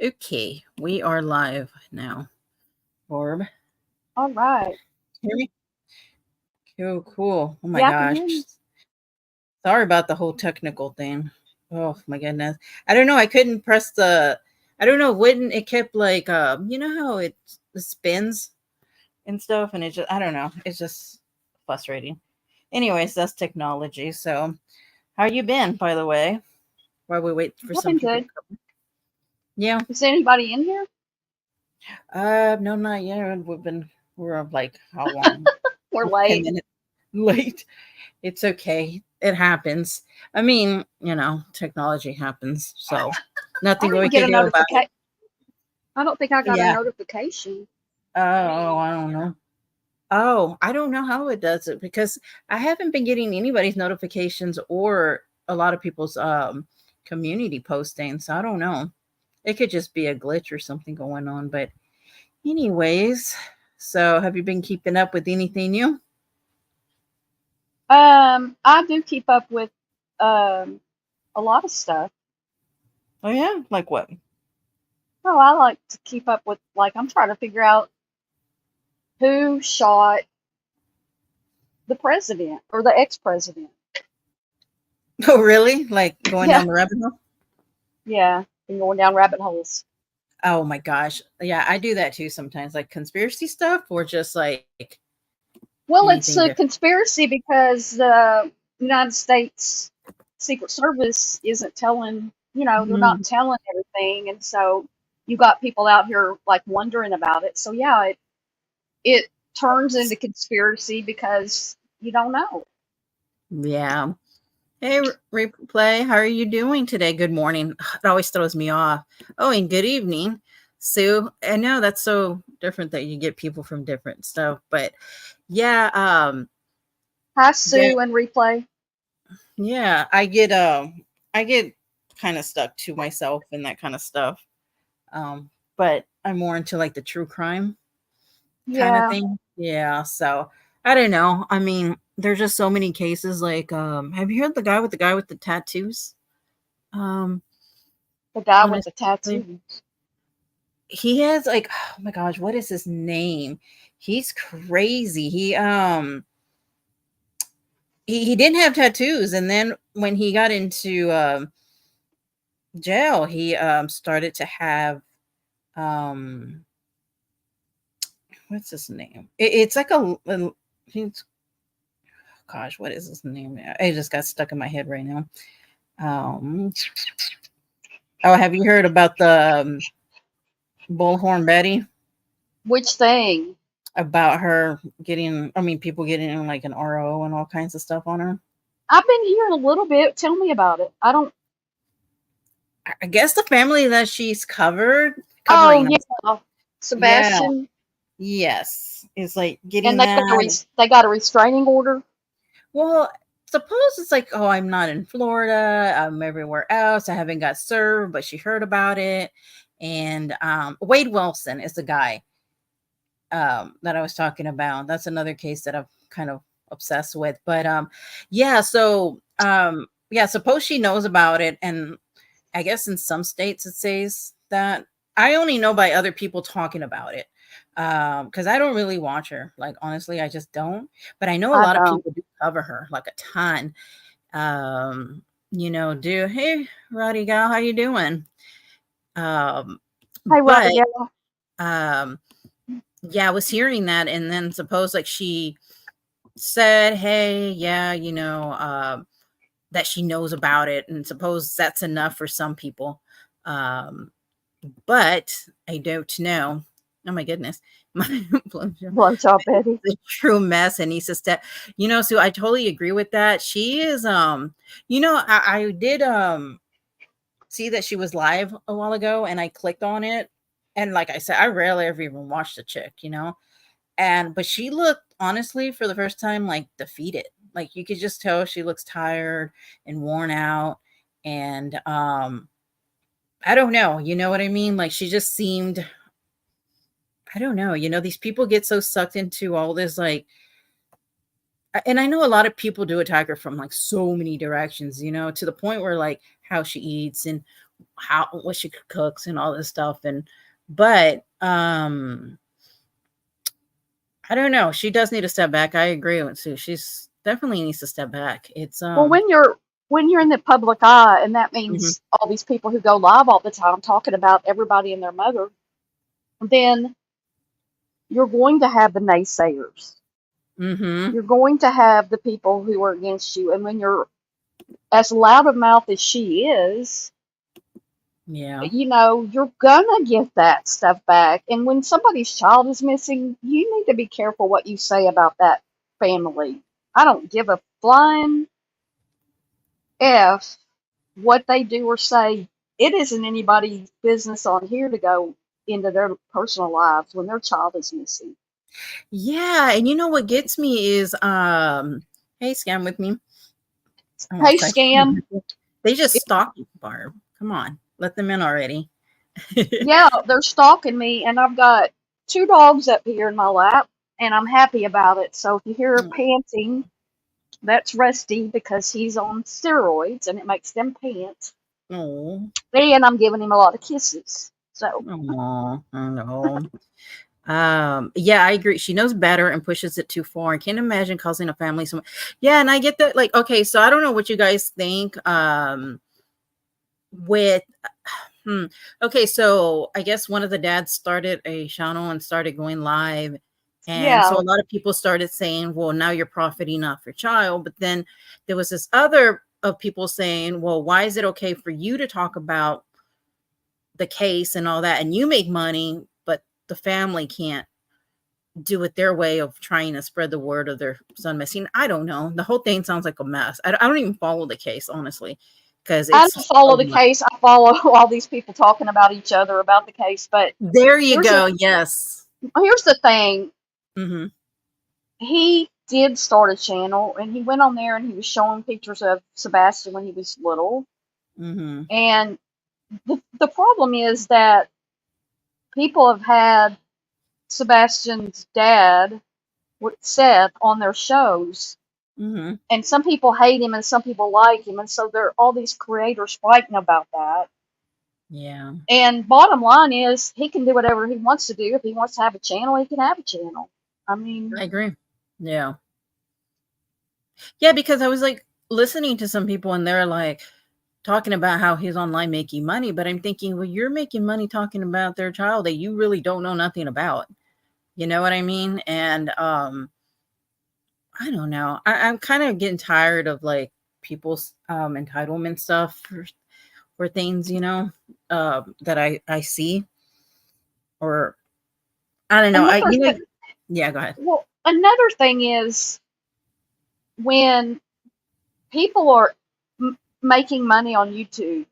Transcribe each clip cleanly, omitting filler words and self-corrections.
Okay, we are live now. Barb, All right. hear me? Cool, cool. Oh my Yeah, I can hear gosh. you. Sorry about the whole technical thing. Oh my goodness. I don't know. I couldn't press the. I don't know. Wouldn't it kept like you know how it spins and stuff, and it just I don't know. It's just frustrating. Anyways, that's technology. So, how you been, by the way? While we wait for I've some been people to good. come. Yeah. Is there anybody in here? No, not yet. We're like how long? We're 10 late. minutes late. It's okay. It happens. I mean, technology happens. So I nothing we didn't get can a do about it. notification. I don't think I got a Yeah. notification. Oh, I don't know. Oh, I don't know how it does it because I haven't been getting anybody's notifications or a lot of people's community postings. So I don't know. It could just be a glitch or something going on. But anyways, so have you been keeping up with anything new? I do keep up with um a lot of stuff. Oh yeah, like what? Oh, I like to keep up with I'm trying to figure out who shot the president or the ex-president. Oh really? Like going Yeah, down the rabbit hole? yeah. Been going down rabbit holes. Oh my gosh. Yeah, I do that too sometimes, like conspiracy stuff or just like Well, anything it's a different. conspiracy because the United States Secret Service isn't telling, they're not Mhm. telling everything, and so you got people out here wondering about it. So yeah, it turns into conspiracy because you don't know. Yeah. Hey, replay, how are you doing today? Good morning. It always throws me off. Oh, and good evening, Sue. I know that's so different that you get people from different stuff, but yeah, Hi, yeah, Sue and replay. yeah. I get kind of stuck to myself and that kind of stuff. But I'm more into like the true crime kind of Yeah, thing. Yeah, so I don't know. I mean, there's just so many cases like have you heard the guy with the tattoos? Um the guy on with his the face? tattoo. He has like oh my gosh, what is his name? He's crazy. He didn't have tattoos and then when he got into jail, he started to have um what's his name? It's like he's gosh, what is his name? It just got stuck in my head right now. Um, oh, have you heard about the Bullhorn Betty? Which thing? About her getting, I mean, people getting in like an RO and all kinds of stuff on her. I've been hearing a little bit. Tell me about it. I don't. I guess the family that she's Oh covering. yeah, Yeah, Sebastian, yes, is like and getting they got a that. they got a restraining order. Well, suppose it's like, oh, I'm not in Florida. I'm everywhere else. I haven't got served, but she heard about it. And Wade Wilson is the guy that I was talking about. That's another case that I'm kind of obsessed with. But yeah, so yeah, suppose she knows about it, and I guess in some states it says that. I only know by other people talking about it. Because I don't really watch her. Like honestly, I just don't. But I know a I lot of don't. people do cover her, like a ton. Do hey Roddy gal, how you doing? Um, Hey, but Roddy. um yeah, I was hearing that, and then suppose like she said, "Hey, yeah, that she knows about it," and suppose that's enough for some people. Um, but I don't know. Oh my goodness, my Blowjob Betty. the true mess and needs to step. So I totally agree with that. She is, I did see that she was live a while ago, and I clicked on it, and like I said, I rarely ever even watch the chick. And but she looked honestly for the first time like defeated. Like you could just tell she looks tired and worn out. And I don't know, you know what I mean? Like she just seemed, I don't know, these people get so sucked into all this like, and I know a lot of people do attack her from like so many directions, to the point where like how she eats and how what she cooks and all this stuff. And but I don't know. She does need to step back. I agree with Sue. She's definitely needs to step back. It's Well, when you're in the public eye, and that mhm, means all these people who go live all the time talking about everybody and their mother, then you're going to have the naysayers. mhm, You're going to have the people who are against you, and when you're as loud of mouth as she is, yeah. you're gonna get that stuff back. And when somebody's child is missing, you need to be careful what you say about that family. I don't give a flying F what they do or say. It isn't anybody's business on here to go into their personal lives when their child is missing. Yeah, and you know what gets me is hey, scam with me. I'm Hey, outside. scam. They just stalk you, Barb. Come on. Let them in already. Yeah, they're stalking me, and I've got two dogs up here in my lap, and I'm happy about it. So if you hear panting, that's Rusty because he's on steroids and it makes them pant. Oh, And I'm giving him a lot of kisses. So, oh, I know. Yeah, I agree. She knows better and pushes it too far. I can't imagine causing a family so yeah, and I get that. Like, okay, so I don't know what you guys think. With hmm. Okay, so I guess one of the dads started a channel and started going live. And so yeah. a lot of people started saying, well, now you're profiting off your child. But then there was this other of people saying, well, why is it okay for you to talk about the case and all that and you make money, but the family can't do it their way of trying to spread the word of their son missing? I don't know. The whole thing sounds like a mess. I don't even follow the case, honestly, because I it's don't follow so the much. case. I follow all these people talking about each other about the case. But There you here's the go. Yes. here's the thing. Mhm. He did start a channel, and he went on there and he was showing pictures of Sebastian when he was little. Mhm. And the problem is that people have had Sebastian's dad, Seth, on their shows, Mhm. and some people hate him and some people like him, and so there are all these creators fighting about that. Yeah. And bottom line is, he can do whatever he wants to do. If he wants to have a channel, he can have a channel. I I mean, agree. Yeah. Yeah, because I was like listening to some people and they're like talking about how he's online making money, but I'm thinking, well, you're making money talking about their child that you really don't know nothing about. You know what I mean? And I don't know. I'm kind of getting tired of like people's entitlement stuff for things, that I see, or I don't know. another th- Yeah, go ahead. another thing is when people are making money on YouTube.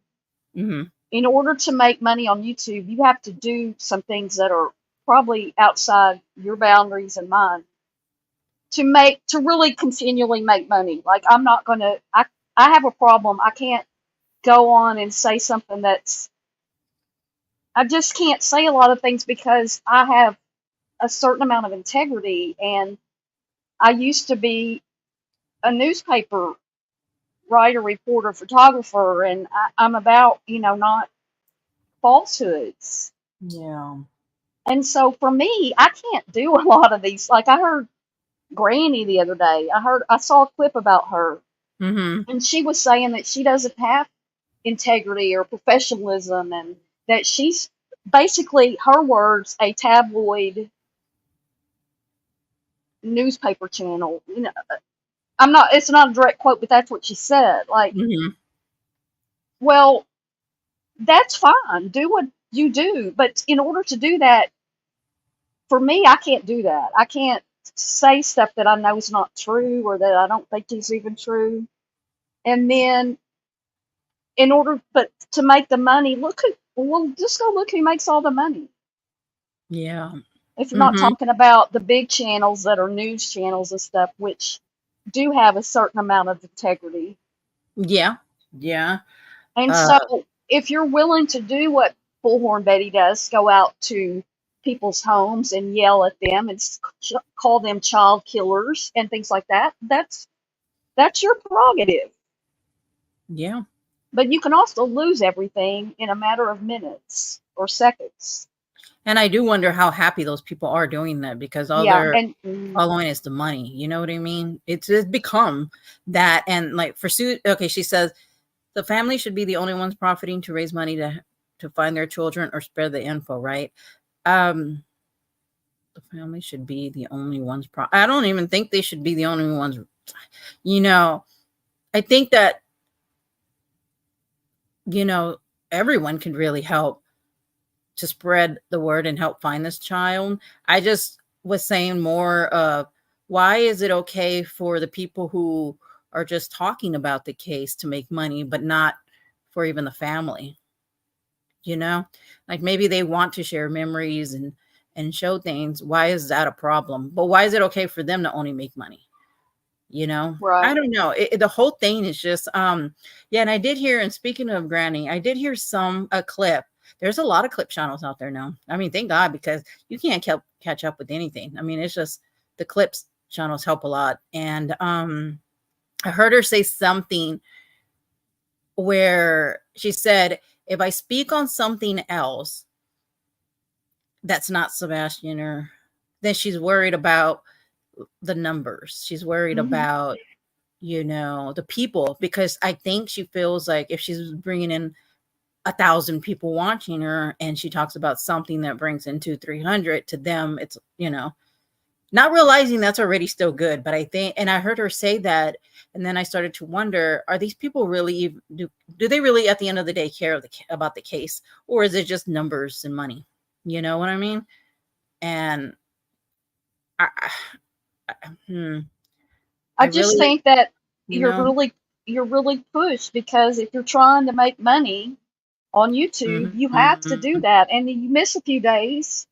Hmm. In order to make money on YouTube, you have to do some things that are probably outside your boundaries and mine to really continually make money. Like I'm not gonna. I have a problem. I can't go on and say something that's. I just can't say a lot of things because I have a certain amount of integrity, and I used to be a newspaper writer, reporter, photographer, and I'm about not falsehoods. Yeah. And so for me, I can't do a lot of these. Like I heard Granny the other day. I saw a clip about her, Hmm. and she was saying that she doesn't have integrity or professionalism, and that she's basically, her words, a tabloid newspaper channel. I'm not. It's not a direct quote, but that's what she said. Like, Hmm. well, that's fine. Do what you do, but in order to do that, for me, I can't do that. I can't say stuff that I know is not true or that I don't think is even true. And then, but to make the money, well, just go look who makes all the money. Yeah. If you're not Hmm. talking about the big channels that are news channels and stuff, which do have a certain amount of integrity. Yeah. Yeah. And Uh, so, if you're willing to do what Bullhorn Betty does, go out to people's homes and yell at them and call them child killers and things like that, that's your prerogative. yeah. But you can also lose everything in a matter of minutes or seconds. And I do wonder how happy those people are doing that, because all Yeah, they're and following is the money. You know what I mean? It's become that. And like for Sue, okay, she says the family should be the only ones profiting to raise money to find their children or spread the info, right? Um, the family should be the only ones. I don't even think they should be the only ones. You know, I think that, you know, everyone can really help to spread the word and help find this child. I just was saying more of, why is it okay for the people who are just talking about the case to make money, but not for even the family? You know, like maybe they want to share memories and show things. Why is that a problem? But why is it okay for them to only make money? You know, I right. don't know. The whole thing is just yeah. And I did hear, and speaking of Granny, I did hear a clip. There's a lot of clip channels out there now. I mean, thank God, because you can't catch up with anything. I mean, it's just the clips channels help a lot. And I heard her say something where she said, if I speak on something else that's not Sebastian, or then she's worried about the numbers. She's worried Hmm. about, you know, the people, because I think she feels like if she's bringing in 1,000 people watching her and she talks about something that brings in 200-300, to them it's, you know, not realizing that's already still good. But I think, and I heard her say that, and then I started to wonder, are these people really, do they really at the end of the day care about the case, or is it just numbers and money? You know what I mean? And I, I, I I just really, think that you you're know. really you're really pushed because if you're trying to make money on YouTube, you have to do Mhm, that. And you miss a few days.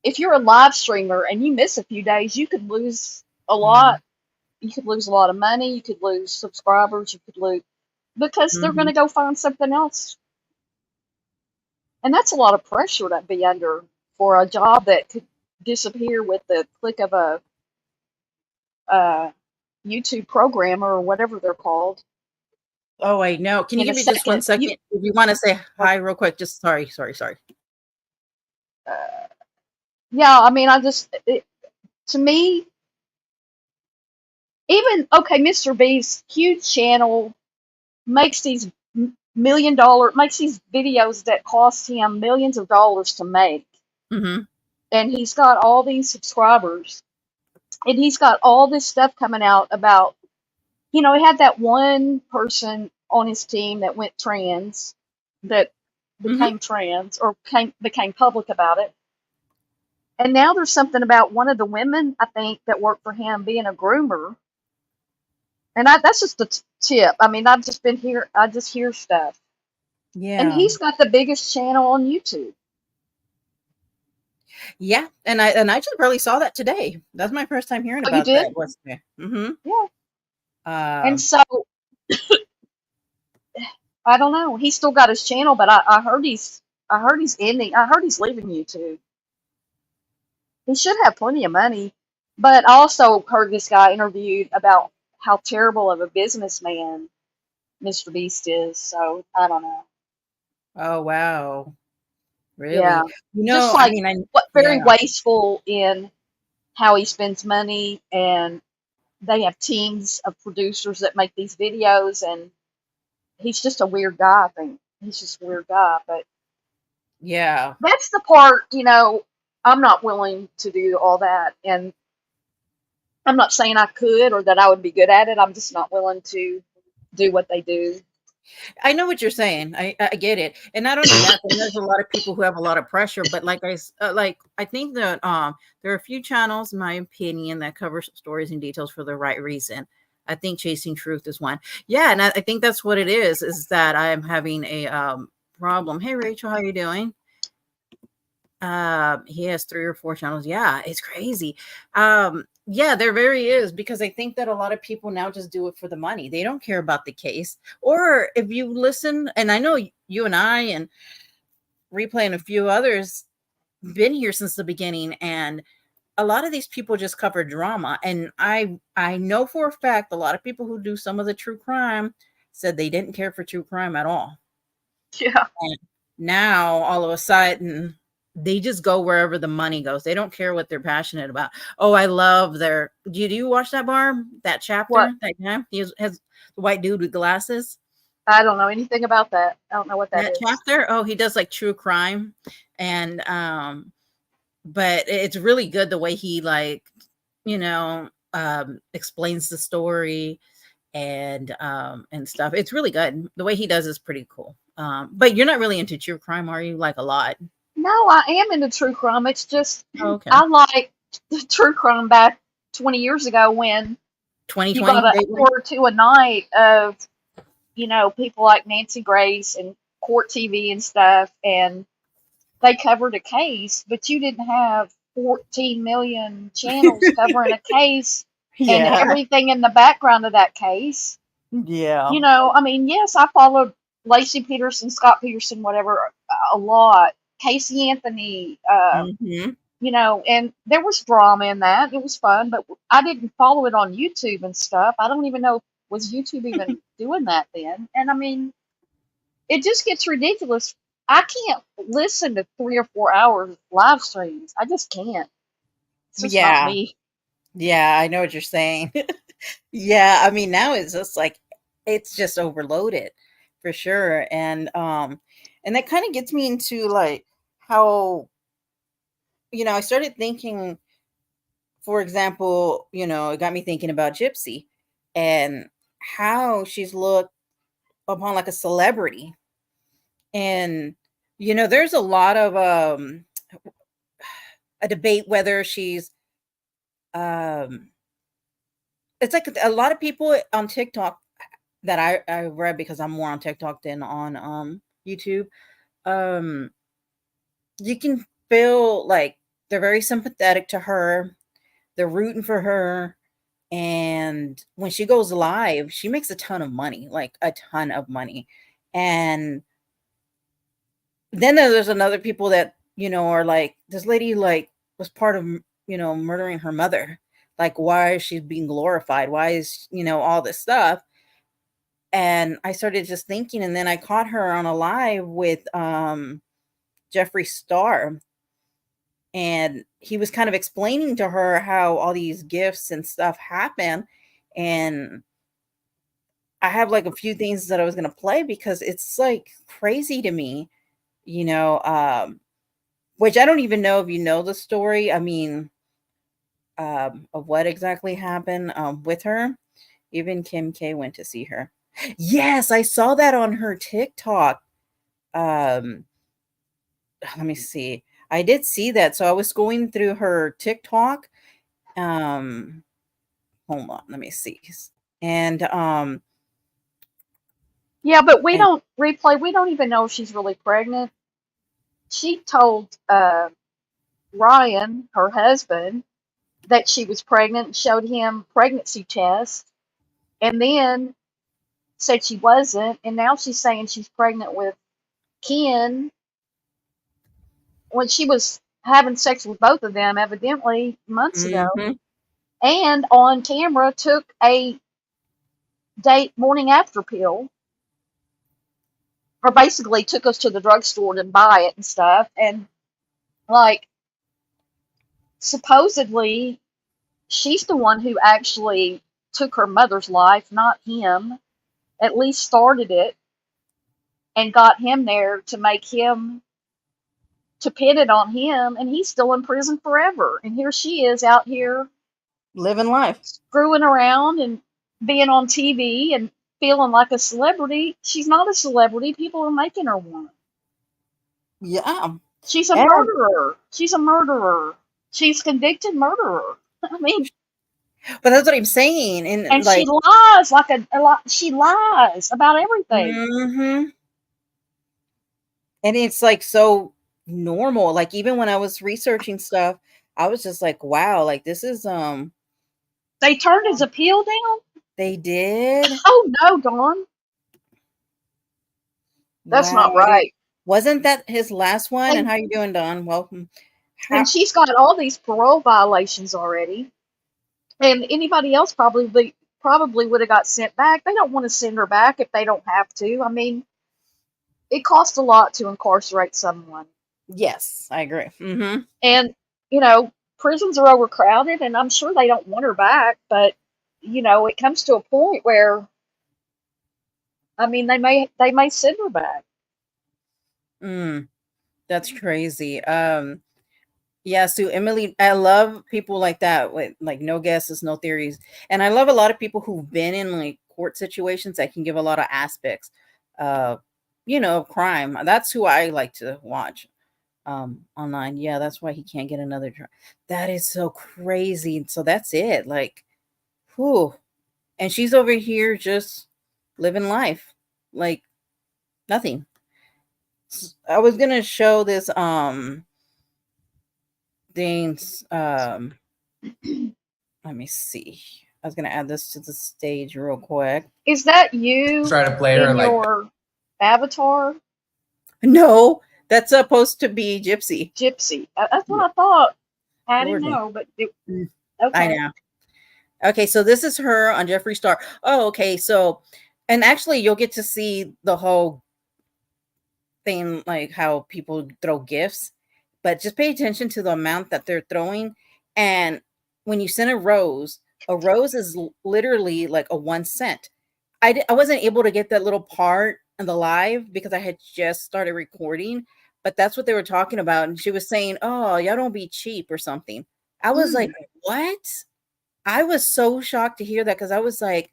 If you're a live streamer and you miss a few days, you could lose a yeah. lot. You could lose a lot of money. You could lose subscribers. You could lose because they're going Mhm. to go find something else. And that's a lot of pressure to be under for a job that could disappear with the click of a YouTube programmer or whatever they're called Oh, I know. Can you in a give me just one second. second? If you wanna say Uh, hi real quick, just sorry. yeah, I mean, to me, even okay, Mr. Beast, huge channel, makes these makes these videos that cost him millions of dollars to make, Mhm, and he's got all these subscribers, and he's got all this stuff coming out about, he had that one person on his team that went trans, that mhm, became trans or became public about it. And now there's something about one of the women, I think, that worked for him being a groomer. And that's just a tip. I mean, I've just been here, I just hear stuff. And yeah. he's got the biggest channel on YouTube. Yeah, and I just barely saw that today. That's my first time hearing Oh, you about did? that. What's there? Mhm. Yeah. And Um, so I don't know. He's still got his channel, but I heard he's leaving YouTube. He should have plenty of money. But I also heard this guy interviewed about how terrible of a businessman Mr. Beast is. So I don't know. oh, wow. Yeah. Really? You Just know, I like mean, what very yeah. wasteful in how he spends money, and they have teams of producers that make these videos, and he's just a weird guy, I think. He's just a weird guy. But Yeah. that's the part, I'm not willing to do all that. And I'm not saying I could or that I would be good at it. I'm just not willing to do what they do. I know what you're saying. I get it. And not only that, then there's a lot of people who have a lot of pressure, but like I think that there are a few channels, in my opinion, that cover stories and details for the right reason. I think Chasing Truth is one. Yeah, and I think that's what it is that I am having a problem. Hey Rachel, how you doing? He has 3 or 4 channels. Yeah, it's crazy. Yeah, there very is, because I think that a lot of people now just do it for the money. They don't care about the case. Or if you listen, and I know you and I and Replay and a few others been here since the beginning, and a lot of these people just cover drama. And I know for a fact a lot of people who do some of the true crime, said they didn't care for true crime at all. Yeah. And now all of a sudden they just go wherever the money goes. They don't care what they're passionate about. Oh, I love their. Do you watch that, Barb? That chapter? What? That has the white dude with glasses. I don't know anything about that. I don't know what that That is. chapter? Oh, he does like true crime, and but it's really good the way he like, explains the story and stuff. It's really good. The way he does is pretty cool. But you're not really into true crime, are you? Like a lot? No, I am into true crime. It's just Oh, okay. I like true crime back 20 years ago when you 2020 got an lately? hour or two a night of, people like Nancy Grace and Court TV and stuff, and they covered a case, but you didn't have 14 million channels covering a case and Yeah. everything in the background of that case. Yeah. I mean, yes, I followed Lacey Peterson, Scott Peterson, whatever, a lot. Casey Anthony, Hmm. and there was drama in that. It was fun, but I didn't follow it on YouTube and stuff. I don't even know, was YouTube even doing that then? And I mean, it just gets ridiculous. I can't listen to 3 or 4 hours live streams. I just can't. It's just not Yeah. me. Yeah, I know what you're saying. Yeah, I mean now it's just like it's just overloaded for sure. And that kind of gets me into like how, I started thinking, for example, it got me thinking about Gypsy and how she's looked upon like a celebrity. And there's a lot of a debate whether she's um it's like a lot of people on TikTok that I read, because I'm more on TikTok than on YouTube. Um you can feel like they're very sympathetic to her. They're rooting for her. And when she goes live, she makes a ton of money, like a ton of money. And then there's another people that, are like, this lady like was part of, murdering her mother. Like, why is she being glorified? Why is, all this stuff? And I started just thinking, and then I caught her on a live with Jeffree Star, and he was kind of explaining to her how all these gifts and stuff happen. And I have like a few things that I was going to play because it's like crazy to me, you know, which I don't even know if you know the story. I mean, of what exactly happened with her. Even Kim K went to see her. Yes, I saw that on her TikTok. Um, let me see. I did see that. So I was going through her TikTok. Um, hold on, let me see. And Yeah, but we and don't replay. We don't even know if she's really pregnant. She told Ryan, her husband, that she was pregnant and showed him pregnancy tests, and then said she wasn't, and now she's saying she's pregnant with Ken when she was having sex with both of them evidently months ago, mhm, and on camera took a date morning after pill, or basically took us to the drugstore to buy it and stuff, and like supposedly she's the one who actually took her mother's life, not him. At least started it and got him there to make him, to pin it on him, and he's still in prison forever. And here she is out here living life. screwing around and being on TV and feeling like a celebrity. She's not a celebrity. People are making her one. Yeah. She's a And murderer. She's a murderer. She's a convicted murderer. I mean, but that's what I'm saying. And and she like, lies like a lot. She lies about everything. mhm. And it's like so normal. Like even when I was researching stuff, I was just like, wow, like this is They turned his appeal down. they did. Oh no, Dawn, that's Wow. not right. Wasn't that his last one? And And how you doing, Don? Welcome. and How she's got all these parole violations already. And anybody else probably would have got sent back. They don't want to send her back if they don't have to. I mean, it costs a lot to incarcerate someone. Yes, I agree. Mm-hmm. And, you know, prisons are overcrowded, and I'm sure they don't want her back, but, you know, it comes to a point where, I mean, they may send her back. Mm, that's crazy. Yeah, so Emily, I love people like that with like no guesses, no theories. And I love a lot of people who've been in like court situations that can give a lot of aspects uh of crime. That's who I like to watch online. Yeah, that's why he can't get another trial. That is so crazy. So that's it. Like, whew. And she's over here just living life like nothing. I was gonna show this things let me see. I was gonna add this to the stage real quick. Is that you Try to play her in like your avatar, No, that's supposed to be Gypsy. Gypsy? That's what I thought. I didn't Lordy. know, but I okay. know. Okay, so this is her on Jeffree Star. Oh, okay. So, and actually, you'll get to see the whole thing, like how people throw gifts, but just pay attention to the amount that they're throwing. And when you send a rose is literally like a 1 cent. I wasn't able to get that little part in the live because I had just started recording, but that's what they were talking about. And she was saying, "Oh, y'all don't be cheap or something." I was like, "What?" I was so shocked to hear that because I was like,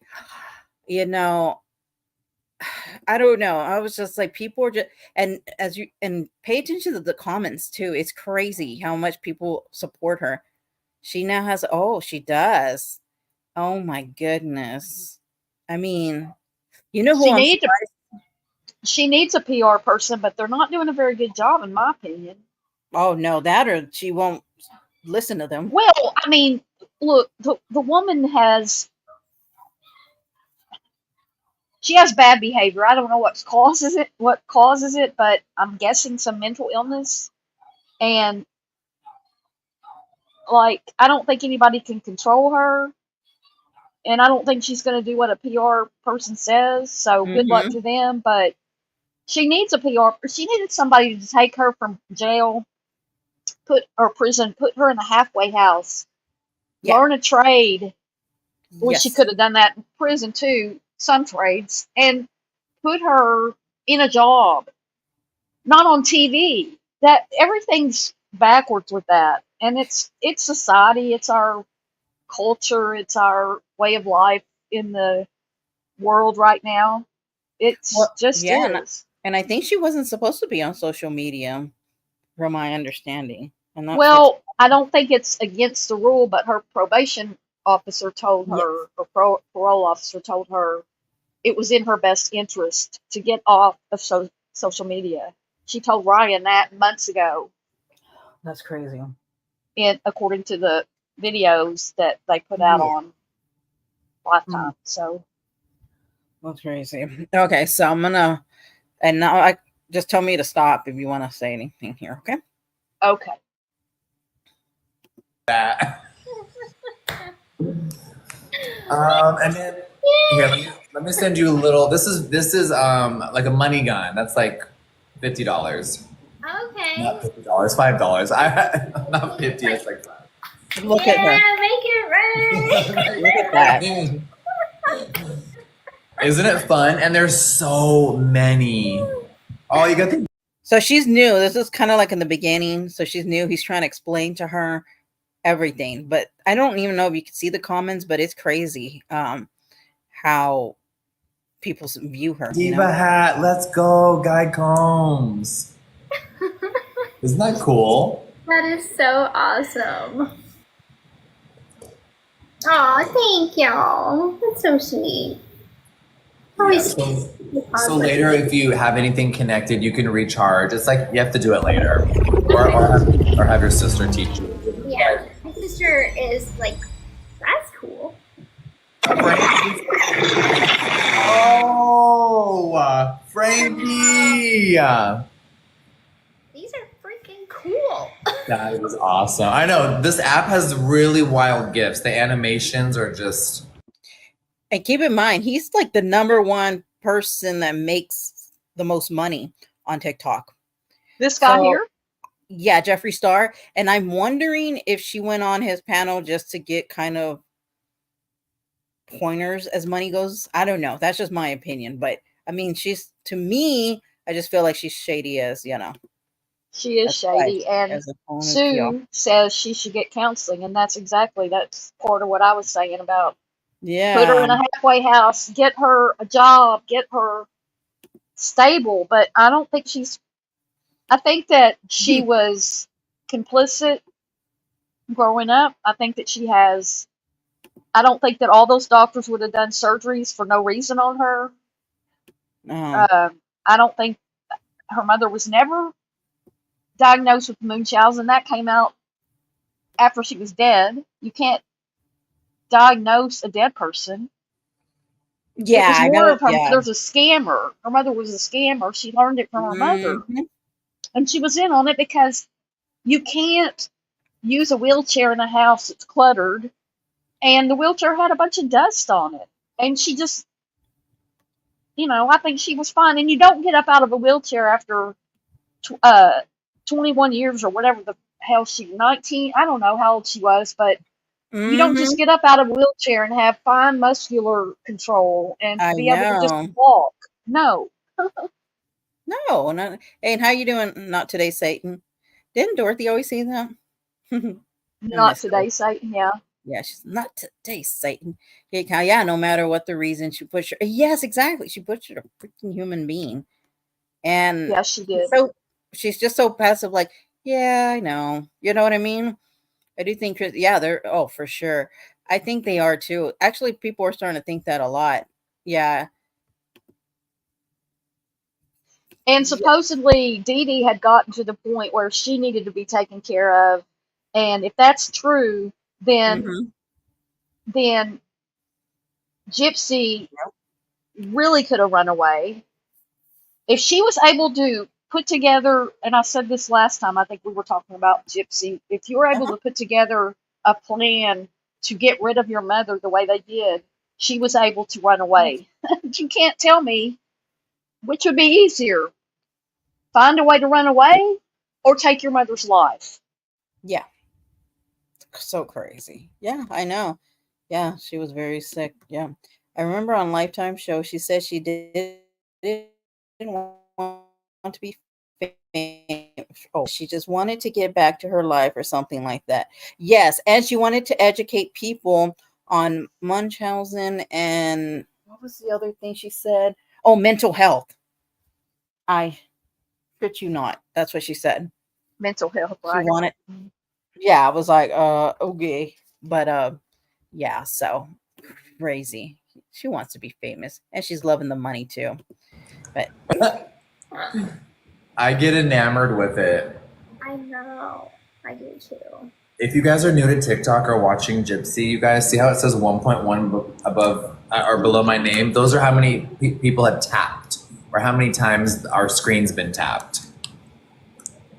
you know, I don't know. I was just like, people are just, and as you, and pay attention to the comments too. It's crazy how much people support her. She now has, oh, she does. Oh my goodness. I mean, you know who She I'm need to, surprised. she needs a PR person, but they're not doing a very good job, in my opinion. Oh no, that or she won't listen to them. Well, I mean, look, the woman has she has bad behavior. I don't know what causes it, but I'm guessing some mental illness. And like, I don't think anybody can control her, and I don't think she's going to do what a PR person says. So good luck Mm-hmm. to them. But she needs a PR. She needed somebody to take her from jail, put or prison, put her in a halfway house, Yeah. learn a trade. Well, she Yes. could have done that in prison too, some trades, and put her in a job, not on TV. That everything's backwards with that, and it's society, it's our culture, it's our way of life in the world right now. It's Well, just yeah, is. and I think she wasn't supposed to be on social media, from my understanding, and that's what's Well, I don't think it's against the rule, but her probation officer told yes. her, or parole officer told her, it was in her best interest to get off of social media. She told Ryan that months ago, That's crazy. in according to the videos that they put out Yeah. on Lifetime. Mm, So that's crazy. Okay, so I'm gonna, and now I just tell me to stop if you want to say anything here. Okay. okay, that. And then here, let me send you a little. This is like a money gun. That's like $50. Okay. Not $50. $5. I not 50. It's like five. Look at her. Yeah, make it rain. Look at that. Isn't it fun? And there's so many. Oh, you got the So she's new. This is kind of like in the beginning. So she's new. He's trying to explain to her everything, but I don't even know if you can see the comments, but it's crazy how people view her. diva hat. Let's go, Guy Combs. Isn't that cool? That is so awesome. Oh, thank y'all. That's so sweet. Yeah, Always so later, if you have anything connected, you can recharge. It's like you have to do it later, or have your sister teach you. Yeah, my sister is like, that's cool. Oh, Frankie! These are freaking cool. That was awesome. I know this app has really wild gifts. The animations are just And keep in mind, he's like the number one person that makes the most money on TikTok. This guy So, here? yeah, Jeffree Star. And I'm wondering if she went on his panel just to get kind of pointers as money goes. I don't know. That's just my opinion. But I mean, she's, to me, I just feel like she's shady as, She is that's why, shady, and as a phone as PR. Sue says she should get counseling, and that's part of what I was saying about put her Yeah. in a halfway house, get her a job, get her stable. But I think that she was complicit growing up. I don't think that all those doctors would have done surgeries for no reason on her. Uh, I don't think her mother was never diagnosed with Munchausen. That came out after she was dead. You can't diagnose a dead person. It yeah, was I more know. of her Yeah. mother's a scammer. Her mother was a scammer. She learned it from her mother. Mhm. And she was in on it because you can't use a wheelchair in a house that's cluttered. And the wheelchair had a bunch of dust on it. And she just, I think she was fine. And you don't get up out of a wheelchair after 21 years or whatever the hell 19. I don't know how old she was, but you don't just Mhm. get up out of a wheelchair and have fine muscular control and I be able to just know. walk. No, No, not. Hey, and how you doing? Not today, Satan. Didn't Dorothy always say that? I not miss her. today, Satan. Yeah. Yeah, she's not today, Satan. Yeah, no matter what the reason, she butchered. Yes, exactly. She butchered a freaking human being, and Yeah, she she's did. so she's just so passive. Like, yeah, I know. You know what I mean? I do think. Yeah, they're. Oh, for sure. I think they are too. Actually, people are starting to think that a lot. Yeah. And Yeah. supposedly Dee Dee had gotten to the point where she needed to be taken care of. And if that's true, then Hmm. then Gypsy really could have run away. If she was able to put together, and I said this last time, I think we were talking about Gypsy, if you were able Uh-huh. to put together a plan to get rid of your mother the way they did, she was able to run away. You can't tell me which would be easier, find a way to run away or take your mother's life. Yeah. So crazy. Yeah, I know. Yeah, she was very sick. Yeah. I remember on Lifetime show, she said she didn't want to be famous. Oh, she just wanted to get back to her life or something like that. Yes, and she wanted to educate people on Munchausen and what was the other thing she said? Oh, mental health. I shit you not. That's what she said. Mental health, She right? wanted, yeah, I was like, okay. But yeah, so crazy. She wants to be famous and she's loving the money too. But I get enamored with it. I know. I do too. If you guys are new to TikTok or watching Gypsy, you guys see how it says 1.1 above or below my name? Those are how many people have tapped or how many times our screen's been tapped.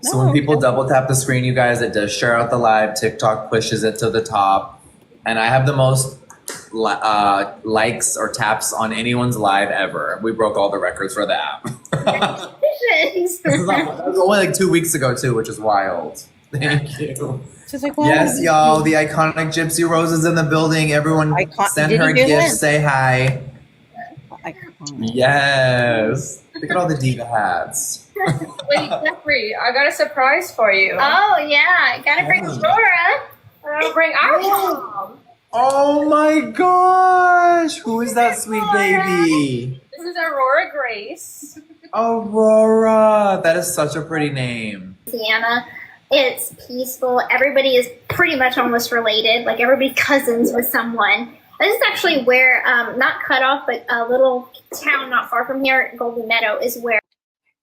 So when no, people okay. double tap the screen, you guys, it does share out the live. TikTok pushes it to the top. And I have the most likes or taps on anyone's live ever. We broke all the records for the app. Congratulations. That was only like 2 weeks ago too, which is wild. Thank you. She's like, well, Yes, y'all, the iconic Gypsy Rose is in the building. Everyone send did her you a hear gift, that? say hi. Iconic. Yes. Look at all the diva hats. Wait, Jeffrey, I got a surprise for you. Oh yeah, gotta bring Aurora. I'll bring our mom. Oh my gosh. Who is that sweet baby? This is Aurora Grace. Aurora. That is such a pretty name. Louisiana. It's peaceful. Everybody is pretty much almost related. Like everybody's cousins with someone. This is actually where, not cut off, but a little town not far from here, Golden Meadow, is where.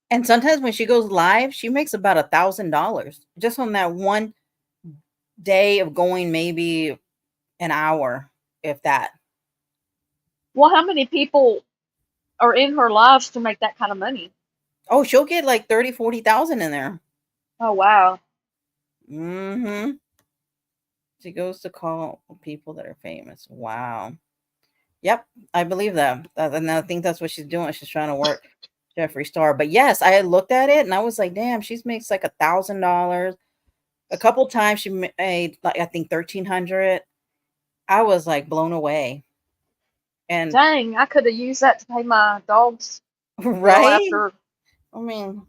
And sometimes when she goes live, she makes about $1,000 just on that one day of going maybe an hour, if that. Well, how many people are in her lives to make that kind of money? Oh, she'll get like 30, 40,000 in there. Oh, wow. Mm-hmm. She goes to call people that are famous. Wow. Yep, I believe that. And I think that's what she's doing. She's trying to work Jeffree Star. But yes, I looked at it and I was like, damn, she makes like $1,000. A couple times she made like I think 1,300. I was like blown away. And Dang, I could have used that to pay my dog's bill right? after. I mean,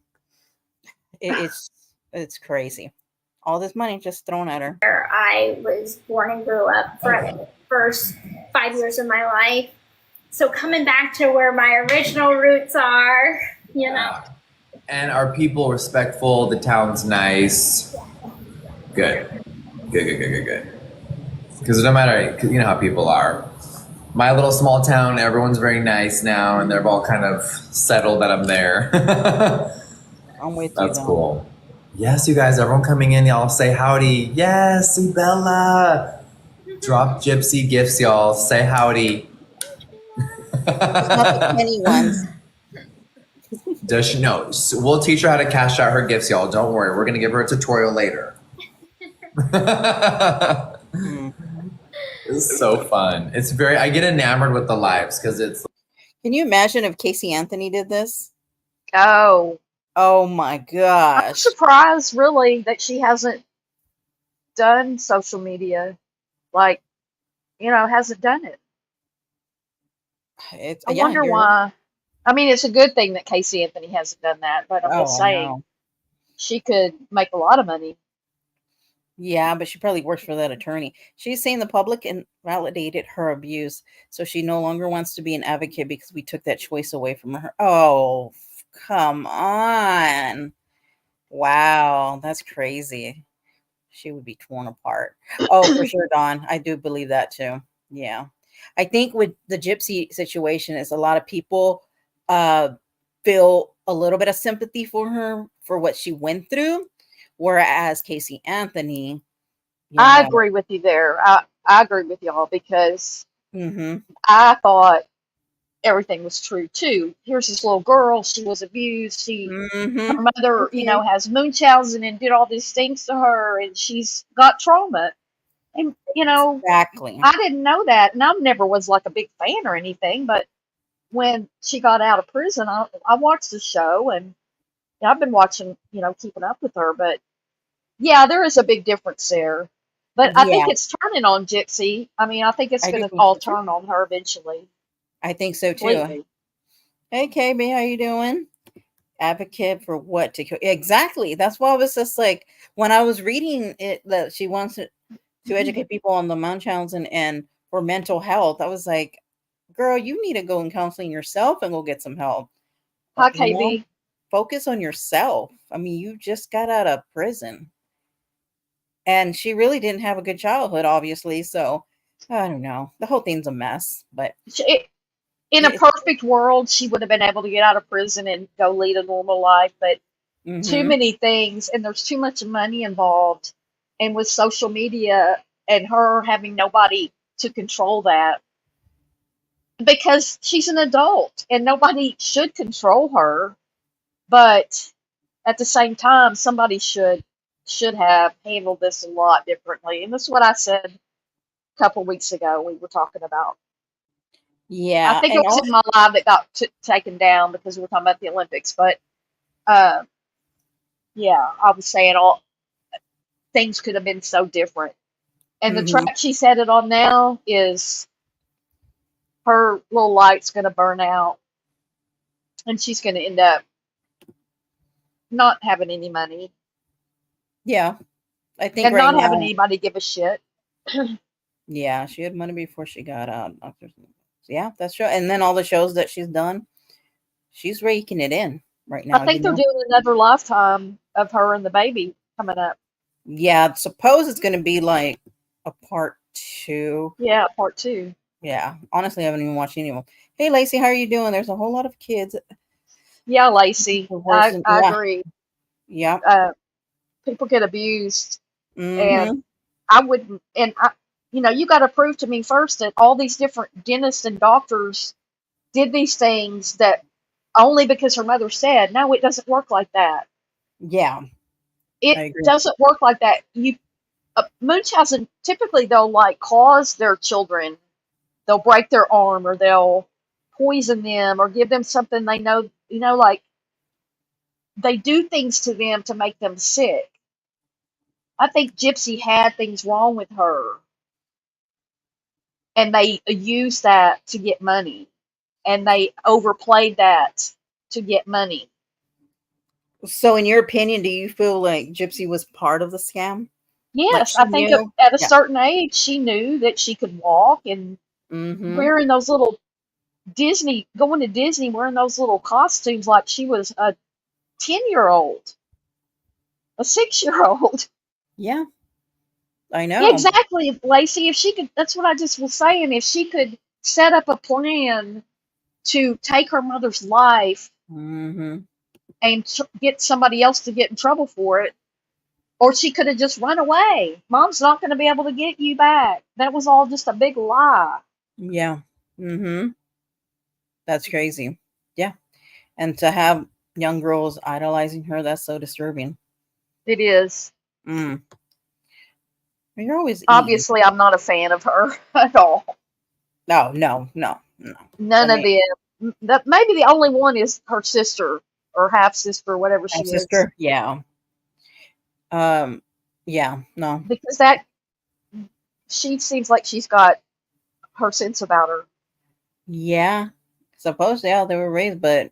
it's crazy. All this money just thrown at her. Where I was born and grew up for the first 5 years of my life. So coming back to where my original roots are, you know. And are people respectful? The town's nice. Good. Good. Because no matter, you know how people are. My little small town, everyone's very nice now, and they're all kind of settled that I'm there. I'm with you. That's cool. Yes, you guys, everyone coming in, y'all say howdy. Yes, Bella. Drop Gypsy gifts, y'all. Say howdy. It's not the penny ones. Does she know? We'll teach her how to cash out her gifts, y'all. Don't worry. We're going to give her a tutorial later. It's so fun. It's very, I get enamored with the lives because it's. Can you imagine if Casey Anthony did this? Oh my I'm gosh. surprised really that she hasn't done social media. Like, hasn't done it. I wonder why. I mean, it's a good thing that Casey Anthony hasn't done that, but I'm just saying she could make a lot of money. Yeah, but she probably works for that attorney. She's saying the public invalidated her abuse, so she no longer wants to be an advocate because we took that choice away from her. Oh, come on. Wow, that's crazy. She would be torn apart. Oh, for sure, Dawn. I do believe that too. Yeah. I think with the Gypsy situation is a lot of people feel a little bit of sympathy for her for what she went through. Whereas Casey Anthony, I agree with you there. I agree with y'all because mm-hmm. I thought everything was true too. Here's this little girl. She was abused. Her mother, has Munchausen and did all these things to her, and she's got trauma. And exactly. I didn't know that, and I never was like a big fan or anything. But when she got out of prison, I watched the show, and I've been watching, keeping up with her. But yeah, there is a big difference there. But I think it's turning on Gypsy. I mean, I think it's going to all turn on her eventually. I think so too. Completely. Hey, KB, how you doing? Advocate for what? Exactly. That's why I was just like, when I was reading it, that she wants to educate people on the Munchausen and for mental health. I was like, girl, you need to go in counseling yourself and go get some help. Hi, KB. Focus on yourself. I mean, you just got out of prison. And she really didn't have a good childhood, obviously. So I don't know. The whole thing's a mess. But in a perfect world, she would have been able to get out of prison and go lead a normal life. But too many things, and there's too much money involved. And with social media and her having nobody to control that, because she's an adult and nobody should control her. But at the same time, somebody should have handled this a lot differently. And this is what I said a couple weeks ago. We were talking about. Yeah, I think it was in my live that got taken down because we were talking about the Olympics. But yeah, I was saying all things could have been so different. And the track she's headed on now is her little light's going to burn out, and she's going to end up not having any money. Yeah, I think, and not having anybody give a shit. Yeah, she had money before she got out. Yeah, that's true. And then all the shows that she's done, she's raking it in right now. I think they're doing another Lifetime of her and the baby coming up. Yeah, suppose it's going to be like a part 2. Yeah, part 2. Yeah, honestly, I haven't even watched any of them. Hey, Lacey, how are you doing? There's a whole lot of kids. Yeah, Lacey, I agree. Yeah. People get abused, and I wouldn't. And you got to prove to me first that all these different dentists and doctors did these things that only because her mother said. No, it doesn't work like that. Yeah, it doesn't work like that. Munchausen, typically they'll like cause their children they'll break their arm or they'll poison them or give them something they know, like they do things to them to make them sick. I think Gypsy had things wrong with her and they used that to get money and they overplayed that to get money. So, in your opinion, do you feel like Gypsy was part of the scam? Like Yes, she I think knew? at a Yeah. certain age she knew that she could walk and Mm-hmm. wearing those little going to Disney wearing those little costumes like she was a 10-year-old, a 6-year-old. Yeah, I Yeah, know. exactly, Lacey. If she could, that's what I just was saying. If she could set up a plan to take her mother's life Mm-hmm. and get somebody else to get in trouble for it, or she could have just run away. Mom's not going to be able to get you back. That was all just a big lie. Yeah. Mm-hmm. That's crazy. Yeah. And to have young girls idolizing her, that's so disturbing. It is. Mm. You're always eating. Obviously, I'm not a fan of her at all. No. None I of mean, them. Maybe the only one is her sister or half sister, whatever my she is, sister. Yeah. Yeah. No. because that she seems like she's got her sense about her. Yeah. Suppose yeah, they were raised, but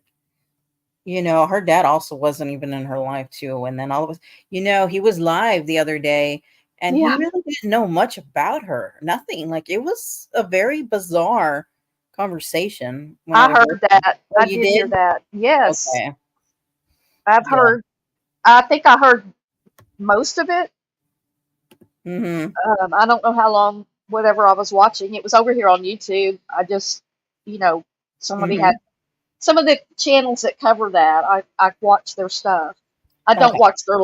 her dad also wasn't even in her life too. And then all of us, he was live the other day and he Yeah, really didn't know much about her. Nothing. Like it was a very bizarre conversation when I I was heard listening. that. Oh, I you did hear did? that. Yes, Okay. I've Yeah. heard. I think I heard most of it. Mm-hmm. I don't know how long, whatever I was watching. It was over here on YouTube. I just, somebody Mm-hmm. had some of the channels that cover that. I watch their stuff. I don't Okay. watch their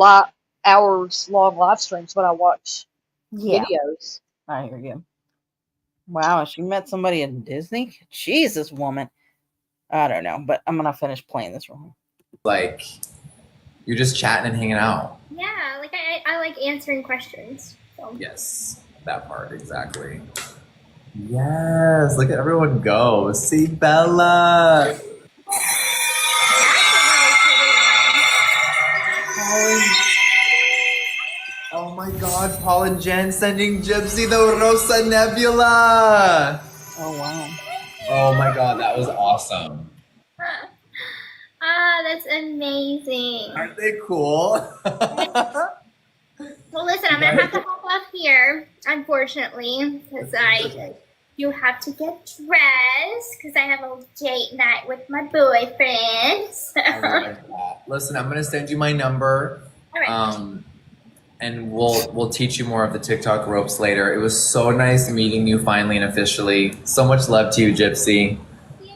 hours long live streams, but I watch Yeah. videos. I hear you. Wow, she met somebody in Disney? Jesus, woman. I don't know, but I'm gonna finish playing this one. Like you're just chatting and hanging out. Yeah, like I like answering questions. So. Yes, that part exactly. Yes, look at everyone go. See Bella. That's a really pretty one. Oh my god, Paul and Jen sending Gypsy the Rosa Nebula. Oh wow. Oh my god, that was awesome. Ah, that's amazing. Aren't they cool? Well, listen, I'm gonna have to hop off here, unfortunately, because you have to get dressed because I have a date night with my boyfriend. So. I love that. Listen, I'm gonna send you my number. All right. And we'll teach you more of the TikTok ropes later. It was so nice meeting you finally and officially. So much love to you, Gypsy. You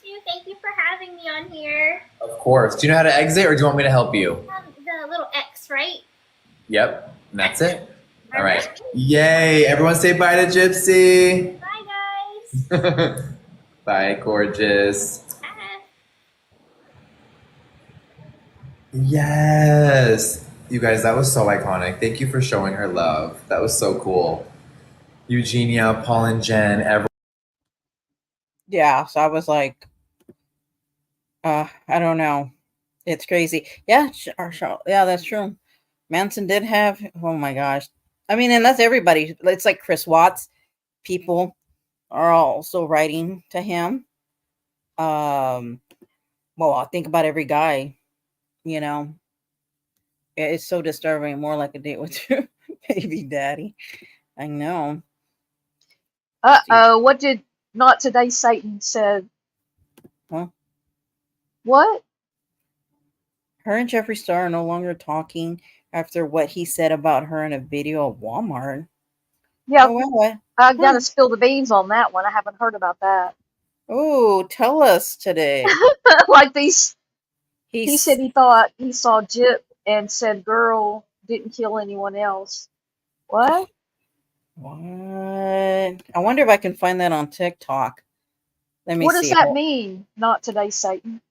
too. Thank you for having me on here. Of course. Do you know how to exit or do you want me to help you? The little X, right? Yep. And that's it. All right. Yay. Everyone say bye to Gypsy. Bye, guys. Bye, gorgeous. Bye. Yes. You guys, that was so iconic. Thank you for showing her love. That was so cool. Eugenia, Paul and Jen, everyone. Yeah, so I was like, I don't know. It's crazy. Yeah, yeah, that's true. Manson did have, oh my gosh. I mean, and that's everybody. It's like Chris Watts. People are also writing to him. Well, I think about every guy, you know. It's so disturbing. More like a date with your baby daddy. I know. What did Not Today Satan said? Huh? What? Her and Jeffree Star are no longer talking after what he said about her in a video at Walmart. Yeah, Oh, what? I gotta spill the beans on that one. I haven't heard about that. Oh, tell us today. Like these, he He's said he thought he saw Jip and said girl didn't kill anyone else. What? what? I wonder if I can find that on TikTok. Let me What does see. that mean? Not Today Satan.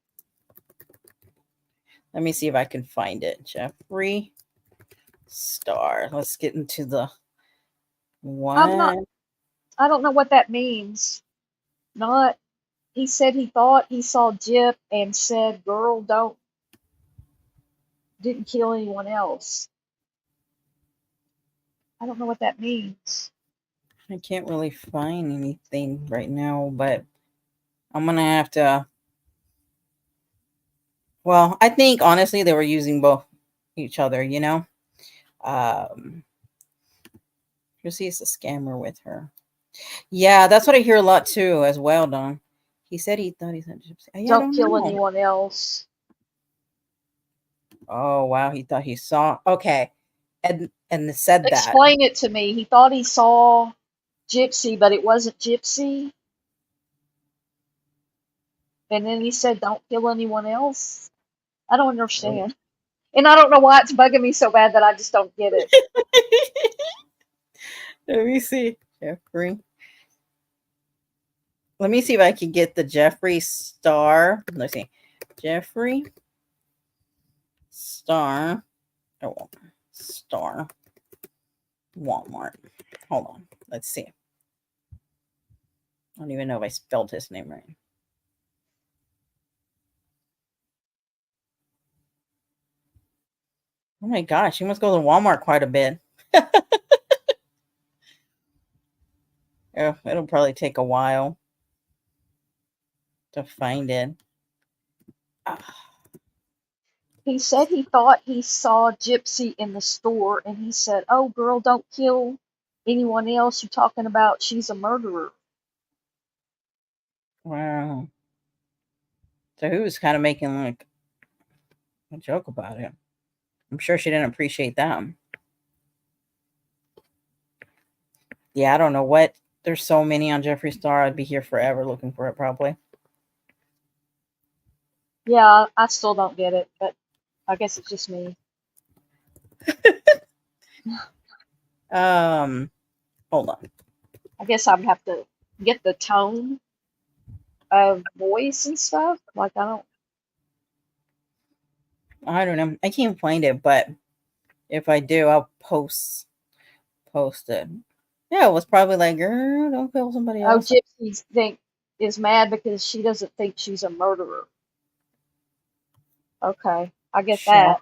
Let me see if I can find it. Jeffree Star. Let's get into the one. I don't know what that means. Not. He said he thought he saw Jip and said, "Girl, didn't kill anyone else." I don't know what that means. I can't really find anything right now, but I'm gonna have to. Well, I think honestly they were using both each other. Gypsy is a scammer with her. Yeah, that's what I hear a lot too, as well, Don. He said he thought he said Gypsy. Yeah, I Don't don't kill know. anyone else. Oh wow, he thought he saw. Okay, and said that. Explain it to me. He thought he saw Gypsy, but it wasn't Gypsy. And then he said, "Don't kill anyone else." I don't understand. And I don't know why it's bugging me so bad that I just don't get it. Let me see, Jeffrey. Let me see if I can get the Jeffrey Star. Let's see, Jeffrey Star. Oh, Star. Walmart. Hold on. Let's see. I don't even know if I spelled his name right. Oh my gosh, he must go to Walmart quite a bit. Oh, it'll probably take a while to find it. He said he thought he saw Gypsy in the store, and he said, "Oh, girl, don't kill anyone else. You're talking about she's a murderer." Wow. So he was kind of making like a joke about it. I'm sure she didn't appreciate that. Yeah, I don't know what. There's so many on Jeffree Star. I'd be here forever looking for it, probably. Yeah, I still don't get it, but I guess it's just me. Hold on. I guess I would have to get the tone of voice and stuff. Like, I don't know. I can't find it, but if I do, I'll post it. Yeah, it was probably like, girl, don't kill somebody Oh, else. Gypsy is mad because she doesn't think she's a murderer. Okay, I get that.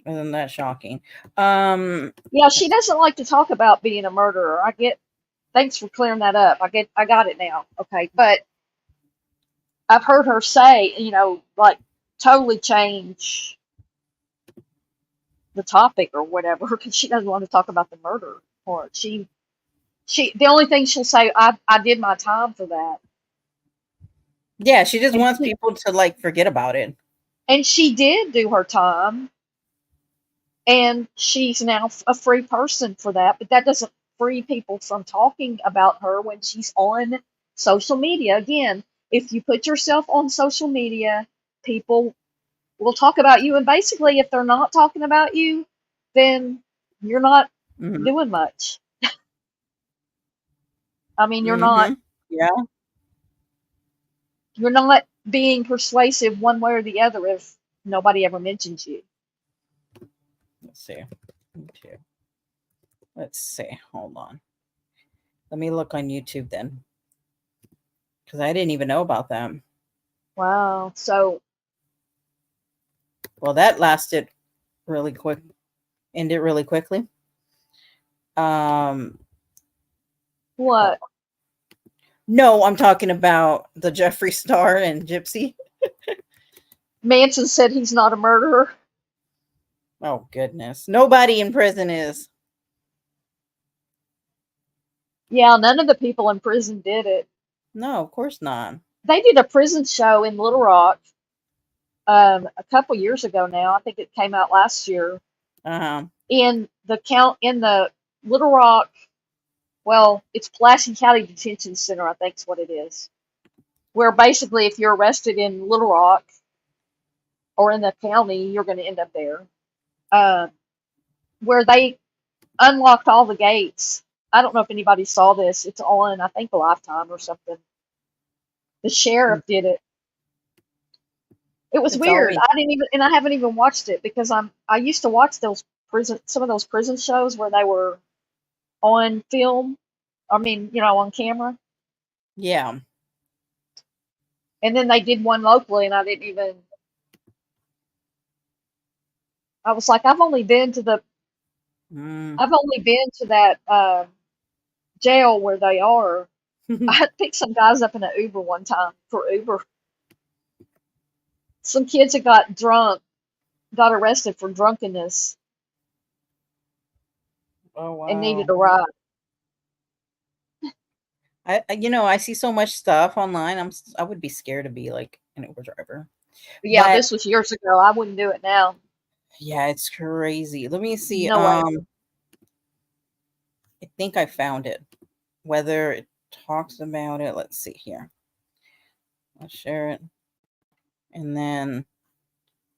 Isn't that shocking? Yeah, she doesn't like to talk about being a murderer. Thanks for clearing that up. I got it now. Okay, but I've heard her say, like totally change the topic or whatever because she doesn't want to talk about the murder part. The only thing she'll say, I did my time for that. Yeah, she just wants people to like forget about it. And she did do her time. And she's now a free person for that, but that doesn't free people from talking about her when she's on social media. Again, if you put yourself on social media, people will talk about you. And basically, if they're not talking about you, then you're not doing much. I mean, you're not. Yeah. You're not being persuasive one way or the other if nobody ever mentions you. Let's see. Let's see. Hold on. Let me look on YouTube then. Because I didn't even know about them. Wow. So. Well, that lasted really quick. Ended really quickly. What? No, I'm talking about the Jeffree Star and Gypsy. Manson said he's not a murderer. Oh, goodness. Nobody in prison is. Yeah, none of the people in prison did it. No, of course not. They did a prison show in Little Rock a couple years ago now. I think it came out last year. In the Little Rock, well, it's Pulaski County Detention Center, I think is what it is. Where basically if you're arrested in Little Rock or in the county, you're going to end up there. Where they unlocked all the gates. I don't know if anybody saw this. It's on, I think, Lifetime or something. The sheriff did it. It was weird. I haven't even watched it because I used to watch some of those prison shows where they were on film. I mean, on camera. Yeah. And then they did one locally, and I was like, I've only been to that jail where they are. I had picked some guys up in an Uber one time for Uber. Some kids that got arrested for drunkenness Oh and needed wow. a ride. I see so much stuff online. I would be scared to be like an Uber driver. But yeah, But this was years ago. I wouldn't do it now. yeah, it's crazy. Let me see. No way. I think I found it. Whether it talks about it, let's see here. I'll share it. And then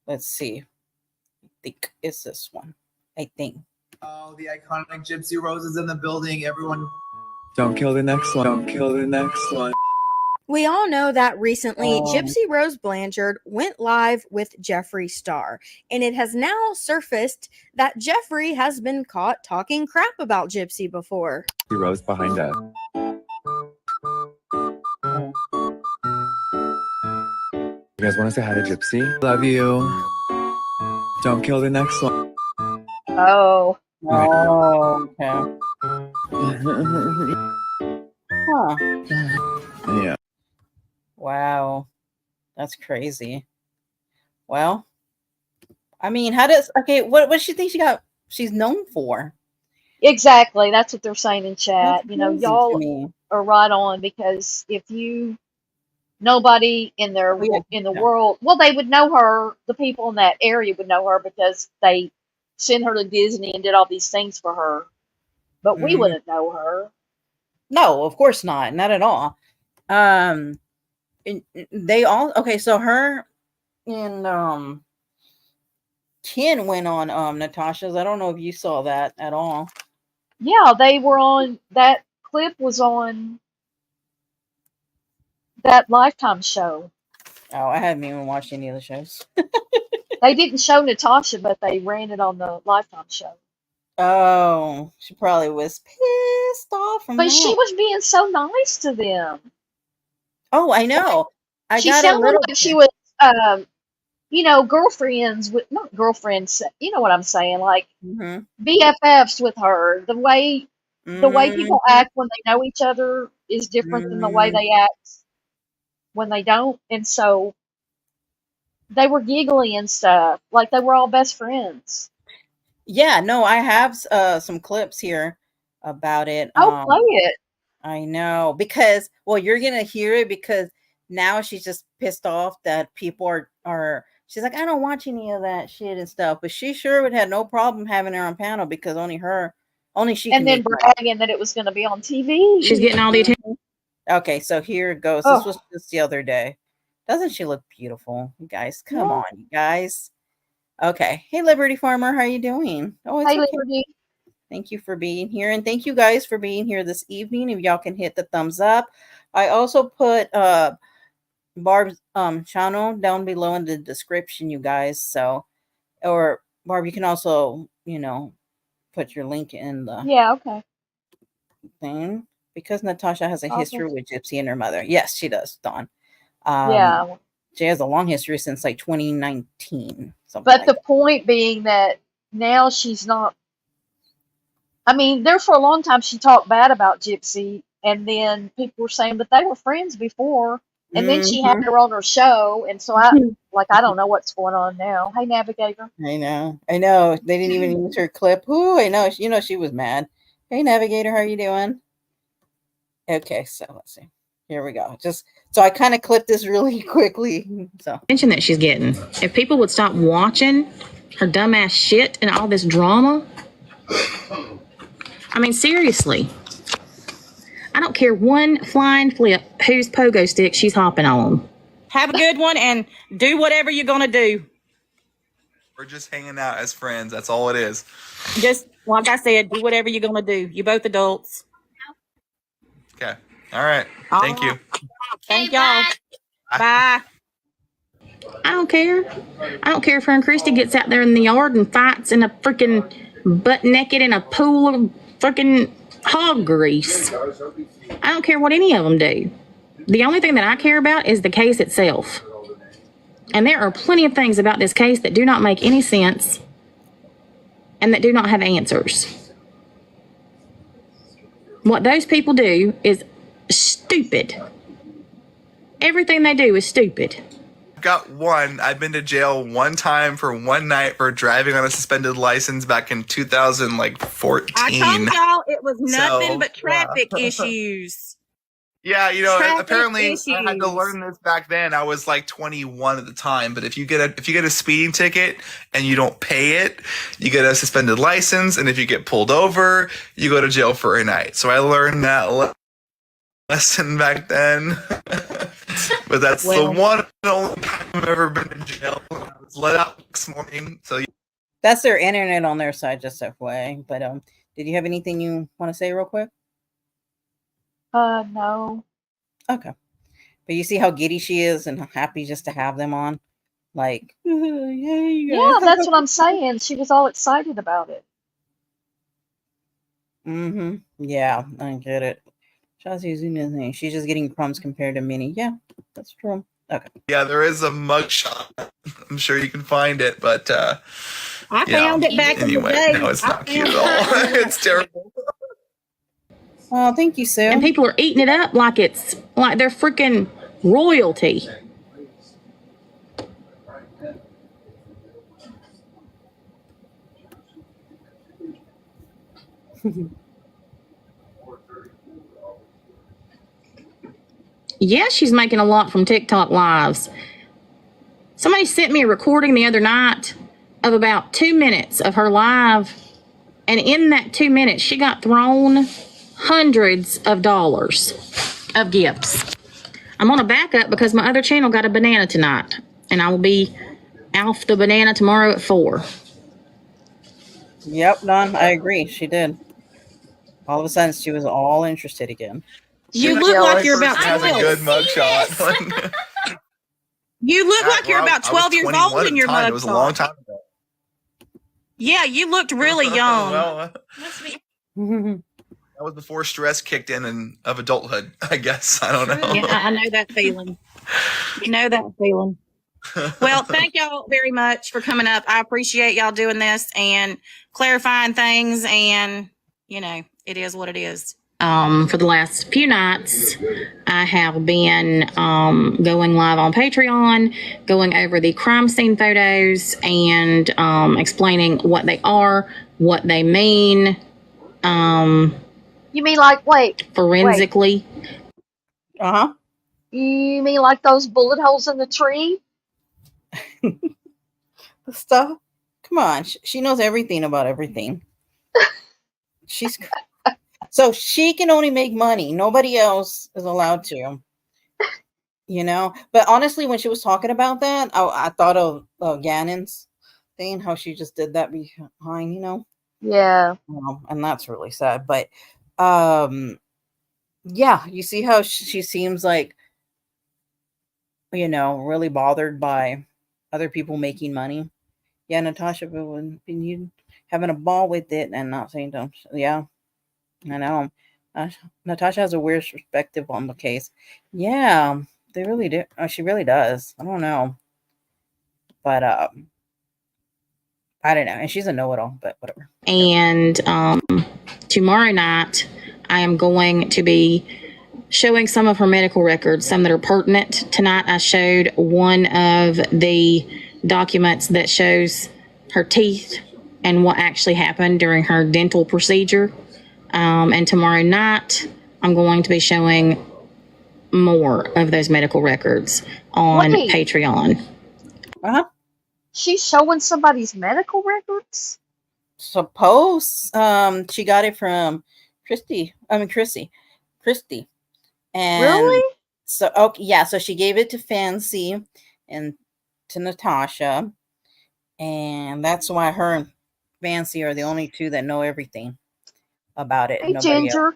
let's see. I think it's this one. I think. Oh, the iconic Gypsy Rose is in the building. Everyone. Don't kill the next one. Don't kill the next one. We all know that recently Oh. Gypsy Rose Blanchard went live with Jeffree Star, and it has now surfaced that Jeffree has been caught talking crap about Gypsy before. The rose behind us. You guys want to say hi to Gypsy? Love you. Don't kill the next one. Oh, Oh, okay. Huh. Yeah. Wow. That's crazy. Well, I mean, what does she think she's known for? exactly. That's what they're saying in chat. That's You know, crazy to y'all me. are right on, because if nobody in Oh, yeah. the world, well, they would know her. The people in that area would know her because they sent her to Disney and did all these things for her. But we Mhm. wouldn't know her. No, of course not. Not at all. They all okay, so her and Ken went on Natasha's. I don't know if you saw that at all. Yeah, they were on, that clip was on that Lifetime show. Oh, I haven't even watched any of the shows. They didn't show Natasha, but they ran it on the Lifetime show. Oh, she probably was pissed off from But she that. was being so nice to them. Oh, I know. I She got a sounded little like she was, girlfriends with, not girlfriends, you know what I'm saying, like Mhm. BFFs with her. The way people Mhm. act when they know each other is different than the way Mhm. they act when they don't. And so they were giggly and stuff, like they were all best friends. Yeah, no, I have some clips here about it. Oh, play it. I know, because you're gonna hear it because now she's just pissed off that people are she's like, I don't watch any of that shit and stuff, but she sure would have no problem having her on panel because only she And can then make her. bragging that it was going to be on TV. She's getting all the attention. Okay, so here it goes. This Oh, was just the other day. Doesn't she look beautiful? You guys, come yeah. on, you guys. Okay. Hey, Liberty Farmer, how are you doing? Oh, it's Hey, okay. Liberty. Thank you for being here. And thank you guys for being here this evening. If y'all can hit the thumbs up. I also put Barb's channel down below in the description, you guys. So, or Barb, you can also, put your link in the Yeah, okay. thing because Natasha has a history Awesome. with Gypsy and her mother. Yes, she does, Dawn. Um, Yeah. she has a long history since like 2019, something But like the that. point being that now she's not, I mean, there for a long time she talked bad about Gypsy, and then people were saying, but they were friends before. And then she had Mhm. her on her show, and so I don't know what's going on now. Hey, Navigator. I know. They didn't even use her clip. Ooh, I know. She was mad. Hey, Navigator, how are you doing? Okay, so let's see. Here we go. So I kind of clipped this really quickly. So That she's getting. If people would stop watching her dumbass shit and all this drama, I mean, seriously. I don't care one flying flip whose pogo stick she's hopping on. Have a good one and do whatever you're going to do. We're just hanging out as friends. That's all it is. Just like I said, do whatever you're going to do. You're both adults. Okay. All right. All Thank you. right. Thank y'all. Bye. I don't care. I don't care if her and Christy gets out there in the yard and fights in a freaking butt naked in a pool of freaking hog grease. I don't care what any of them do. The only thing that I care about is the case itself. And there are plenty of things about this case that do not make any sense and that do not have answers. What those people do is stupid. Everything they do is stupid. I've been to jail one time for one night for driving on a suspended license back in 2014. I told y'all it was nothing So, but traffic issues. Yeah, you know, Traffic apparently I had to issues. learn this back then. I was like 21 at the time, but if you get a speeding ticket and you don't pay it, you get a suspended license, and if you get pulled over, you go to jail for a night. So I learned that lesson back then. But that's the one and only time I've ever been in jail. I was let out next morning. So That's their internet on their side, just FYI. But did you have anything you want to say real quick? No. Okay. But you see how giddy she is and how happy just to have them on? Like, Yeah, that's what I'm saying. She was all excited about it. Mm-hmm. Yeah, I get it. Shazzy's doing nothing. She's just getting crumbs compared to Minnie. Yeah, that's true. Okay. yeah, there is a mugshot. I'm sure you can find it, but I found it back in the anyway, day. no, it's I not cute at found all. it. It's terrible. Oh, thank you, Sue. And people are eating it up like it's like they're freaking royalty. Yeah, she's making a lot from TikTok lives. Somebody sent me a recording the other night of about 2 minutes of her live. And in that 2 minutes, she got thrown hundreds of dollars of gifts. I'm on a backup because my other channel got a banana tonight. And I will be off the banana tomorrow at 4. Yep, Don, I agree. She did. All of a sudden, she was all interested again. You She's look like jealous. you're about Has a 12. good mugshot. You look like you're Well, about I was 12 years 21 old at in the your time. It was a long mugshot. time ago. Yeah, you looked really young. Well, Must be. that was before stress kicked in of adulthood, I guess. I don't know. Yeah, I know that feeling. You know that feeling. Well, thank y'all very much for coming up. I appreciate y'all doing this and clarifying things, and it is what it is. For the last few nights, I have been going live on Patreon, going over the crime scene photos and explaining what they are, what they mean. You mean like, wait, Forensically. Uh-huh. you mean like those bullet holes in the tree? The stuff. Come on. She knows everything about everything. She's so she can only make money. Nobody else is allowed to. But honestly, when she was talking about that, I thought of Gannon's thing, how she just did that behind, Yeah. and that's really sad. But yeah, you see how she seems like, really bothered by other people making money. Yeah, Natasha, but when you having a ball with it and not saying don't. Yeah, I know. Natasha has a weird perspective on the case. Yeah, they really do. She really does. I don't know, but I don't know. And she's a know-it-all, but whatever. And tomorrow night, I am going to be showing some of her medical records, some that are pertinent. Tonight, I showed one of the documents that shows her teeth and what actually happened during her dental procedure. And tomorrow night, I'm going to be showing more of those medical records on Wait. Patreon. Uh-huh. She's showing somebody's medical records? Suppose she got it from Christy. And Really? so, okay, yeah, so she gave it to Fancy and to Natasha, and that's why her and Fancy are the only two that know everything about it. Hey, Nobody else. Ginger.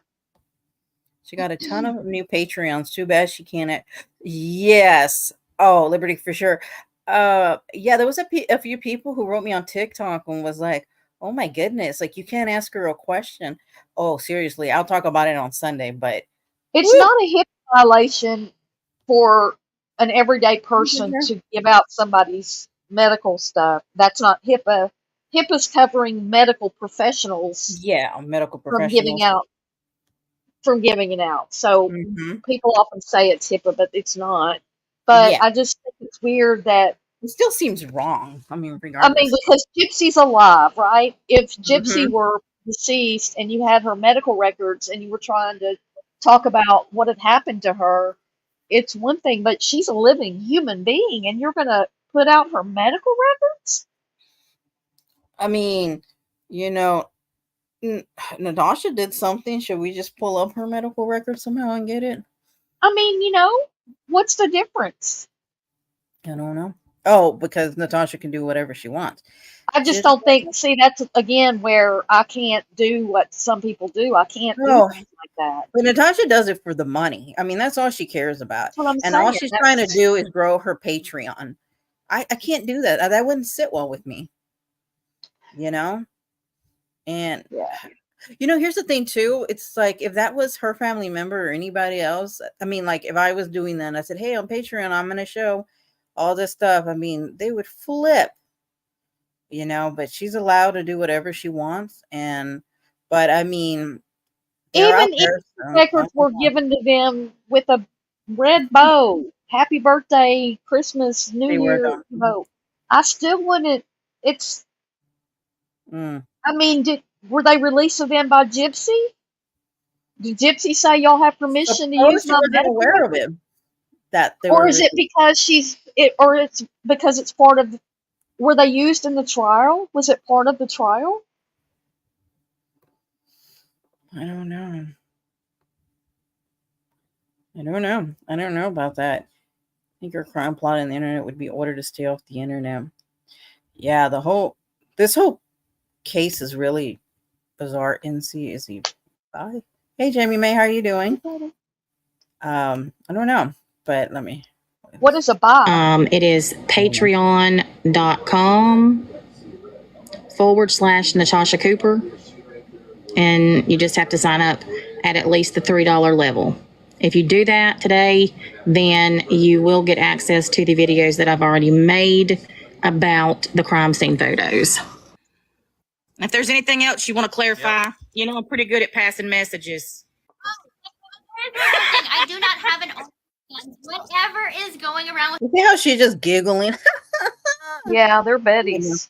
She got a ton of new Patreons. Too bad she can't. Yes. Oh, Liberty for sure. Yeah, there was a few people who wrote me on TikTok and was like, "Oh my goodness, like you can't ask her a question." Oh, seriously, I'll talk about it on Sunday, but It's Woo. not a HIPAA violation for an everyday person to give out somebody's medical stuff. That's not HIPAA. HIPAA's covering medical professionals Yeah, medical from giving professionals. out from giving it out. So Hmm. people often say it's HIPAA, but it's not. But Yeah, I just think it's weird that it still seems wrong. I mean, I mean, regardless. because Gypsy's alive, right? If Gypsy Hmm. were deceased and you had her medical records and you were trying to talk about what had happened to her, it's one thing, but she's a living human being and you're going to put out her medical records? I mean, you know, Natasha did something. Should we just pull up her medical record somehow and get it? I mean, what's the difference? I don't know. Oh, because Natasha can do whatever she wants. I just Just don't think, see, that's again where I can't do what some people do. I can't do no, things like that. but Natasha does it for the money. I mean, that's all she cares about. That's what I'm And all saying. she's trying to do is grow her Patreon. I can't do that. That wouldn't sit well with me. You know? And Yeah. here's the thing too. It's like if that was her family member or anybody else, I mean, like if I was doing that and I said, hey, on Patreon, I'm gonna show all this stuff. I mean, they would flip, but she's allowed to do whatever she wants. But I mean, they're out Even if there. So, I records don't were know. given to them with a red bow, happy birthday, Christmas, New They were Year, done. I still wouldn't. It's. Mm. I mean, were they released to them by Gypsy? Did Gypsy say y'all have permission to use Suppose she my wasn't medical aware of records? it that they Or were is it released. because or it's because it's part of? Were they used in the trial? Was it part of the trial? I don't know. I don't know about that. I think her crime plot on the internet would be ordered to stay off the internet. Yeah, this whole case is really bizarre. NC is he? Bye. Hey, Jamie May, how are you doing? I don't know, but let me. What is a buy? It is patreon.com/Natasha Cooper. And you just have to sign up at least the $3 level. If you do that today, then you will get access to the videos that I've already made about the crime scene photos. If there's anything else you want to clarify, I'm pretty good at passing messages. I do not have an OnlyFans. Whatever is going around with You see how she's just giggling? Yeah, they're Betty's.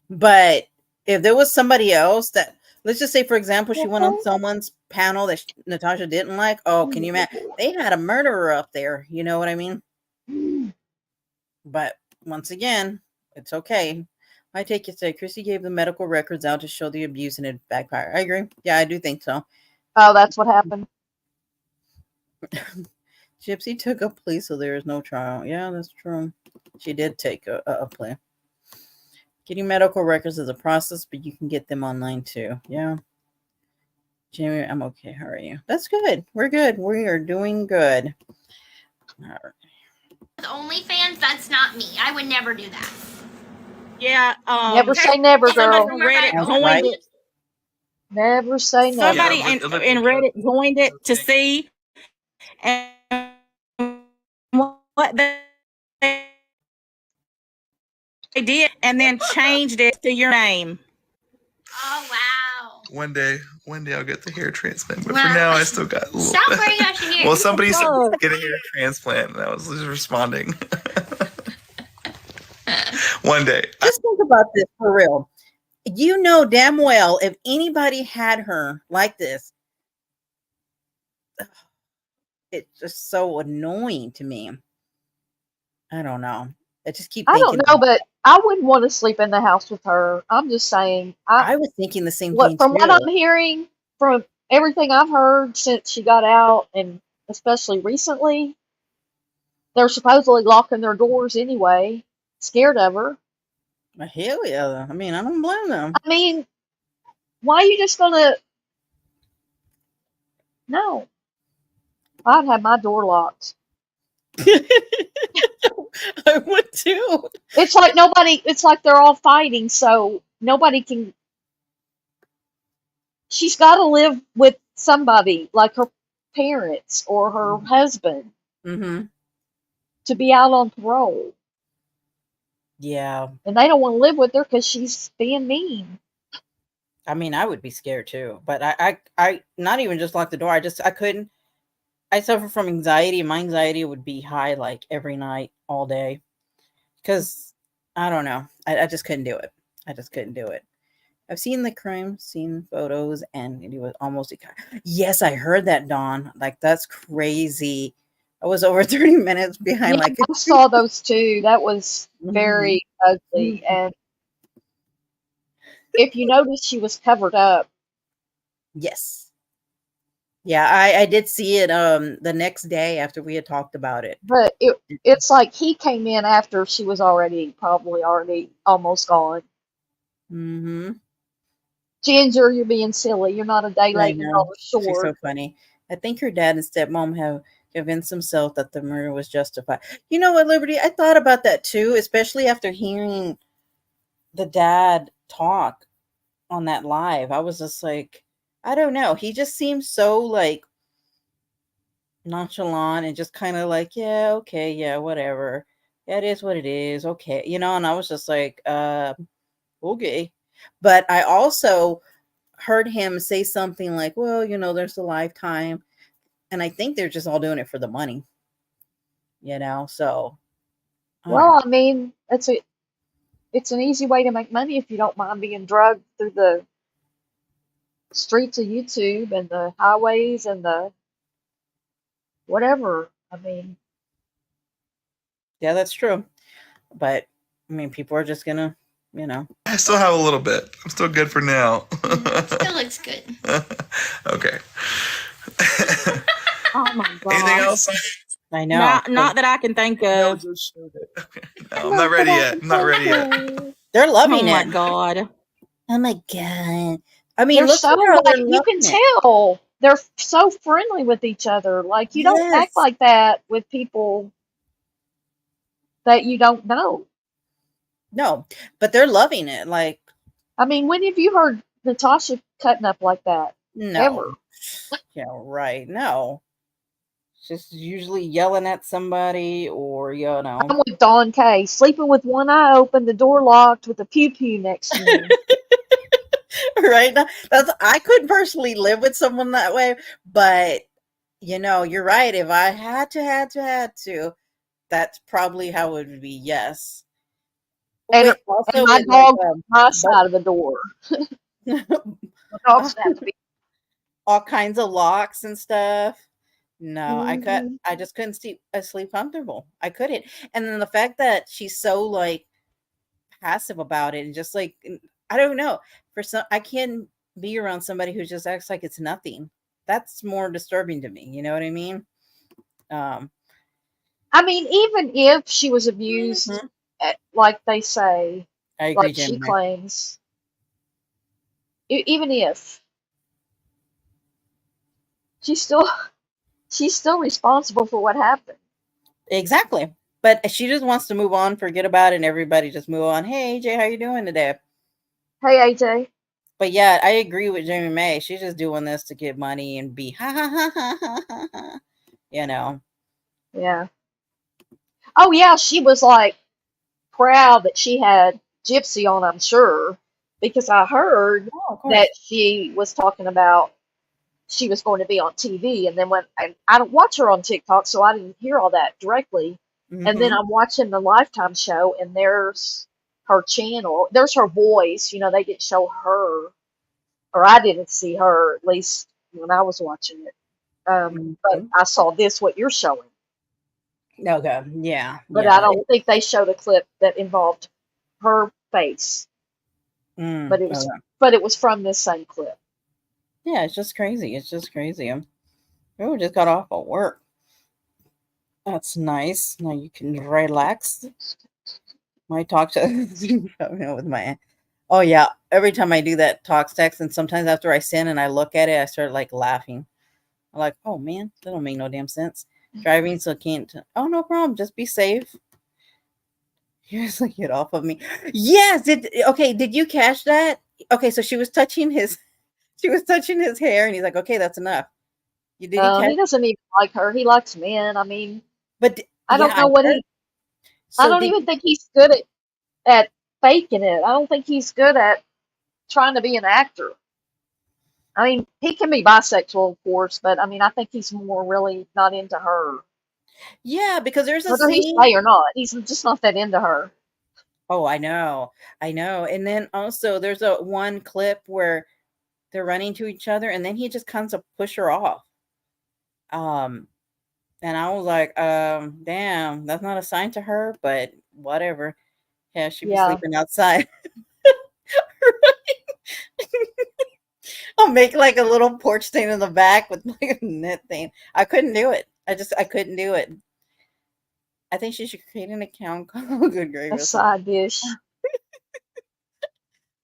But if there was somebody else that, let's just say, for example, she went on someone's panel that Natasha didn't like. Oh, can you imagine? They had a murderer up there. You know what I mean? But once again, it's okay. I take it to say Chrissy gave the medical records out to show the abuse and it backfired. I agree. Yeah, I do think so. Oh, that's what happened. Gypsy took a plea, so there is no trial. Yeah, that's true. She did take a plea. Getting medical records is a process, but you can get them online too. Yeah. Jamie, I'm okay. How are you? That's good. We're good. We are doing good. All right. OnlyFans, that's not me. I would never do that. Yeah. Never say never, girl. Somebody from Reddit That's joined right. it. Never say never. Somebody Yeah, in Reddit joined it to see and what they did, and then changed it to your name. Oh, wow. One day I'll get the hair transplant, but for now I still got. Stop worrying about your hair. Well, somebody said get a hair transplant, and I was just responding. One day. Just think about this for real. You know damn well if anybody had her like this, it's just so annoying to me. I don't know. I just keep I thinking. don't know, but I wouldn't want to sleep in the house with her. I'm just saying. I was thinking the same thing From too. what I'm hearing, from everything I've heard since she got out, and especially recently, they're supposedly locking their doors anyway, scared of her. Hell yeah. I mean, I don't blame them. I mean, why are you just gonna? No, I'd have my door locked. I would too. It's like nobody. It's like they're all fighting, so nobody can. She's got to live with somebody. Like her parents or her husband Mm-hmm. to be out on parole. Yeah. And they don't want to live with her because she's being mean. I mean, I would be scared too, but I not even just lock the door. I couldn't. I suffer from anxiety. My anxiety would be high like every night, all day, because I don't know. I just couldn't do it. I just couldn't do it. I've seen the crime scene photos, and it was almost. Yes, I heard that, Dawn. Like that's crazy. I was over 30 minutes behind. Yeah, Like, I saw those too. That was very ugly. And if you notice, she was covered up. yes, yeah, I did see it. The next day after we had talked about it. But it's like he came in after she was probably already almost gone. Mm-hmm. Ginger, you're being silly. You're not a day I late. You're know. not She's short. so funny. I think her dad and stepmom have convinced himself that the murder was justified. You know what, Liberty? I thought about that too, especially after hearing the dad talk on that live. I was just like, I don't know. He just seems so like nonchalant and just kind of like, yeah, okay, yeah, whatever. Yeah, it is what it is. Okay. You know, and I was just like, okay. But I also heard him say something like, well, you know, there's a lifetime. And I think they're just all doing it for the money, you know? So, I don't know. Well, I mean, it's an easy way to make money if you don't mind being drugged through the streets of YouTube and the highways and the whatever. I mean, Yeah, that's true. But, I mean, people are just going to, you know. I still have a little bit. I'm still good for now. Still looks good. Okay. Oh my god. Anything else? I know. Not that I can think No, of. just showed it. Okay. No, I'm not ready yet. I'm not ready yet. They're loving Oh my it. god. Oh my God. I mean, they're look so at her. They're like you can loving it. tell they're so friendly with each other. Like you don't act Yes. like that with people that you don't know. No, but they're loving it. Like, I mean, when have you heard Natasha cutting up like that? no. Ever? Yeah, right. No. Just usually yelling at somebody or, you know. I'm with Dawn Kay, sleeping with one eye open, the door locked, with a pew pew next to me. Right now, I couldn't personally live with someone that way, but you know, you're right. If I had to, that's probably how it would be. Yes. And, Wait, also and my with like dog on my side of the door. My dog's have to be. all kinds of locks and stuff. No, Mhm. I just couldn't sleep comfortable. I couldn't. And then the fact that she's so like passive about it and just like I don't know. For some I can't be around somebody who just acts like it's nothing. That's more disturbing to me. You know what I mean? Um I mean, even if she was abused, Mhm. like they say, I agree, like she Jim. claims, even if she's still she's still responsible for what happened. Exactly. But she just wants to move on, forget about it, and everybody just move on. Hey AJ, how you doing today? Hey AJ, But yeah, I agree with Jamie May. She's just doing this to get money and be ha ha ha ha ha ha. Ha. You know. yeah. Oh yeah, she was like proud that she had Gypsy on. I'm sure because I heard Oh, of course. that she was talking about she was going to be on TV, and then when and I don't watch her on TikTok, so I didn't hear all that directly. And then Mhm. I'm watching the Lifetime show, and there's her channel. There's her voice. You know, they didn't show her, or I didn't see her at least when I was watching it. But Mhm. I saw this what you're showing. Okay. Yeah. But Yeah. I don't think they showed a clip that involved her face. But it was, Okay. but it was from this same clip. Yeah, it's just crazy. It's just crazy. Oh, just got off of work. That's nice. Now you can relax. My talk to with my oh yeah. Every time I do that talks text, and sometimes after I send and I look at it, I start like laughing. I'm like, oh man, that don't make no damn sense. Driving, so can't. Oh, no problem. Just be safe. Here's like get off of me. Yes. Okay? Did you catch that? Okay, so she was touching his, she was touching his hair, and he's like, okay, that's enough. Did he catch? He doesn't even like her. He likes men. I mean, But I yeah, don't I know what heard. he. I So don't did even think he's good at faking it. I don't think he's good at trying to be an actor. I mean, he can be bisexual, of course, but I mean, I think he's more really not into her. yeah, because there's a Whether he's scene. gay or not, he's just not that into her. Oh, I know. I know. And then also there's a one clip where they're running to each other and then he just comes to push her off. Um and I was like, damn, that's not a sign to her, but whatever. Yeah, she'd be Yeah. sleeping outside. I'll make like a little porch stain in the back with like a net thing. I couldn't do it. I couldn't do it. I think she should create an account called Good Grave A or something. side dish.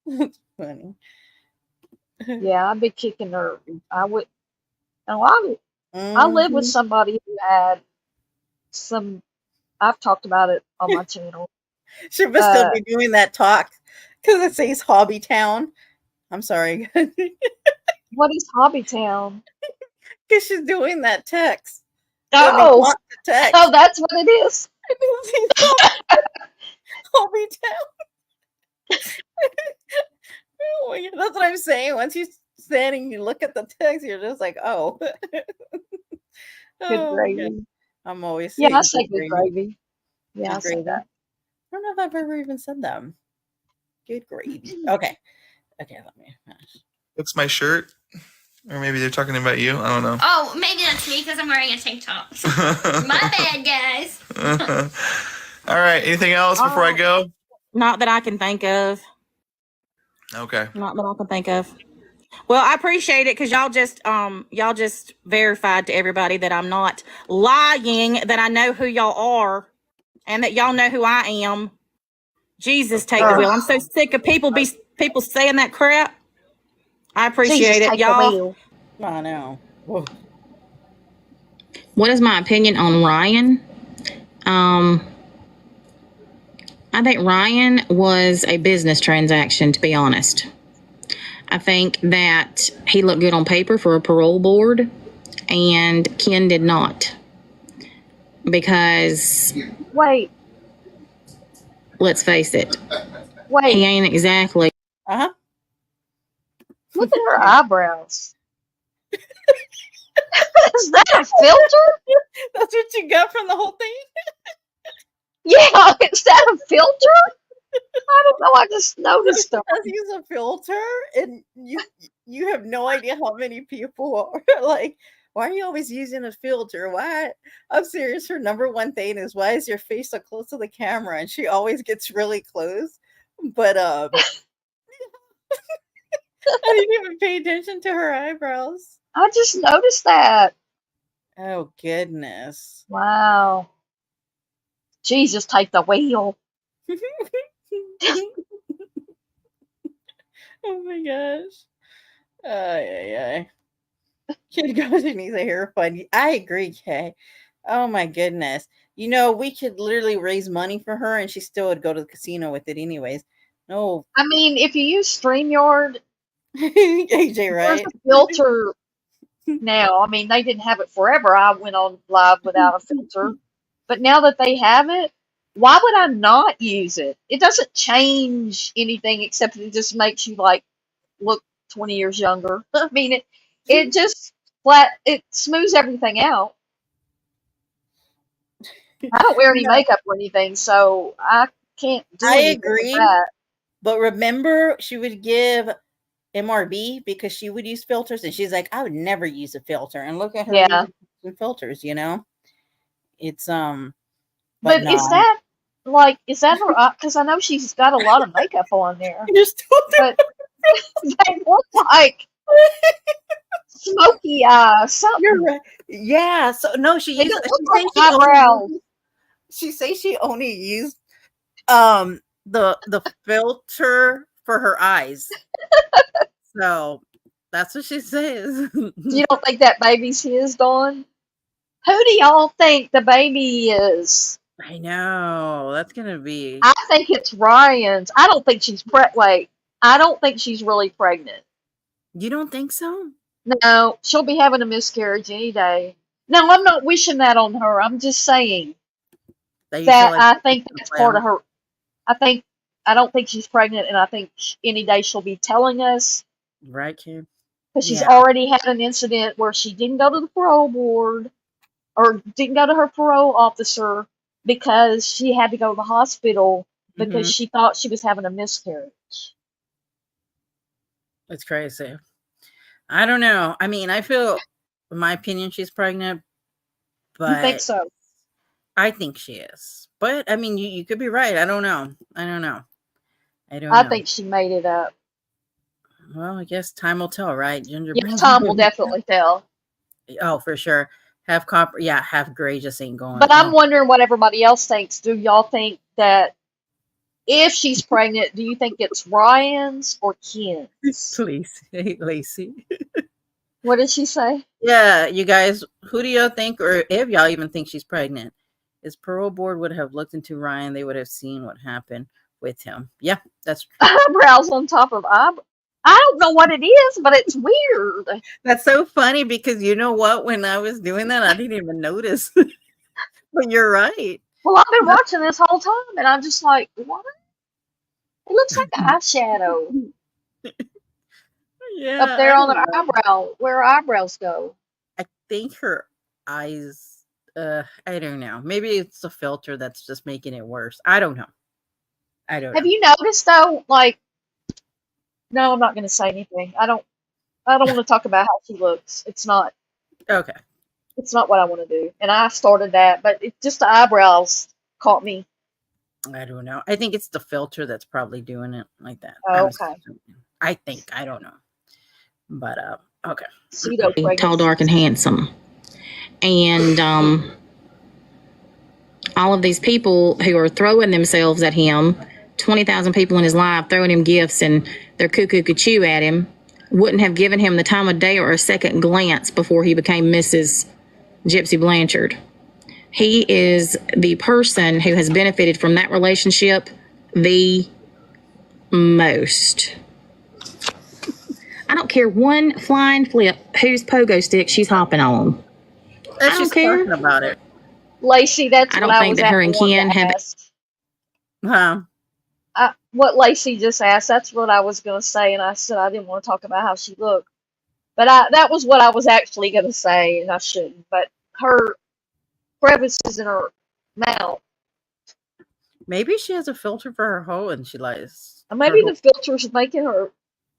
It's funny. Yeah, I'd be kicking her. I would. No, I live with Mhm. somebody who had some. I've talked about it on my channel. She must still be doing that talk because it says Hobby Town. I'm sorry. What is Hobby Town? Because she's doing that text. Oh, Talk to text. oh, that's what it is. Hobby Town. Oh my God, that's what I'm saying. Once you stand and you look at the text, you're just like, oh. Good Oh, gravy. God. I'm always Yeah, I saying say good good gravy. gravy. Yeah, Good I say gravy. that. I don't know if I've ever even said that. Good gravy. Okay. Okay, let me finish. That's my shirt. Or maybe they're talking about you. I don't know. Oh, maybe that's me because I'm wearing a tank top. My bad, guys. All right. Anything else before I go? Not that I can think of. Okay. Not that I can think of. Well, I appreciate it because y'all just verified to everybody that I'm not lying, that I know who y'all are, and that y'all know who I am. Jesus, take the wheel. I'm so sick of people saying that crap. I appreciate Jesus, it, take the y'all. wheel. I know. Whoa. What is my opinion on Ryan? I think Ryan was a business transaction, to be honest. I think that he looked good on paper for a parole board, and Ken did not. Because, Wait, let's face it, he wait. ain't exactly. Uh-huh. Look at her eyebrows. Is that a filter? That's what you got from the whole thing? Yeah, is that a filter? I don't know. I just noticed them. Does use a filter, and you have no idea how many people are like, why are you always using a filter? Why? I'm serious. Her number one thing is, why is your face so close to the camera? And she always gets really close. But I didn't even pay attention to her eyebrows. I just noticed that. Oh goodness. Wow. Jesus, take the wheel. Oh my gosh. Yeah. Kid goes and needs a hair fund. I agree, Kay. Oh my goodness. You know, we could literally raise money for her and she still would go to the casino with it anyways. No. I mean, if you use StreamYard, AJ, there's right? a filter now. I mean, they didn't have it forever. I went on live without a filter. But now that they have it, why would I not use it? It doesn't change anything except it just makes you like look 20 years younger. I mean, it just it smooths everything out. I don't wear any No, makeup or anything, so I can't do I anything with agree. that. But remember, she would give MRB because she would use filters and she's like, I would never use a filter. And look at her Yeah. using some filters, you know? It's But no. is that her? Because I know she's got a lot of makeup on there, Just but they look like smoky eye something. You're right. Yeah. So no, she They used. don't look like eyebrows. She says she only used the filter for her eyes. So that's what she says. You don't think that baby's his, Dawn? Who do y'all think the baby is? I know that's gonna be. I think it's Ryan's. I don't think she's wait. I don't think she's really pregnant. You don't think so? No, she'll be having a miscarriage any day. No, I'm not wishing that on her. I'm just saying That you feel that like I it's think gonna that's play part of out. her. I don't think she's pregnant, and I think any day she'll be telling us Right, Kim? because she's Yeah. already had an incident where she didn't go to the parole board or didn't go to her parole officer because she had to go to the hospital because Hmm. she thought she was having a miscarriage. It's crazy. I don't know. I mean, I feel, in my opinion, she's pregnant, You think but so? I think she is. But I mean, you could be right. I don't know. I don't know. I don't I know. think she made it up. Well, I guess time will tell, right? Yeah, Gingerbread. time will definitely tell. Oh, for sure. Half copper, yeah, half gray just ain't going. But I'm Oh, wondering what everybody else thinks. Do y'all think that if she's pregnant, do you think it's Ryan's or Ken's? please, hey, Lacey. What did she say? Yeah, you guys, who do y'all think, or if y'all even think she's pregnant? His parole board would have looked into Ryan. They would have seen what happened with him. Yeah, that's Eyebrows on top of eyebrows. I don't know what it is, but it's weird. that's so funny because you know what? When I was doing that, I didn't even notice. But you're right. Well, I've been watching this whole time, and I'm just like, what? It looks like eyeshadow up Yeah, I there on don't her know. eyebrow, where her eyebrows go. I think her eyes. I don't know. Maybe it's the filter that's just making it worse. I don't know. I don't Have know. you noticed though? Like, no, I'm not going to say anything. I don't want to talk about how she looks. Okay. It's not what I want to do. And I started that, but it's just the eyebrows caught me. I don't know. I think it's the filter that's probably doing it like that. Oh, okay. I think. I don't know. But okay. Pseudo Tall, pregnancy. dark, and handsome. And all of these people who are throwing themselves at him, 20,000 people in his life throwing him gifts and their cuckoo at him, wouldn't have given him the time of day or a second glance before he became Mrs. Gypsy Blanchard. He is the person who has benefited from that relationship the most. I don't care one flying flip whose pogo stick she's hopping on. That's I don't just care. talking about it. Lacey, that's I what don't I think was that her and wanting Ken to have. ask. Huh. What Lacey just asked, that's what I was going to say, and I said I didn't want to talk about how she looked. But that was what I was actually going to say, and I shouldn't. But her crevices in her mouth, Maybe she has a filter for her hole and she lies. maybe the filter's making her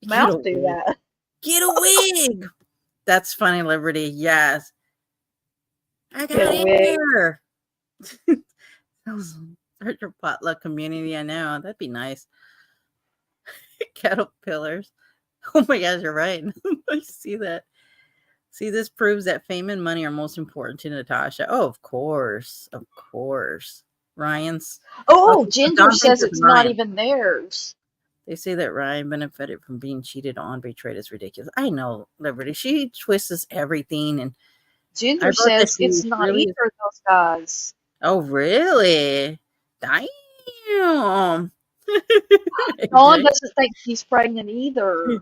Get mouth a do wig. that. Get a wig. That's funny, Liberty. Yes. I Get got a wig. hair. Start your potluck community. I know. That'd be nice. Caterpillars. Oh my gosh, you're right. I see that. See, this proves that fame and money are most important to Natasha. Oh, of course. Of course. Ryan's. Oh, so Ginger Don thinks says it's not Ryan. even theirs. They say that Ryan benefited from being cheated on, betrayed. Is ridiculous. I know, Liberty. She twists everything, and I Ginger wrote that says she it's not really. either of those guys. Oh, really? Damn. Dawn doesn't think she's pregnant either.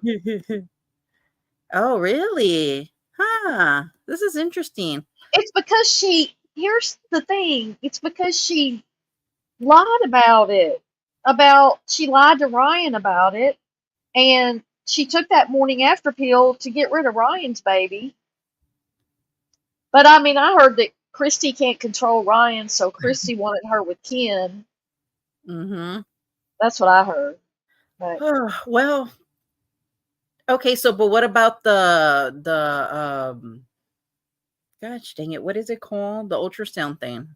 Oh, really? Huh. This is interesting. It's because here's the thing. It's because she lied about it. She lied to Ryan about it, and she took that morning after pill to get rid of Ryan's baby. But I mean, I heard that Christy can't control Ryan, so Christy wanted her with Ken. Mm-hmm. That's what I heard. But Well, okay, so but what about the gosh dang it, what is it called? The ultrasound thing.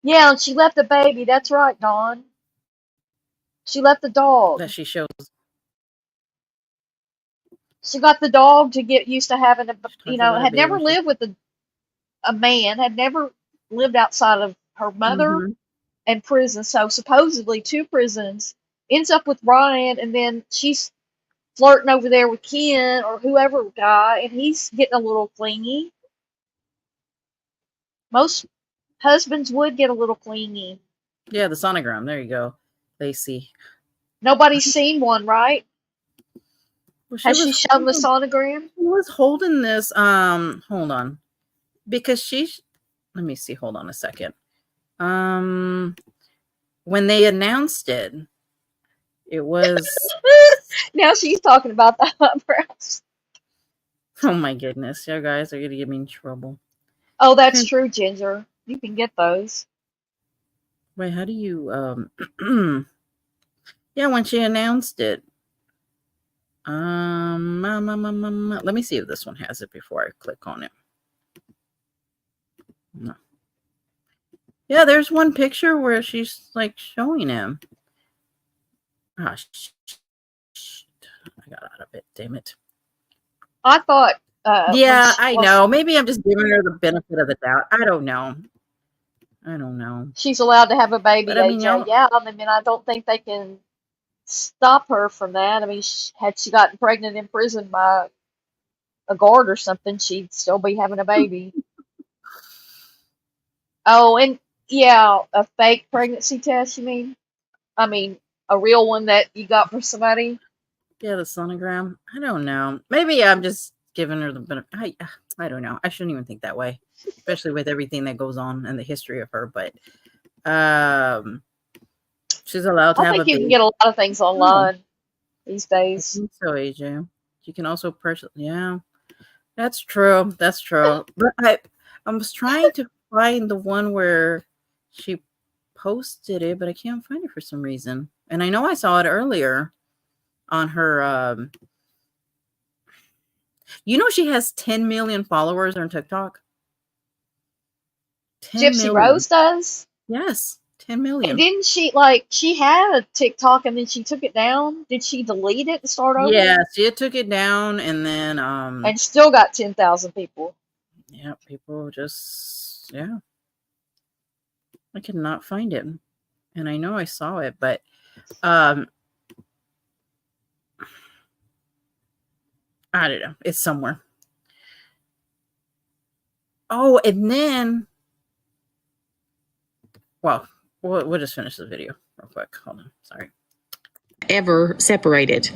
yeah, and she left the baby. That's right, Dawn. She left the dog. That she shows. She got the dog to get used to having Talks about a had never baby. lived with a man, had never lived outside of her mother Mhm. and prison. So supposedly 2 prisons, ends up with Ryan, and then she's flirting over there with Ken or whoever guy, and he's getting a little clingy. Most husbands would get a little clingy. Yeah, the sonogram. There you go. Lacey. Nobody's seen one, right? Well, Has she shown the sonogram? She was holding this. Hold on, because let me see. Hold on a second. When they announced it, it was. Now she's talking about the eyebrows. Oh my goodness, you guys are gonna get me in trouble. Oh, that's true, Ginger. You can get those. Wait, how do you? Yeah, when she announced it. Let me see if this one has it before I click on it. No. Yeah, there's one picture where she's like showing him. Ah, I got out of it. Damn it. I thought. Yeah, I know. Maybe I'm just giving her the benefit of the doubt. I don't know. She's allowed to have a baby, But, I mean, AJ. Yeah, I mean, I don't think they can stop her from that. I mean, had she gotten pregnant in prison by a guard or something, she'd still be having a baby. Oh, and yeah, a fake pregnancy test, you mean? I mean, a real one that you got for somebody? Yeah, the sonogram. I don't know. Maybe I'm just giving her the benefit. I don't know. I shouldn't even think that way, especially with everything that goes on and the history of her. But she's allowed to have a baby. I think you can get a lot of things online these days. I think so, AJ. You can also purchase. Yeah, that's true. That's true. But I was trying to find the one where she posted it, but I can't find it for some reason. And I know I saw it earlier on her. You know, she has 10 million followers on TikTok. Gypsy Rose does? Yes, 10 million. And didn't she she had a TikTok and then she took it down? Did she delete it and start over? Yeah, she took it down and then and still got 10,000 people. Yeah, people just I could not find it. And I know I saw it, but I don't know. It's somewhere. Oh, and then well, we'll just finish the video real quick. Hold on. Sorry. Ever separated.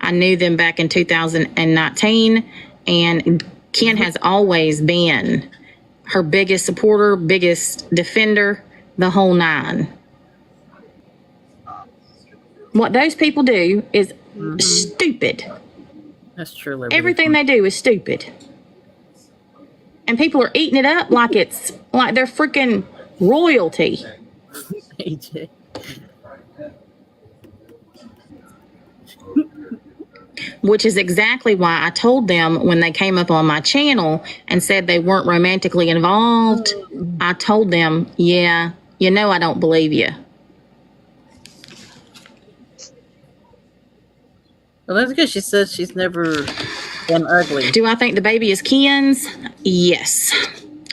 I knew them back in 2019, and Ken has always been her biggest supporter, biggest defender, the whole nine. What those people do is stupid. That's true, Liberty. Everything they do is stupid. And people are eating it up like it's like they're freaking royalty. AJ. Which is exactly why I told them when they came up on my channel and said they weren't romantically involved. I told them, yeah, you know I don't believe you. Well, that's good. She says she's never been ugly. Do I think the baby is Ken's? Yes.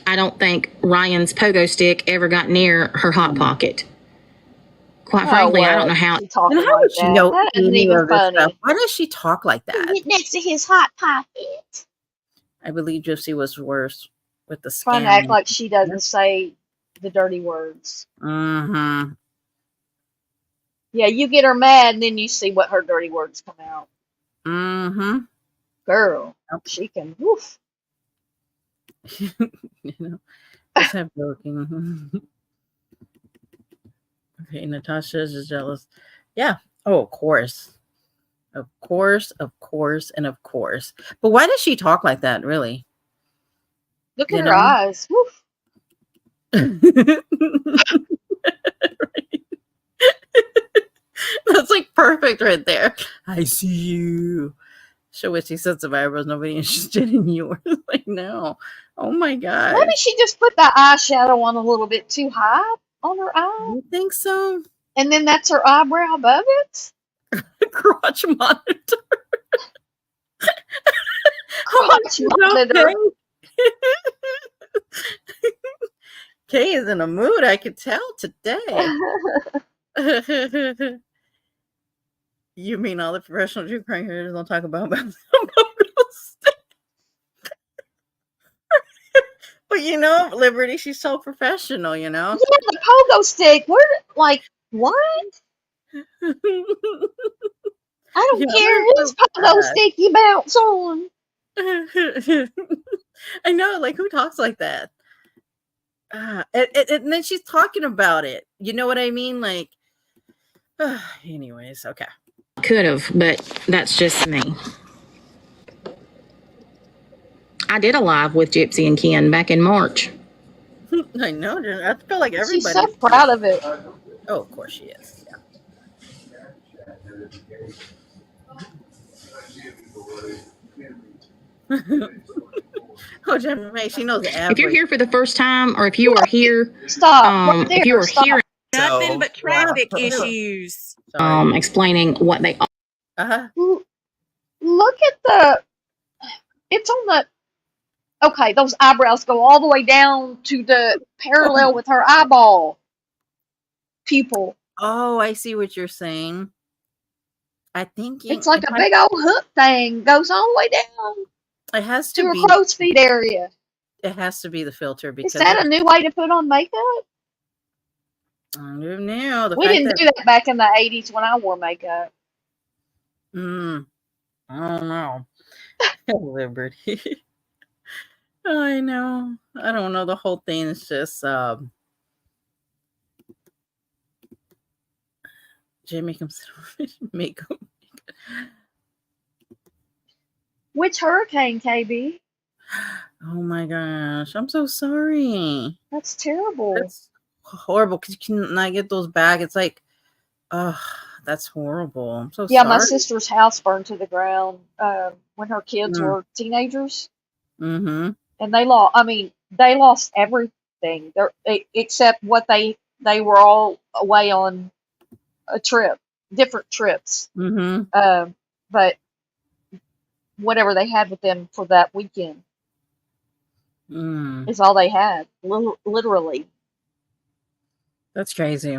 I don't think Ryan's pogo stick ever got near her hot pocket. Quite frankly, I don't know how. And how would she know any of this stuff? Why does she talk like that? Get next to his hot pocket. I believe Gypsy was worse with the scam. Trying to act like she doesn't say the dirty words. Mm-hmm. Yeah, you get her mad and then you see what her dirty words come out. Mm-hmm. Girl, she can woof. You know, just have joking. Okay, Natasha's just jealous. Yeah. Oh, of course. Of course, of course, and of course. But why does she talk like that, really? Look at her eyes. Woof. That's like perfect right there. I see you. Show what she said of eyebrows. Nobody interested in yours. Like, no. Oh my god. Maybe she just put that eyeshadow on a little bit too high on her eye. You think so? And then that's her eyebrow above it? Crotch monitor. Crotch monitor. Kay is in a mood, I could tell today. You mean all the professional true crime creators don't talk about But you know, Liberty, she's so professional, you know? Yeah, the pogo stick. We're like, what? I don't Yeah, care that's whose polo stick you bounce on. so I know, like who talks like that? And then she's talking about it. You know what I mean? Like, anyways, okay. Could have, but that's just me. I did a live with Gypsy and Ken back in March. I know. I feel like everybody. She's so proud of it. Oh, of course she is. Yeah. Oh, Jimmy May, she knows If you're here for the first time, or if you are here, Stop. if you are here, Nothing but traffic Yeah. issues. explaining what they are. Look at it's on the, okay, those eyebrows go all the way down to the parallel with her eyeball pupil. Oh, I see what you're saying. I think It's like a big old hook thing, goes all the way down it has to to her be. crow's feet area. It has to be the filter because Is that a new way to put on makeup? I don't know. The We fact didn't do that back in the 80s when I wore makeup. I don't know. Liberty. I know. I don't know. The whole thing is just Jamie comes makeup. Which hurricane, KB? Oh my gosh. I'm so sorry. That's terrible. That's horrible because you cannot get those back. It's like, oh, that's horrible. I'm so Yeah, sorry. my sister's house burned to the ground when her kids were teenagers. Mm-hmm. And they lost everything. Except what they were all away on a trip, different trips. Mm-hmm. But whatever they had with them for that weekend is all they had, literally. That's crazy.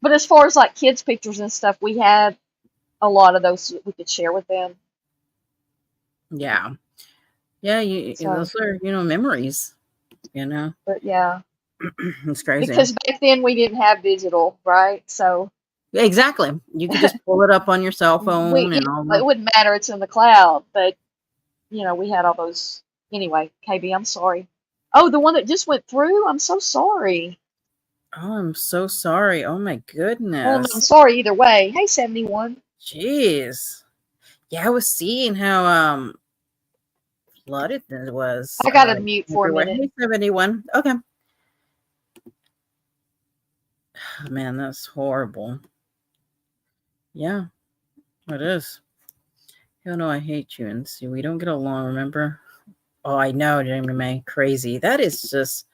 But as far as like kids' pictures and stuff, we had a lot of those we could share with them. Yeah. Yeah, those are, memories, But yeah. It's crazy. Because back then we didn't have digital, right? So exactly. You could just pull it up on your cell phone and all that. It wouldn't matter, it's in the cloud, but we had all those. Anyway, KB, I'm sorry. Oh, the one that just went through? I'm so sorry. Oh, I'm so sorry. Oh my goodness. Well, I'm sorry either way. Hey, 71. Jeez. Yeah, I was seeing how flooded it was. I gotta mute for a minute. Hey, 71. Okay. Man, that's horrible. Yeah, it is. You know, I hate you, and see, we don't get along, remember? Oh, I know, Jamie May. Crazy. That is just,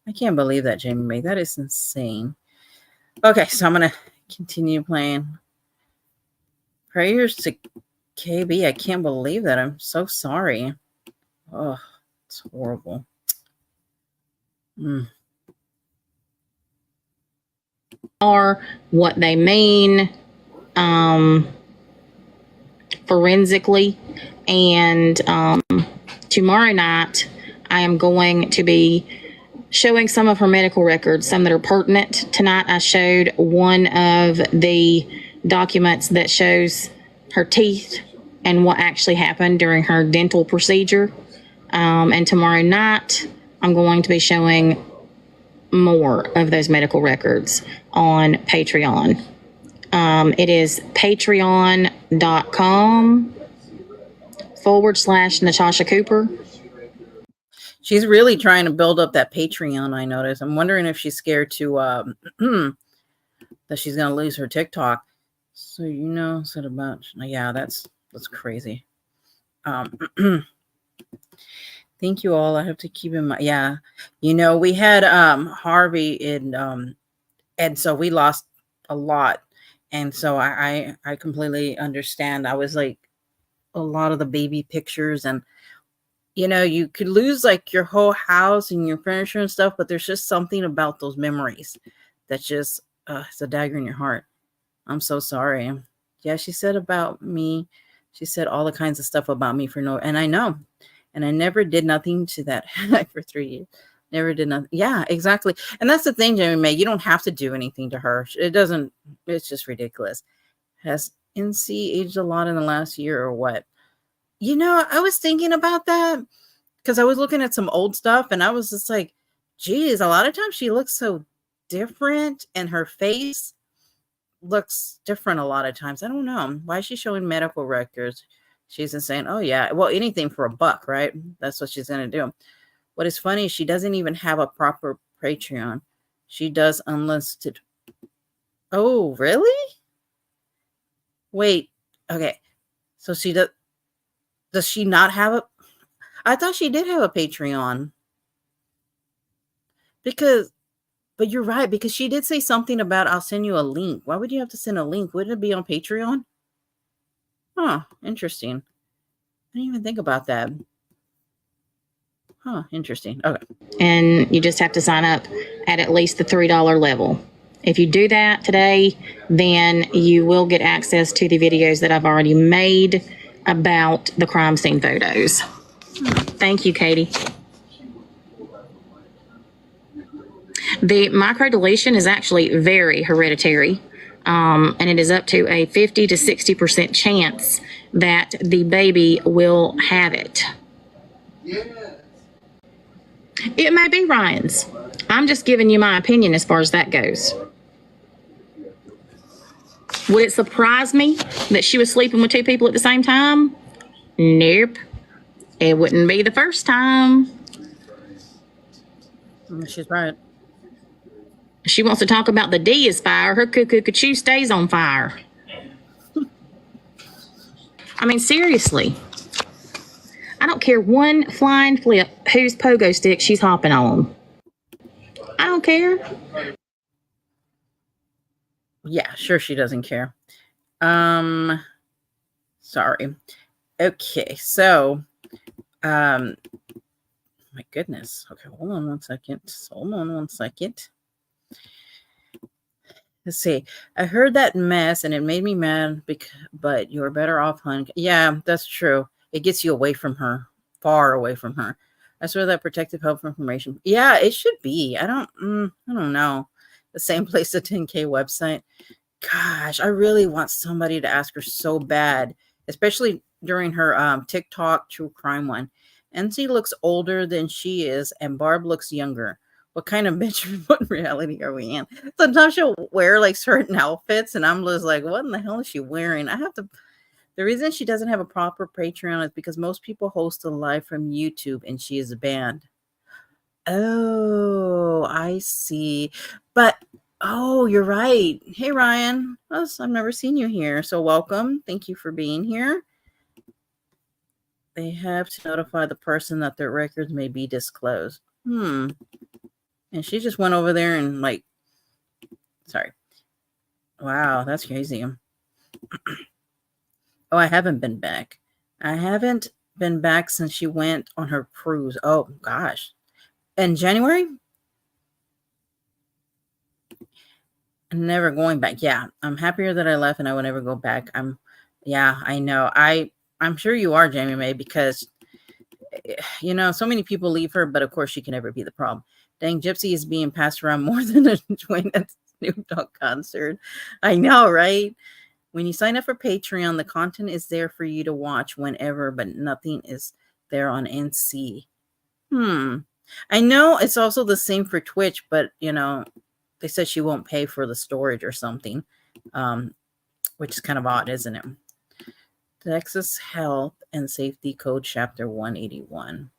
I can't believe that, Jamie May. That is insane. Okay, so I'm going to continue playing. Prayers to KB. I can't believe that. I'm so sorry. Oh, it's horrible. Are what they mean forensically, and tomorrow night I am going to be showing some of her medical records, some that are pertinent. Tonight I showed one of the documents that shows her teeth and what actually happened during her dental procedure, and tomorrow night I'm going to be showing more of those medical records on Patreon. It is patreon.com/Natasha Cooper. She's really trying to build up that Patreon, I notice. I'm wondering if she's scared to that she's gonna lose her TikTok. So said about that's crazy. Thank you all. I have to keep in mind. Yeah. We had Harvey and so we lost a lot. And so I completely understand. I was like a lot of the baby pictures, and you could lose like your whole house and your furniture and stuff, but there's just something about those memories that's just it's a dagger in your heart. I'm so sorry. Yeah, she said about me. She said all the kinds of stuff about me and I know. And I never did nothing to that for 3 years. Never did nothing. Yeah, exactly. And that's the thing, Jamie May. You don't have to do anything to her. It's just ridiculous. NC aged a lot in the last year or what? You know, I was thinking about that because I was looking at some old stuff and I was just like, geez, a lot of times she looks so different and her face looks different a lot of times. I don't know. Why is she showing medical records? She's just saying, oh, yeah, well, anything for a buck, right? That's what she's going to do. What is funny, she doesn't even have a proper Patreon. She does unlisted. Oh, really? Wait, okay. So she does she not have a, I thought she did have a Patreon. But you're right, because she did say something about I'll send you a link. Why would you have to send a link? Wouldn't it be on Patreon? Huh, interesting. I didn't even think about that. Huh, interesting. Okay. And you just have to sign up at least the $3 level. If you do that today, then you will get access to the videos that I've already made about the crime scene photos. Thank you, Katie. The microdeletion is actually very hereditary, and it is up to a 50 to 60% chance that the baby will have it. It may be Ryan's. I'm just giving you my opinion as far as that goes. Would it surprise me that she was sleeping with two people at the same time? Nope. It wouldn't be the first time. She's right. She wants to talk about the D is fire. Her cuckoo stays on fire. I mean, seriously. I don't care one flying flip whose pogo stick she's hopping on. I don't care. Yeah, sure she doesn't care. Sorry. Okay, so my goodness. Okay, hold on one second. Let's see. I heard that mess and it made me mad, but you're better off, hon. Yeah, that's true. It gets you away from her, far away from her. I swear that protective health information. Yeah, it should be. I don't know. The same place, the 10K website. Gosh, I really want somebody to ask her so bad, especially during her TikTok true crime one. NC looks older than she is, and Barb looks younger. What kind of bitch, what reality are we in? Sometimes she'll wear like certain outfits, and I'm just like, what in the hell is she wearing? The reason she doesn't have a proper Patreon is because most people host a live from YouTube and she is banned. Oh, I see. But, oh, you're right. Hey, Ryan. I've never seen you here. So welcome. Thank you for being here. They have to notify the person that their records may be disclosed. And she just went over there and sorry. Wow, that's crazy. Oh, I haven't been back. I haven't been back since she went on her cruise. Oh, gosh. In January? I'm never going back. Yeah, I'm happier that I left and I will never go back. Yeah, I know. I'm sure you are, Jamie Mae, because, so many people leave her, but of course she can never be the problem. Dang, Gypsy is being passed around more than a Dwayne at Snoop Dogg concert. I know, right? When you sign up for Patreon, the content is there for you to watch whenever, but nothing is there on NC. I know it's also the same for Twitch, but, they said she won't pay for the storage or something, which is kind of odd, isn't it? Texas Health and Safety Code Chapter 181.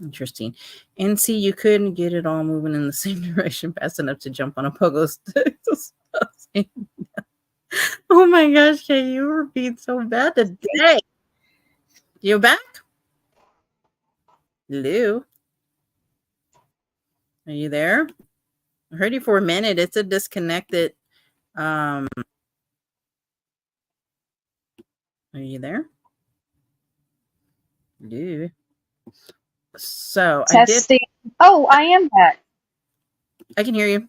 Interesting. NC, you couldn't get it all moving in the same direction fast enough to jump on a pogo stick. Oh my gosh, Kay, you were being so bad today. You back? Lou? Are you there? I heard you for a minute. It's a disconnected. Are you there? Lou? So Testing. Oh, I am back. I can hear you.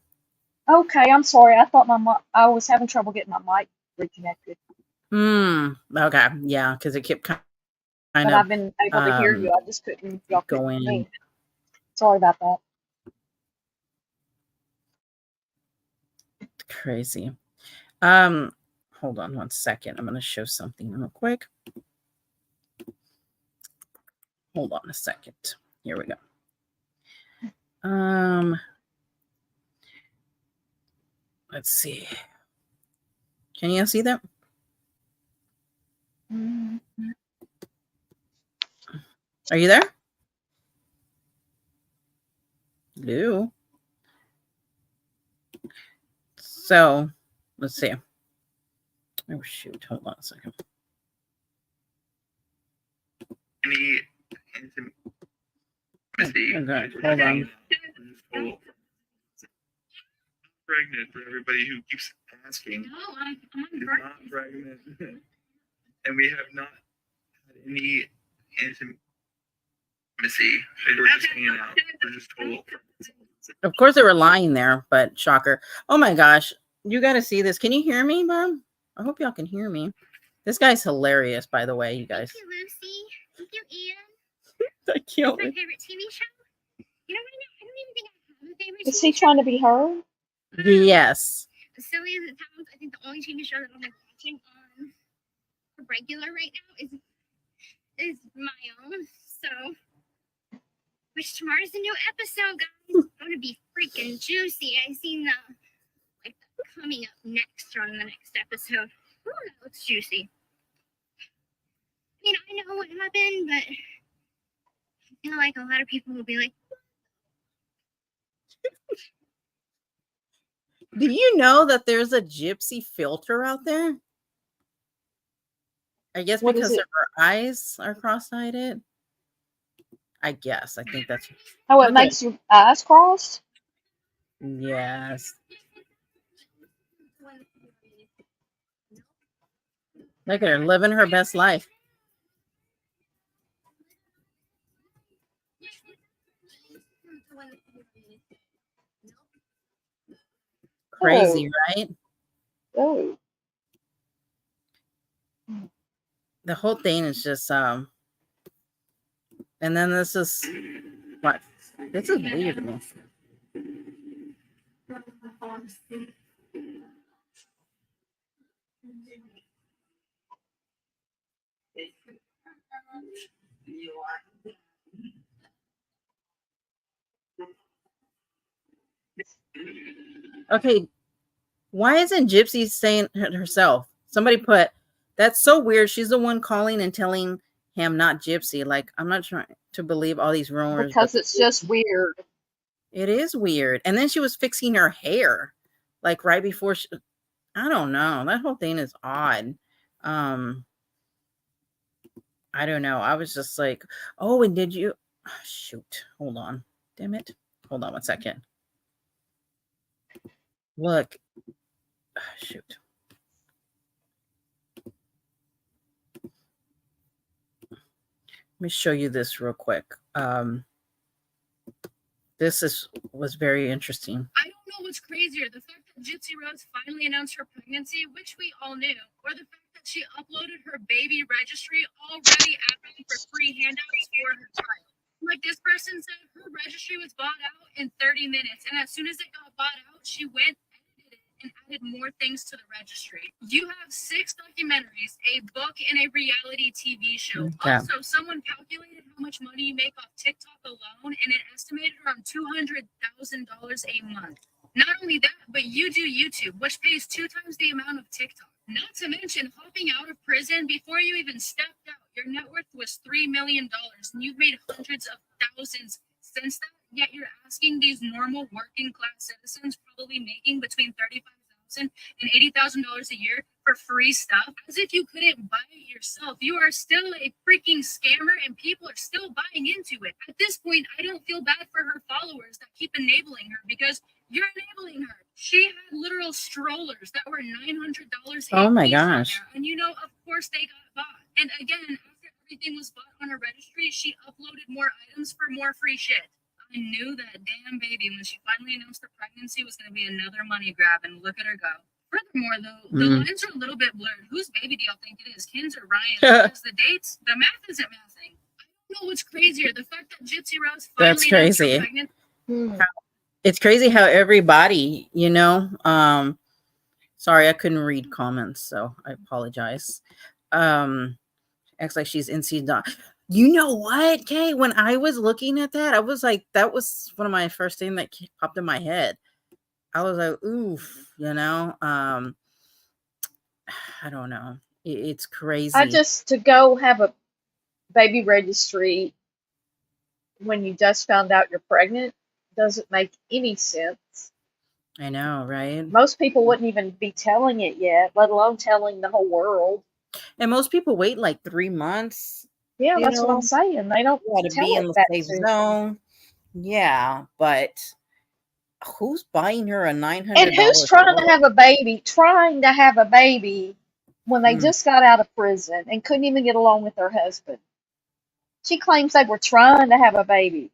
Okay, I'm sorry. I thought I was having trouble getting my mic reconnected. Okay. Yeah, because it kept kind but of. I've been able to hear you. I just couldn't go in. Me. Sorry about that. Crazy. Hold on one second. I'm going to show something real quick. Hold on a second. Here we go. Let's see. Can you see that? Are you there? Hello. So let's see. Oh shoot! Hold on a second. Any intimacy? Okay, hold on. Pregnant for everybody who keeps asking. No, I'm She's not pregnant, and we have not had any intimacy. We're just hanging out. We're just total. Of course, they were lying there, but shocker. Oh my gosh. You got to see this. Can you hear me, Barb? I hope y'all can hear me. This guy's hilarious, by the way, you guys. Thank you, Lucy. Thank you, Ian. Thank you. My favorite TV show. You know what? I don't even think I have a favorite Is TV he trying to be her? Yes. As silly as it sounds, I think the only TV show that I'm watching on a regular right now is my own. So, which tomorrow's a new episode, guys. It's gonna be freaking juicy. I seen the coming up next on the next episode. Oh, that looks juicy. I mean, I know what happened, but I feel like a lot of people will be like, Do you know that there's a Gypsy filter out there? I guess What is because it? her eyes are cross-eyed. I guess. I think that's. Oh, it Look makes your eyes crossed? Yes. Look at her living her best life. Crazy, right? Oh. The whole thing is just and then this is what? This is weird to me. Okay, why isn't Gypsy saying it herself? Somebody put, that's so weird. She's the one calling and telling him, not Gypsy. Like, I'm not trying to believe all these rumors. Because it's just weird. It is weird. And then she was fixing her hair, like right before she, I don't know. That whole thing is odd. I don't know. I was just like, oh, and did you, oh, shoot, hold on. Damn it. Hold on one second. Look. Oh, shoot. Let me show you this real quick. This was very interesting. I don't know what's crazier, the fact that Gypsy Rose finally announced her pregnancy, which we all knew, or the fact that she uploaded her baby registry already asking for free handouts for her child. Like this person said, her registry was bought out in 30 minutes, and as soon as it got bought out, she went, edited it, and added more things to the registry. You have 6 documentaries, a book, and a reality TV show. Yeah. Also, someone calculated how much money you make off TikTok alone, and it estimated around $200,000 a month. Not only that, but you do YouTube, which pays 2 times the amount of TikTok. Not to mention hopping out of prison before you even stepped out. Your net worth was $3 million, and you've made hundreds of thousands since that. Yet you're asking these normal working class citizens, probably making between $35,000 and $80,000 a year, for free stuff, as if you couldn't buy it yourself. You are still a freaking scammer, and people are still buying into it. At this point, I don't feel bad for her followers that keep enabling her, because you're enabling her. She had literal strollers that were $900. Oh my each on gosh. there, and you know, of course, they got bought. And again, after everything was bought on her registry, she uploaded more items for more free shit. I knew that damn baby, when she finally announced her pregnancy, was going to be another money grab, and look at her go. Furthermore, though, the lines are a little bit blurred. Whose baby do y'all think it is? Ken's or Ryan's? Because the dates, the math isn't mathing. I don't know what's crazier, the fact that Gypsy Rose finally That's announced her crazy. pregnancy. It's crazy how everybody, Sorry, I couldn't read comments, so I apologize. Acts like she's NC dot. You know what, Kay? When I was looking at that, I was like, that was one of my first thing that popped in my head. I was like, oof, you know. I don't know. It's crazy. To go have a baby registry when you just found out you're pregnant doesn't make any sense. I know, right? Most people wouldn't even be telling it yet, let alone telling the whole world. And most people wait like 3 months. Yeah, You that's what know, I'm saying. They don't to tell be it in the that safe soon. zone. Yeah, but who's buying her a $900? And who's trying to have a baby? Trying to have a baby when they just got out of prison and couldn't even get along with their husband. She claims they were trying to have a baby,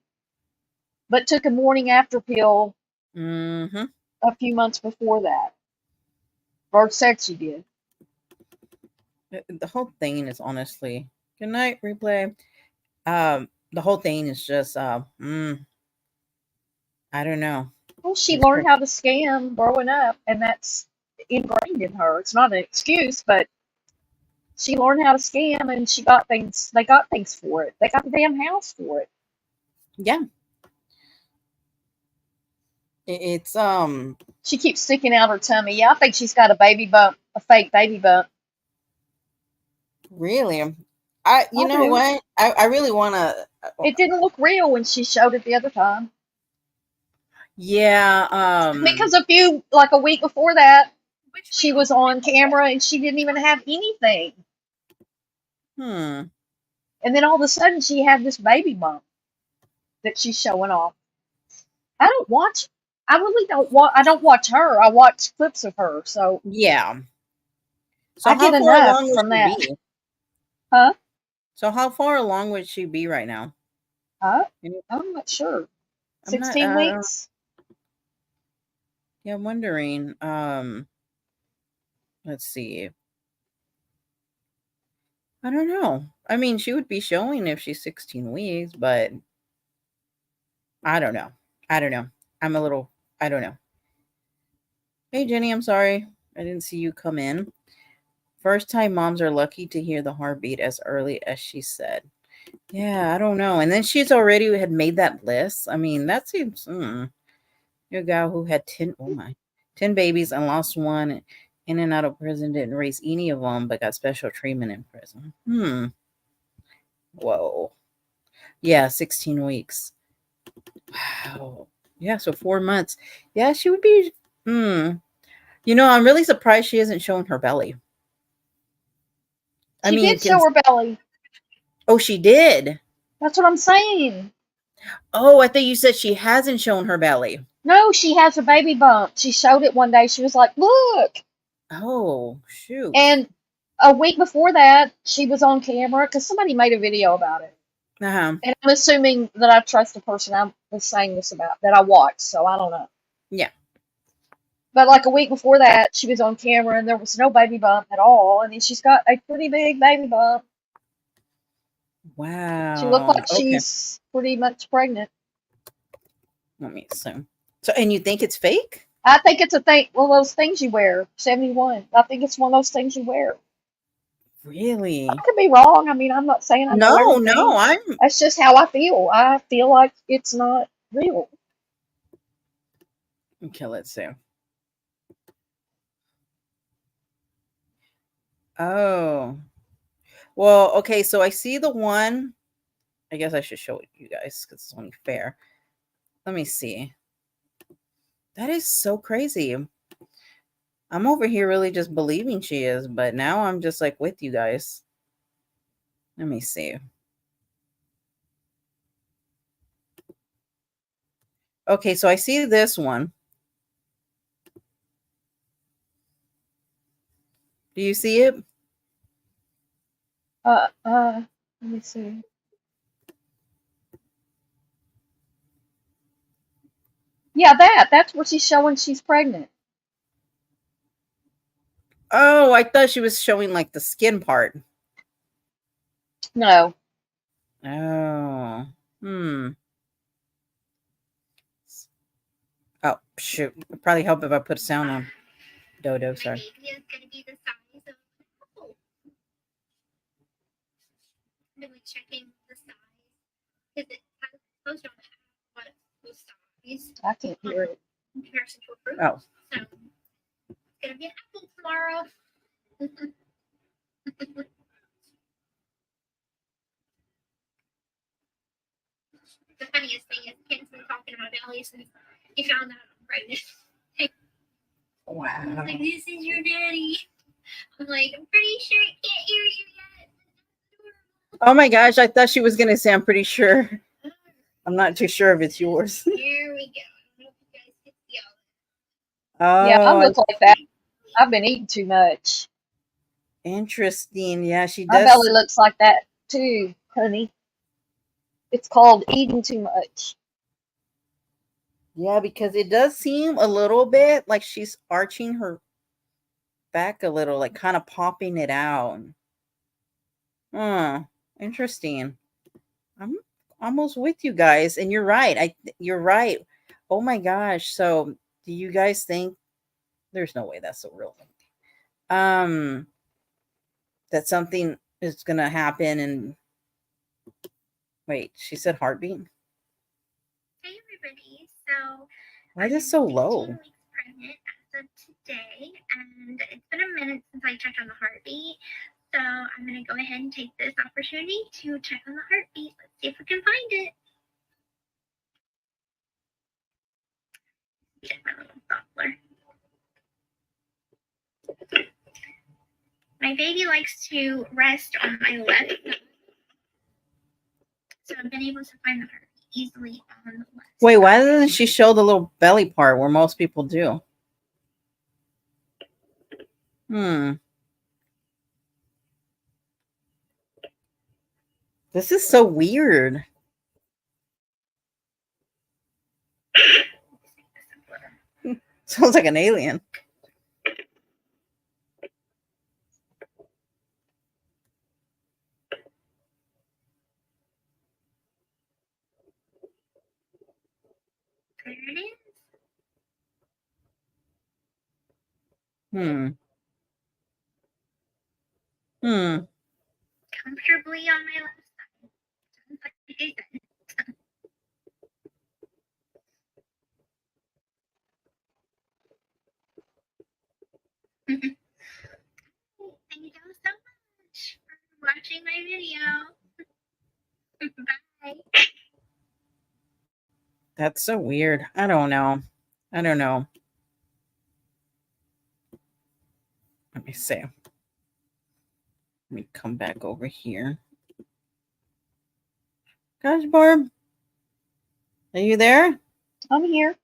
but took a morning after pill a few months before that. Or said she did. The whole thing is honestly, good night, replay. The whole thing is just I don't know. Well, she learned how to scam growing up, and that's ingrained in her. It's not an excuse, but she learned how to scam, and she got things. They got things for it. They got the damn house for it. Yeah. It's She keeps sticking out her tummy. Yeah, I think she's got a baby bump, a fake baby bump. Really? You know what? I really want to. It didn't look real when she showed it the other time. Yeah. Because a week before that, she was on camera and she didn't even have anything. And then all of a sudden, she had this baby bump that she's showing off. I really don't watch. I don't watch her. I watch clips of her. So yeah. So I get enough from that. Huh? So how far along would she be right now? I'm not sure. 16 weeks. Yeah, I'm wondering. Let's see. I don't know. I mean, she would be showing if she's 16 weeks, but I don't know. I don't know. I don't know. Hey, Jenny, I'm sorry. I didn't see you come in. First time moms are lucky to hear the heartbeat as early as she said. Yeah, I don't know. And then she's already had made that list. I mean, that seems your gal who had 10 babies and lost one in and out of prison, didn't raise any of them, but got special treatment in prison. Whoa. Yeah, 16 weeks. Wow. Yeah, so 4 months. Yeah, she would be You know, I'm really surprised she isn't showing her belly. She did show her belly. Oh, she did? That's what I'm saying. Oh, I thought you said she hasn't shown her belly. No, she has a baby bump. She showed it one day. She was like, look. Oh, shoot. And a week before that, she was on camera because somebody made a video about it. And I'm assuming that I trust the person I was saying this about, that I watched, so I don't know. Yeah. But like a week before that, she was on camera and there was no baby bump at all. And then she's got a pretty big baby bump. Wow. She looked like she's pretty much pregnant. Let me see. So, and you think it's fake? I think it's one of those things you wear. 71. I think it's one of those things you wear. Really? I could be wrong. I mean, I'm not saying I know everything. No, That's just how I feel. I feel like it's not real. Okay, let's see. Oh. Well, okay, so I see the one. I guess I should show it you guys because it's only fair. Let me see. That is so crazy. I'm over here really just believing she is, but now I'm just like with you guys. Let me see. Okay, so I see this one. Do you see it? Let me see. Yeah, that's where she's showing she's pregnant. Oh, I thought she was showing like the skin part. No. Oh. Oh, shoot. It'd probably help if I put sound on. Dodo, My sorry. baby is going to be the size of an apple. I'm really checking the size because it has supposed to have what the size I can't hear it. in comparison to a fruit. Oh. So it's going to be an apple tomorrow. The funniest thing is Ken's been talking to my belly since he found out I'm pregnant. Wow. He's like, this is your daddy. I'm like, I'm pretty sure I can't hear you yet. Oh my gosh, I thought she was gonna say I'm pretty sure. I'm not too sure if it's yours. Here we go. I don't know if you guys can see all Oh, Yeah, I look like that. I've been eating too much. interesting. Yeah, she My does. belly looks like that too, honey. It's called eating too much. Yeah, because it does seem a little bit like she's arching her back a little, like kind of popping it out. Interesting. I'm almost with you guys, and you're right. You're right. Oh my gosh. So, do you guys think there's no way that's a real thing? That something is gonna happen and wait, she said heartbeat. Hey everybody, so Why is it so low? 15 weeks pregnant as of today, and it's been a minute since I checked on the heartbeat. So I'm gonna go ahead and take this opportunity to check on the heartbeat. Let's see if we can find it. Get my little Doppler. My baby likes to rest on my left side, so I've been able to find the heartbeat easily on the left. Wait, why doesn't she show the little belly part where most people do? This is so weird. Sounds like an alien. There it is. Comfortably on my left side. Sounds like a good thing. Thank you so much for watching my video. Bye. That's so weird. I don't know. Let me see. Let me come back over here. Gosh, Barb. Are you there? I'm here.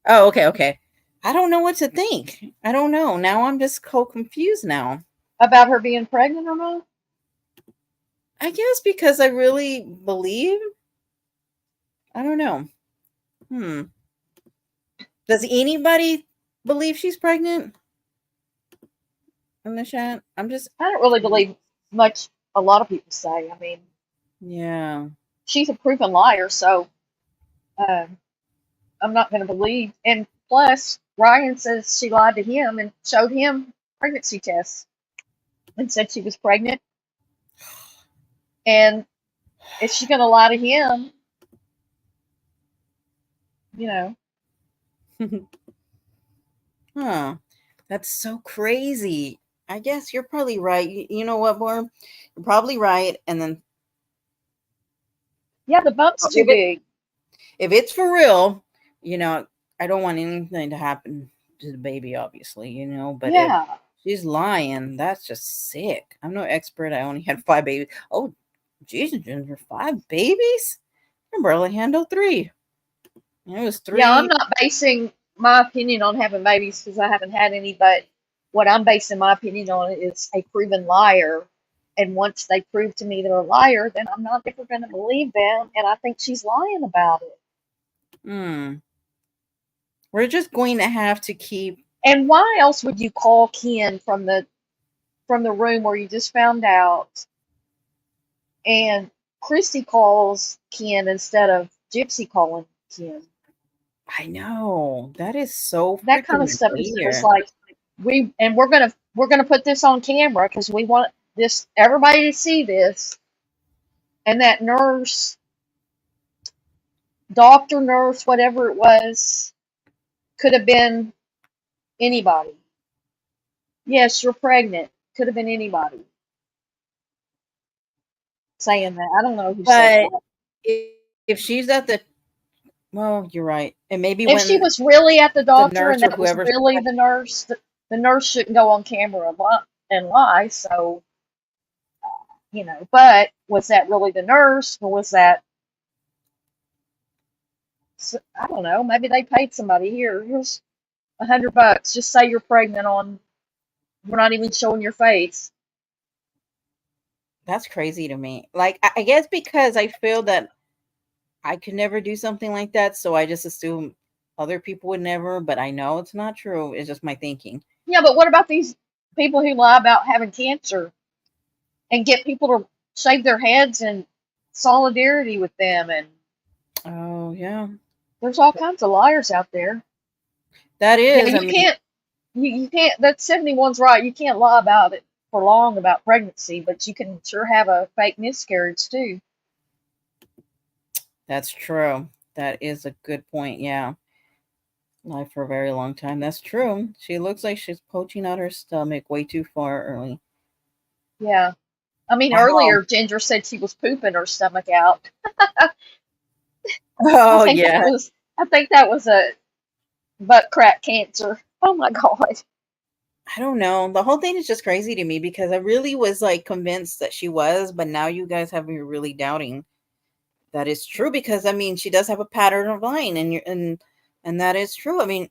Oh, okay. I don't know what to think. I don't know. Now I'm just confused now. About her being pregnant or not? I guess because I really believe. I don't know. Does anybody believe she's pregnant? In the chat? I don't really believe much a lot of people say. I mean, yeah. She's a proven liar, so I'm not going to believe. And plus, Ryan says she lied to him and showed him pregnancy tests and said she was pregnant. And is she going to lie to him? You know. That's so crazy. I guess you're probably right. You know what, Barb? You're probably right. And then yeah, the bump's too big. If it's for real, I don't want anything to happen to the baby, obviously, but yeah. If she's lying, that's just sick. I'm no expert. I only had 5 babies. Oh, Jesus, Ginger, 5 babies? I barely handled 3. It was 3. Yeah, I'm not basing my opinion on having babies because I haven't had any, but what I'm basing my opinion on is a proven liar. And once they prove to me they're a liar, then I'm not ever going to believe them. And I think she's lying about it. We're just going to have to keep. And why else would you call Ken from the room where you just found out? And Christy calls Ken instead of Gypsy calling Ken. I know. That is so. That kind of stuff is just like, we're gonna put this on camera because we want this everybody to see this. And that nurse, doctor, nurse, whatever it was, could have been anybody. Yes, you're pregnant. Could have been anybody saying that. I don't know who said But that. if she's at the, well, you're right. And maybe If she when was really at the the doctor and nurse or that was whoever, really the nurse shouldn't go on camera and lie. So, but was that really the nurse or was that, I don't know, maybe they paid somebody here's $100. Just say you're pregnant we're not even showing your face. that's crazy to me. Like, I guess because I feel that I could never do something like that. So I just assume other people would never, but I know it's not true. It's just my thinking. Yeah, but what about these people who lie about having cancer and get people to shave their heads in solidarity with them? And Oh, yeah. there's all kinds of liars out there. That Yeah, is, I you mean, can't. You can't. That 71's right. You can't lie about it for long about pregnancy, but you can sure have a fake miscarriage too. that's true. That is a good point. Yeah. Live for a very long time. That's true. She looks like she's poaching out her stomach way too far early. Yeah. I mean, Wow. earlier Ginger said she was pooping her stomach out. Oh, yeah. I think that was a butt crack cancer. Oh my god. I don't know. The whole thing is just crazy to me because I really was like convinced that she was, but now you guys have me really doubting that is true because I mean she does have a pattern of lying and that is true. I mean,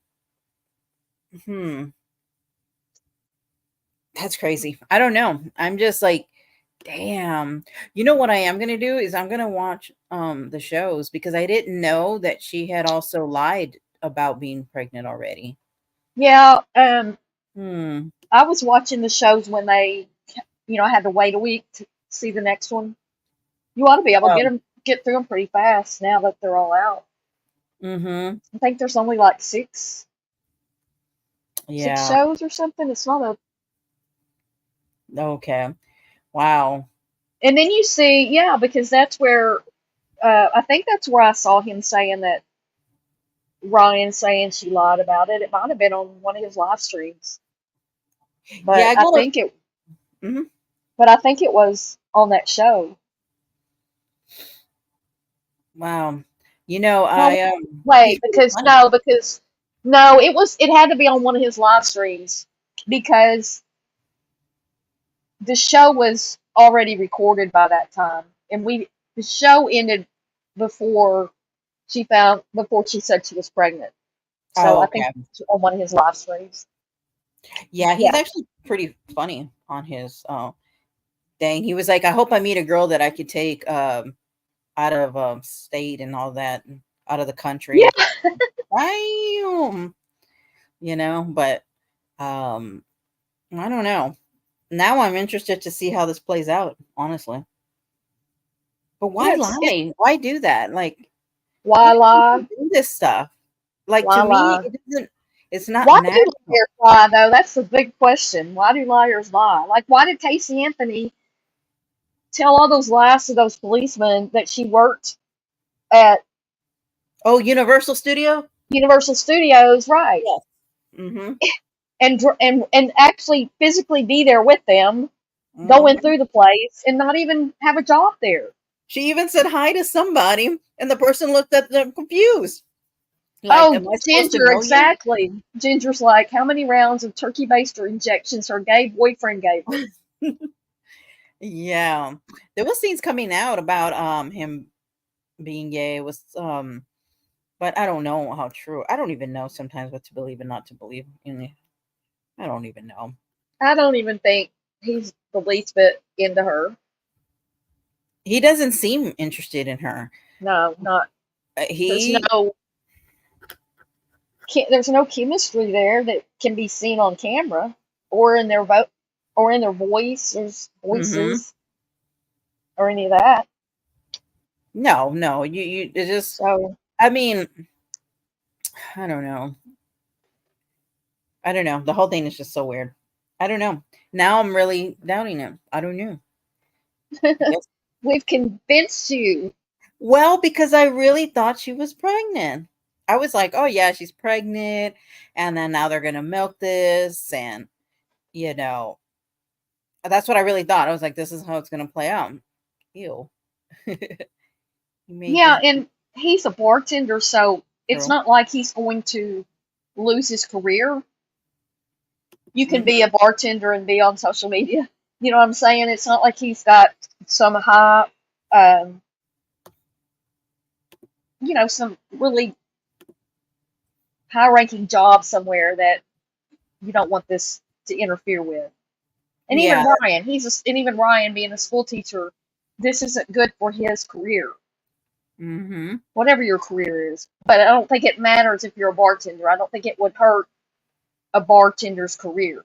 that's crazy. I don't know. I'm just like, damn. You know what I am gonna do is I'm gonna watch the shows because I didn't know that she had also lied about being pregnant already. Yeah. Hmm. I was watching the shows when they, had to wait a week to see the next one. You ought to be able to Oh. get through them pretty fast now that they're all out. Mm-hmm. I think there's only like six Yeah. shows or something. It's not a. Okay. Wow. And then you see, yeah, because that's where I think that's where I saw him saying that Ryan saying she lied about it. It might have been on one of his live streams, Yeah, but I I go to think it. mhm. But I think it was on that show. Wow. You know, No, I wait, he's pretty funny. because no, it had to be on one of his live streams because the show was already recorded by that time, and the show ended before before she said she was pregnant. So Oh, I think okay. it's on one of his live streams. Yeah, he's Yeah, actually pretty funny on his thing. He was like, I hope I meet a girl that I could take out of state and all that, and out of the yeah. country. Damn. But um I don't know. Now I'm interested to see how this plays out, honestly. But why It lie? Why do that? Like, why why do people lie? do this stuff? Like, to Why me, lie? it doesn't, it's not Why do natural. liars lie though? That's the big question. Why do liars lie? Like, why did Casey Anthony tell all those lies to those policemen that she worked at Oh, Universal Studio? Universal Studios, right? Yes. Mm-hmm. And actually physically be there with them, going Mm-hmm. through the place, and not even have a job there. She even said hi to somebody, and the person looked at them confused. Like, Oh, am I supposed to Ginger, know you? exactly. Ginger's like, how many rounds of turkey baster injections her gay boyfriend gave her? Yeah. There was scenes coming out about him being gay. It was but I don't know how true. I don't even know sometimes what to believe and not to believe in it. I don't even know. I don't even think he's the least bit into her. He doesn't seem interested in her. No, not. There's He no. There's no chemistry there that can be seen on camera or in their or in their mhm. voices or any of that. No, you it just So I mean, I don't know. I don't know. The whole thing is just so weird. I don't know. Now I'm really doubting him. I don't know. Yes. We've convinced you. Well, because I really thought she was pregnant. I was like, oh yeah, she's pregnant, and then now they're gonna milk this, and you know, that's what I really thought. I was like, this is how it's gonna play out. Ew. You made Yeah, this and he's a bartender, so it's girl. not like he's going to lose his career. You can Mhm. be a bartender and be on social media. You know what I'm saying? It's not like he's got some high, um, some really high-ranking job somewhere that you don't want this to interfere with. And even Yeah. Ryan, and even Ryan being a school teacher, this isn't good for his career, Mm-hmm. whatever your career is. But I don't think it matters if you're a bartender. I don't think it would hurt a bartender's career.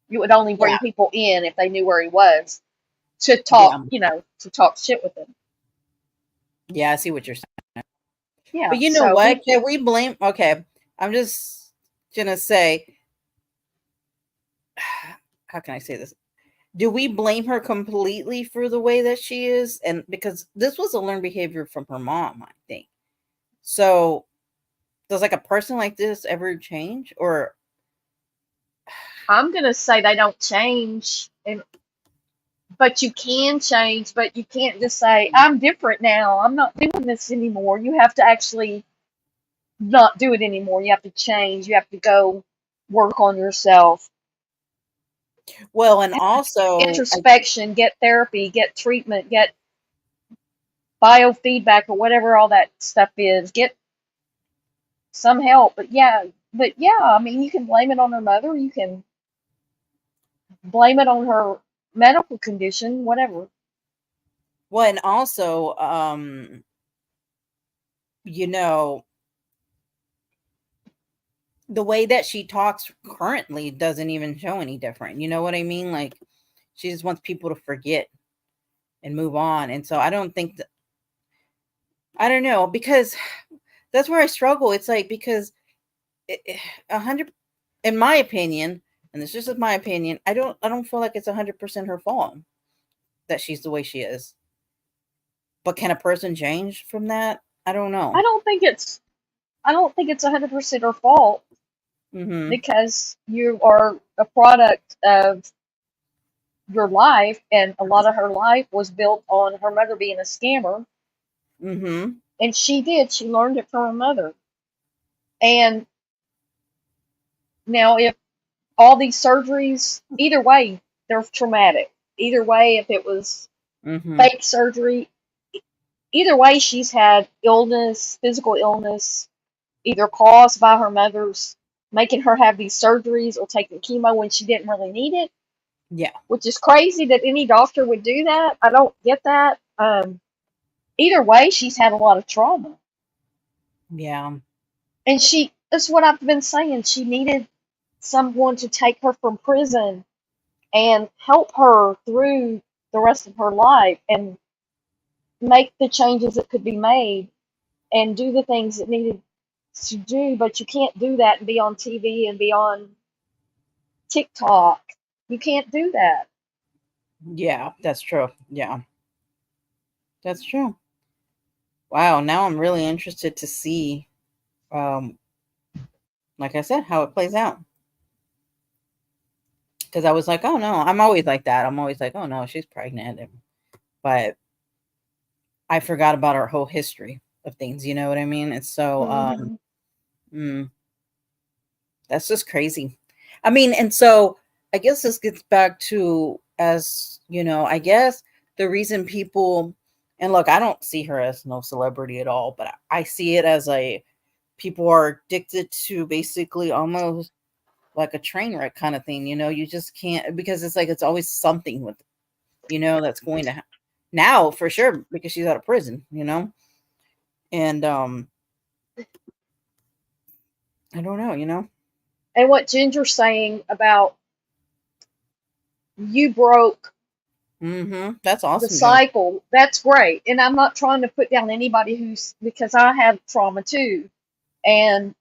You would only bring Yeah. people in if they knew where he was to Yeah. talk shit with him. Yeah, I see what you're saying. Yeah. But you know So what? Can we blame okay. I'm just gonna say how can I say this? Do we blame her completely for the way that she is? And because this was a learned behavior from her mom, I think. So does like a person like this ever change? Or I'm gonna say they don't change, but you can change. But you can't just say I'm different now. I'm not doing this anymore. You have to actually not do it anymore. You have to change. You have to go work on yourself. well, and also Introspection, get therapy, get treatment, get biofeedback or whatever all that stuff is. Get some help. But yeah, I mean, you can blame it on her mother. You can blame it on her medical condition, whatever. well, and also you know, the way that she talks currently doesn't even show any different. You know what I mean? Like she just wants people to forget and move on. And so I don't think that I don't know because that's where I struggle. It's like because 100 in my opinion, and this is just my opinion, I don't feel like it's 100% her fault that she's the way she is. But can a person change from that? I don't know. I don't think it's 100% her fault Mhm. because you are a product of your life, and a lot of her life was built on her mother being a scammer, Mhm. and she learned it from her mother. And now, if all these surgeries, either way, they're traumatic. Either way, if it was Mhm. fake surgery, either way, she's had illness, physical illness, either caused by her mother's making her have these surgeries or taking chemo when she didn't really need it, Yeah. which is crazy that any doctor would do that. I don't get that. Either way, she's had a lot of trauma. Yeah. And that's what I've been saying. She needed someone to take her from prison and help her through the rest of her life and make the changes that could be made and do the things that needed to do. But you can't do that and be on TV and be on TikTok. You can't do that. Yeah, that's true. Yeah. That's true. Wow, now I'm really interested to see um like I said how it plays out. Cuz I was like, "Oh no, I'm always like that. I'm always like, "Oh no, she's pregnant." But I forgot about our whole history of things, you know what I mean? It's so Hmm. mm, that's just crazy. I mean, and so I guess this gets back to as, I guess the reason people and look, I don't see her as no celebrity at all, but I see it as a people are addicted to basically almost like a train wreck kind of thing, you just can't because it's like it's always something with that's going to now for sure because she's out of prison. And I don't know. And what Ginger's saying about you broke That's the awesome, Ginger. cycle, that's great. And I'm not trying to put down anybody because I have trauma too. And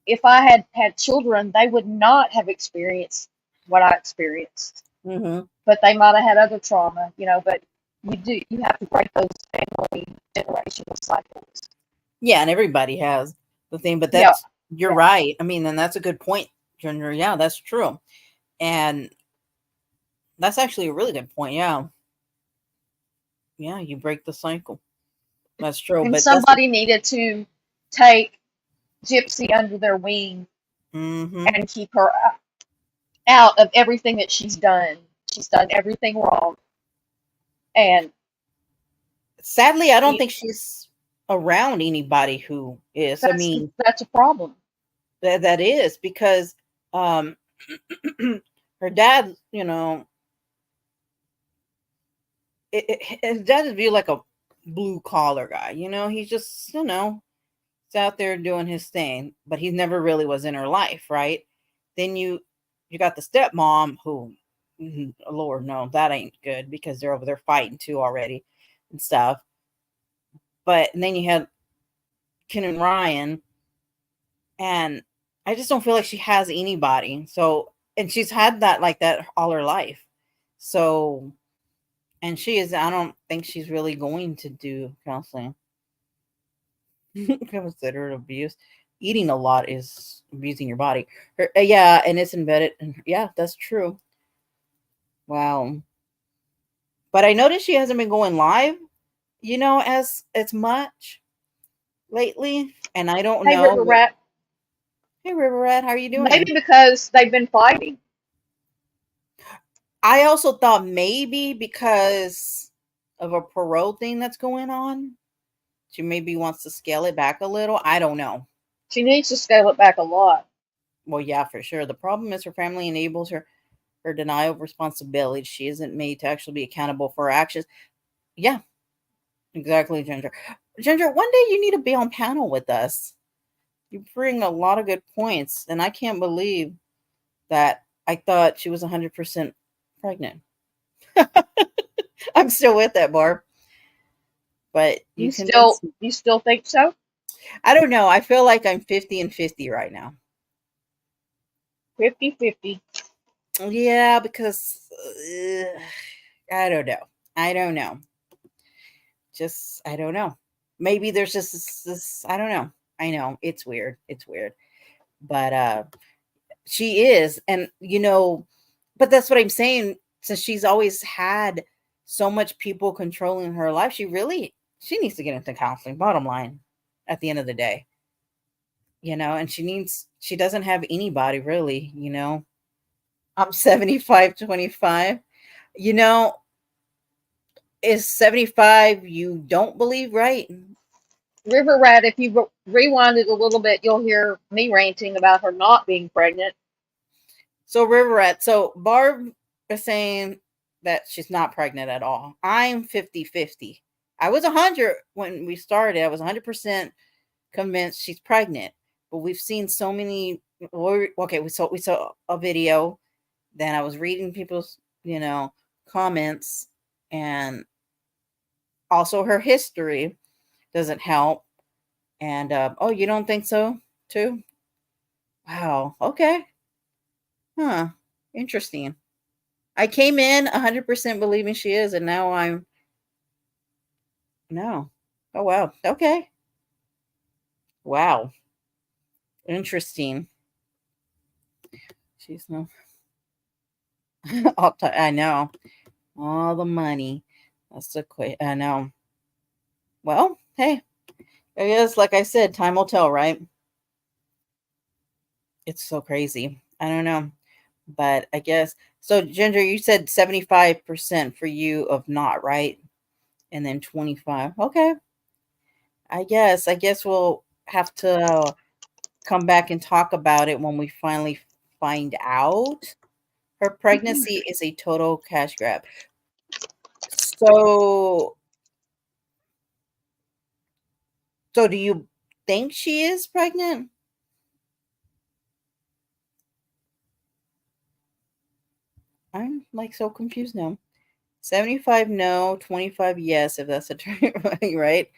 if I had had children, they would not have experienced what I experienced. Mm-hmm. But they might have had other trauma, but you have to break those family generational cycles. Yeah, and everybody has the thing, but Yeah. you're right. I mean, and that's a good point, Ginger. Yeah, that's true. And that's actually a really good point. Yeah. Yeah, you break the cycle. That's true. And But somebody needed to take Gypsy under their wing mm-hmm. and keep her out of everything that she's done. She's done everything wrong. And sadly, I don't think she's around anybody who is. I mean, that's a problem. That is because her dad, his dad is viewed like a blue collar guy. He's just, he's out there doing his thing, but he never really was in her life, right? Then you got the stepmom who, Lord, no, that ain't good because they're over there fighting too already and stuff. And then you had Ken and Ryan, and I just don't feel like she has anybody. So, and she's had that like that all her life. So, and I don't think she's really going to do counseling. Consider it abuse. Eating a lot is abusing your body. Yeah, and it's embedded. Yeah, that's true. Wow. But I noticed she hasn't been going live, as much lately. And I don't know. River Rat. Hey, River Rat, how are you doing? Maybe because they've been fighting. I also thought maybe because of a parole thing that's going on. She maybe wants to scale it back a little. I don't know. She needs to scale it back a lot. Well, yeah, for sure. The problem is her family enables her denial of responsibility. She isn't made to actually be accountable for her actions. Yeah, exactly, Ginger. Ginger, one day you need to be on panel with us. You bring a lot of good points, and I can't believe that I thought she was 100% pregnant. I'm still with that, Barb. But you still think so? I don't know. I feel like I'm 50 and 50 right now. 50-50. Yeah, because I don't know. Just, I don't know. Maybe there's just this, I don't know. I know it's weird. But she is. And, but that's what I'm saying. Since she's always had so much people controlling her life, she needs to get into counseling, bottom line, at the end of the day. And she doesn't have anybody really, I'm 75-25. Is 75 you don't believe, right? River Rat, if you rewind it a little bit, you'll hear me ranting about her not being pregnant. So River Rat, so Barb is saying that she's not pregnant at all. I'm 50-50. I was 100 when we started. I was 100% convinced she's pregnant. But we've seen so many. Okay, we saw a video. Then I was reading people's, comments, and also her history doesn't help. And oh, you don't think so too? Wow. Okay. Huh. Interesting. I came in 100% believing she is, and now I'm no. Oh wow. Okay. Wow. Interesting. She's no. I know. All the money. That's the quick. I know. Well, hey. I guess, like I said, time will tell, right? It's so crazy. I don't know. But I guess so. Ginger, you said 75% for you of not, right? And then 25. Okay. I guess we'll have to come back and talk about it when we finally find out. Her pregnancy is a total cash grab. So do you think she is pregnant? I'm like so confused now. 75 no, 25 yes, if that's a term, right?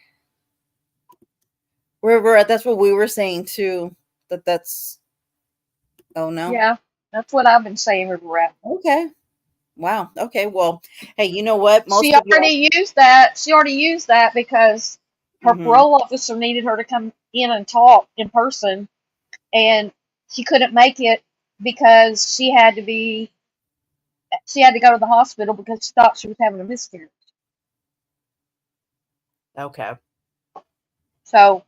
That's what we were saying too. That's. Oh no. Yeah, that's what I've been saying, River Rat. Okay. Wow. Okay. Well, hey, you know what? Most She of y'all. already used that. She already used that because her Mhm. parole officer needed her to come in and talk in person, and she couldn't make it because she had to go to the hospital because she thought she was having a miscarriage. Okay. So,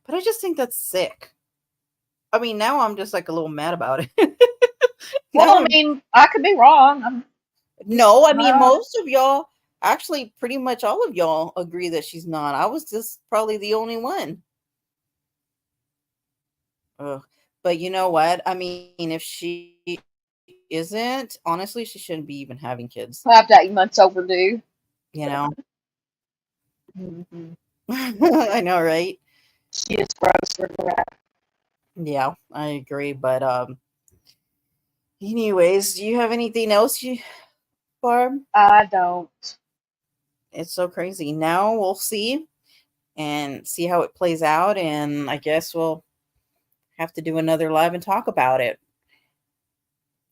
But I just think that's sick. I mean, now I'm just like a little mad about it. well, Now I mean, I could be wrong. no, I mean, Uh, most of y'all, actually, pretty much all of y'all agree that she's not. I was just probably the only one. Ugh. But you know what? I mean, if she isn't, honestly, she shouldn't be even having kids. 5 to 8 months overdue. You know? Mhm. I know, right? She is gross, River Rat. Yeah, I agree. But anyways, do you have anything else, Barb? I don't. It's so crazy. Now we'll see and see how it plays out, and I guess we'll have to do another live and talk about it.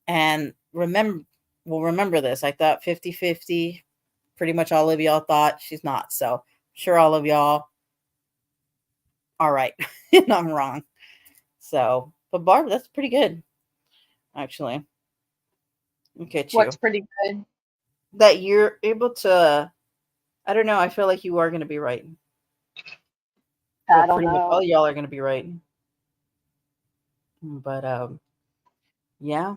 And remember this. I thought 50-50. Pretty much all of y'all thought she's not. So sure all of y'all are right. And I'm wrong. So, but Barb, that's pretty good. Actually. Look at you. What's pretty good? That you're able to, I don't know, I feel like you are gonna be right. I Well, don't pretty much all know. y'all are gonna be right. But yeah.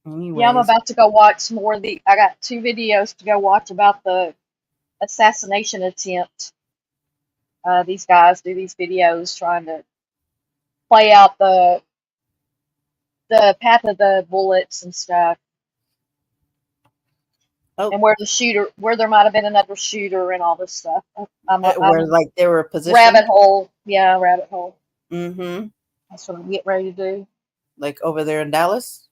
Yeah, I'm Anyways. about to go watch more of the. I got 2 videos to go watch about the assassination attempt. These guys do these videos trying to play out the path of the bullets and stuff, Oh, and where there might have been another shooter and all this stuff. where I'm like they were rabbit positioned. hole. Yeah, rabbit hole. Mm-hmm. That's what I'm getting ready to do. Like over there in Dallas.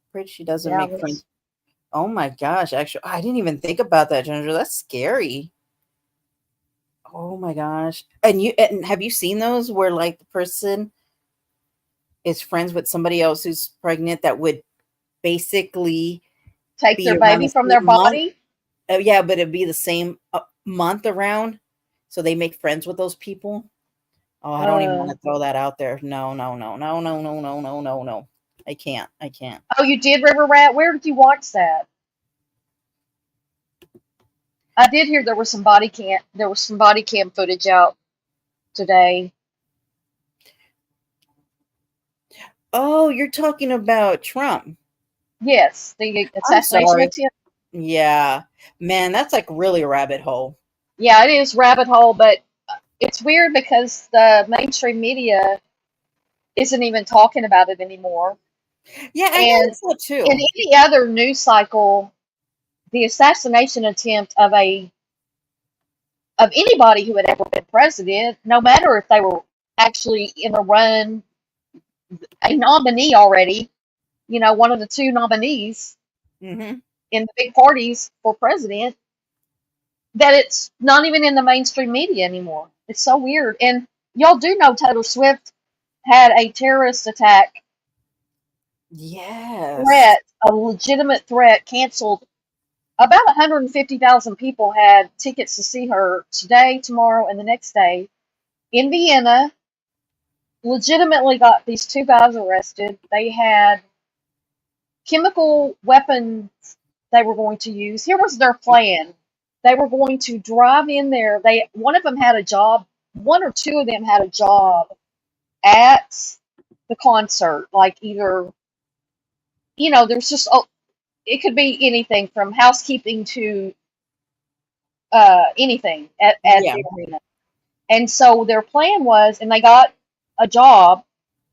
Afraid she doesn't Yeah, make friends. Oh my gosh, actually, I didn't even think about that, Ginger. That's scary. Oh my gosh. And have you seen those where like the person is friends with somebody else who's pregnant that would basically take be their around baby the from their same month? body. Yeah, but it'd be the same month around. So they make friends with those people. Oh, I don't even want to throw that out there. No, no, no, no, no, no, no, no, no, no. I can't. I can't. Oh, you did, River Rat? Where did you watch that? I did hear there was some body cam footage out today. Oh, you're talking about Trump. Yes, the I'm assassination sorry. attempt. Yeah. Man, that's like really a rabbit hole. Yeah, it is rabbit hole, but it's weird because the mainstream media isn't even talking about it anymore. Yeah, I And noticed that too. in any other news cycle, the assassination attempt of anybody who had ever been president, no matter if they were actually in the run, a nominee already, one of the 2 nominees Mm-hmm. in the big parties for president, that it's not even in the mainstream media anymore. It's so weird. And y'all do know Taylor Swift had a terrorist attack Yes. threat, a legitimate threat, canceled. About 150,000 people had tickets to see her today, tomorrow, and the next day in Vienna. Legitimately got these 2 guys arrested. They had chemical weapons they were going to use. Here was their plan. They were going to drive in there. One of them had a job. One or 2 of them had a job at the concert, like either, there's just it could be anything from housekeeping to anything at Yeah. the arena. And so their plan was, and they got a job,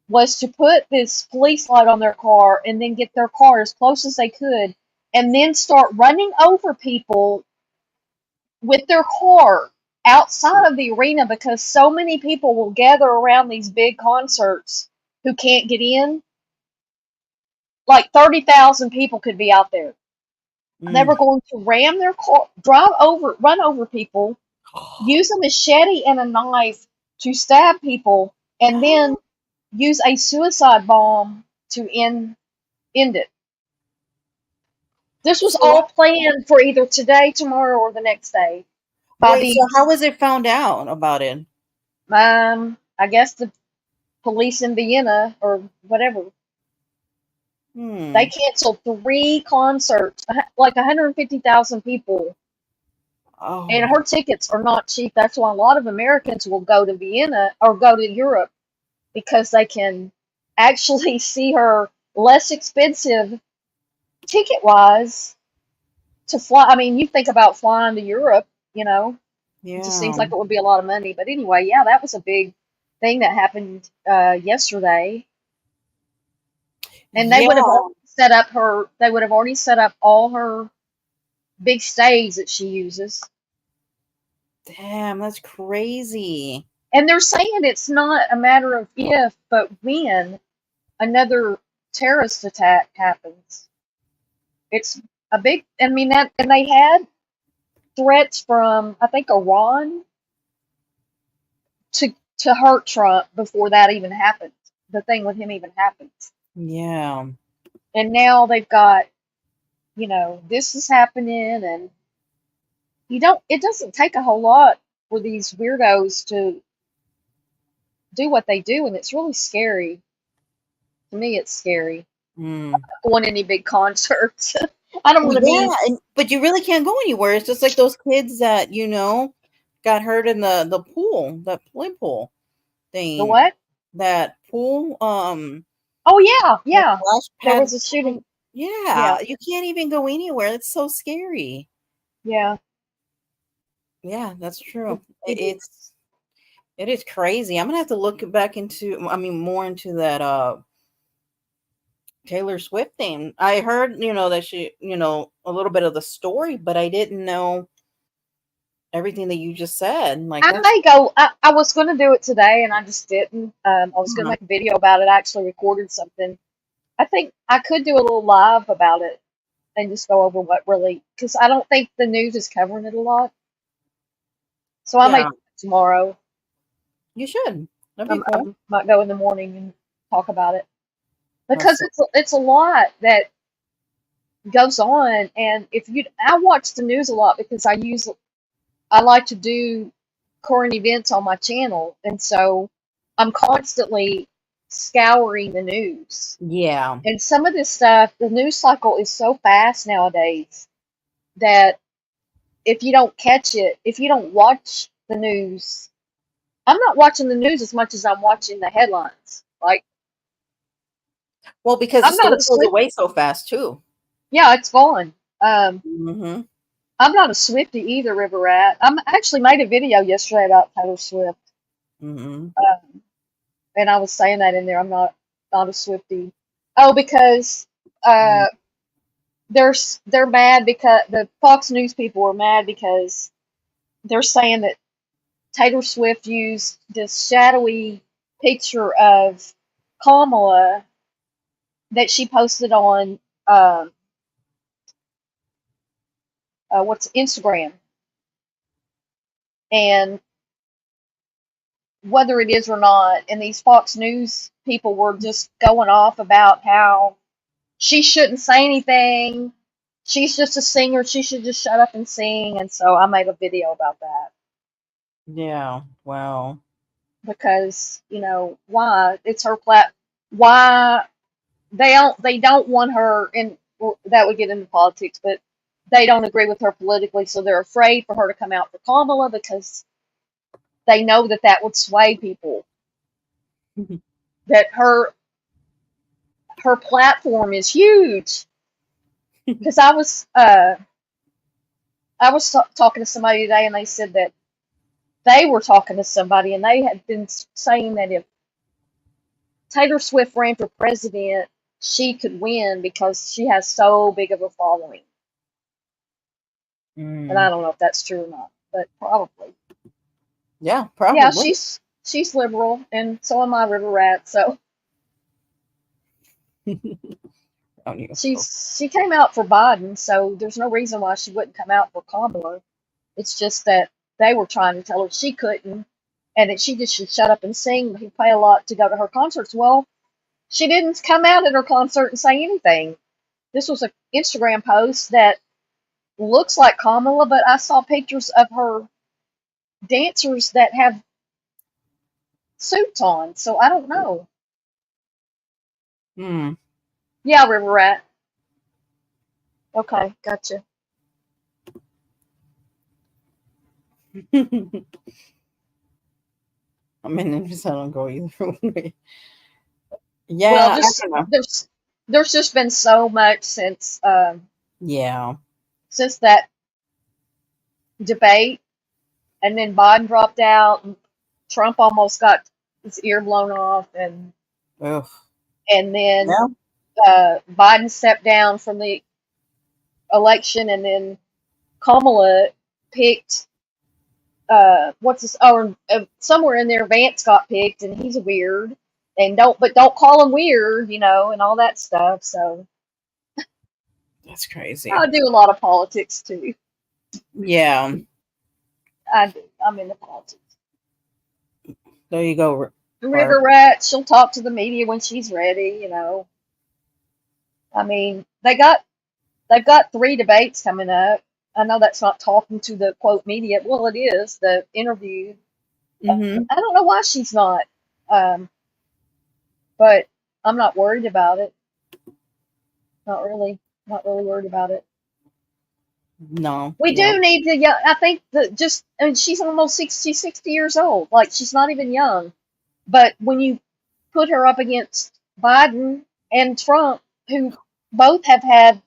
was to put this police light on their car and then get their car as close as they could and then start running over people with their car outside of the arena because so many people will gather around these big concerts who can't get in. Like 30,000 people could be out there. They were going to ram their car, run over people, use a machete and a knife to stab people, and then use a suicide bomb to end it. This was So, all planned for either today, tomorrow, or the next day. By wait, so how was it found out about it? I guess the police in Vienna or whatever. They canceled 3 concerts, like 150,000 people. And Oh, her tickets are not cheap. That's why a lot of Americans will go to Vienna or go to Europe, because they can actually see her less expensive ticket wise to fly. I mean, you think about flying to Europe, it just seems yeah. like it would be a lot of money. But anyway, yeah, that was a big thing that happened yesterday. And they would have Yeah. already set up all her big stage that she uses. Damn, that's crazy. And they're saying it's not a matter of if, but when another terrorist attack happens. It's a big, I mean, that, and they had threats from, I think, Iran to hurt Trump before that even happened. The thing with him even happens. Yeah. And now they've got, this is happening, and it doesn't take a whole lot for these weirdos to do what they do, and it's really scary. To me, it's scary. Mm. I'm not going to any big concerts. I don't want to be. But you really can't go anywhere. It's just like those kids that got hurt in the pool, that play pool thing. The what? That pool. Oh yeah. There Pad was a shooting. Yeah, you can't even go anywhere. It's so scary. Yeah. Yeah, that's true. It is crazy. I'm gonna have to look back more into that Taylor Swift thing. I heard, that she, a little bit of the story, but I didn't know everything that you just said. Like, I may go. I was going to do it today, and I just didn't. I was going to make a video about it. I actually recorded something. I think I could do a little live about it and just go over what really, because I don't think the news is covering it a lot. So I may do it tomorrow. You should. That'd be cool. I might go in the morning and talk about it, because it's a lot that goes on. And I watch the news a lot because I like to do current events on my channel, and so I'm constantly scouring the news. Yeah. And some of this stuff, the news cycle is so fast nowadays that if you don't catch it, if you don't watch the news, I'm not watching the news as much as I'm watching the headlines. Like, well, because the story goes away so fast too. Yeah, it's gone. Mm-hmm. I'm not a Swiftie either, River Rat. I actually made a video yesterday about Taylor Swift. Mm-hmm. And I was saying that in there. I'm not a Swiftie. Oh, because they're mad because the Fox News people are mad because they're saying that Taylor Swift used this shadowy picture of Kamala that she posted on Instagram. And whether it is or not, and these Fox News people were just going off about how she shouldn't say anything. She's just a singer. She should just shut up and sing. And so I made a video about that. Yeah. Wow. Because, why? It's her why they don't want her, and that would get into politics, but they don't agree with her politically, so they're afraid for her to come out for Kamala because they know that would sway people. That her platform is huge. Because I was talking to somebody today, and they said that they were talking to somebody, and they had been saying that if Taylor Swift ran for president, she could win because she has so big of a following. And I don't know if that's true or not, but probably. Yeah, probably. Yeah, she's liberal, and so am I, River Rat. So she came out for Biden, so there's no reason why she wouldn't come out for Kamala. It's just that they were trying to tell her she couldn't and that she just should shut up and sing. He'd pay a lot to go to her concerts. Well, she didn't come out at her concert and say anything. This was an Instagram post that looks like Kamala, but I saw pictures of her dancers that have suits on, so I don't know. Hmm. Yeah, River Rat. Okay, gotcha. I mean, it just I don't go either way. Well, Yeah, I don't know. there's just been so much Yeah. since that debate, and then Biden dropped out, and Trump almost got his ear blown off, and Ugh. then Yeah. Biden stepped down from the election, and then Kamala picked somewhere in there Vance got picked, and he's weird, and don't call him weird, and all that stuff. So That's crazy. I do a lot of politics too. Yeah. I do. I'm into politics. There you go. River Rat, she'll talk to the media when she's ready. I mean, they've got 3 debates coming up. I know that's not talking to the quote media. Well, it is the interview. Mm-hmm. I don't know why she's not, but I'm not worried about it. Not really worried about it. No. We do need to. Yeah, I think she's almost 60 years old. Like, she's not even young. But when you put her up against Biden and Trump, who both have had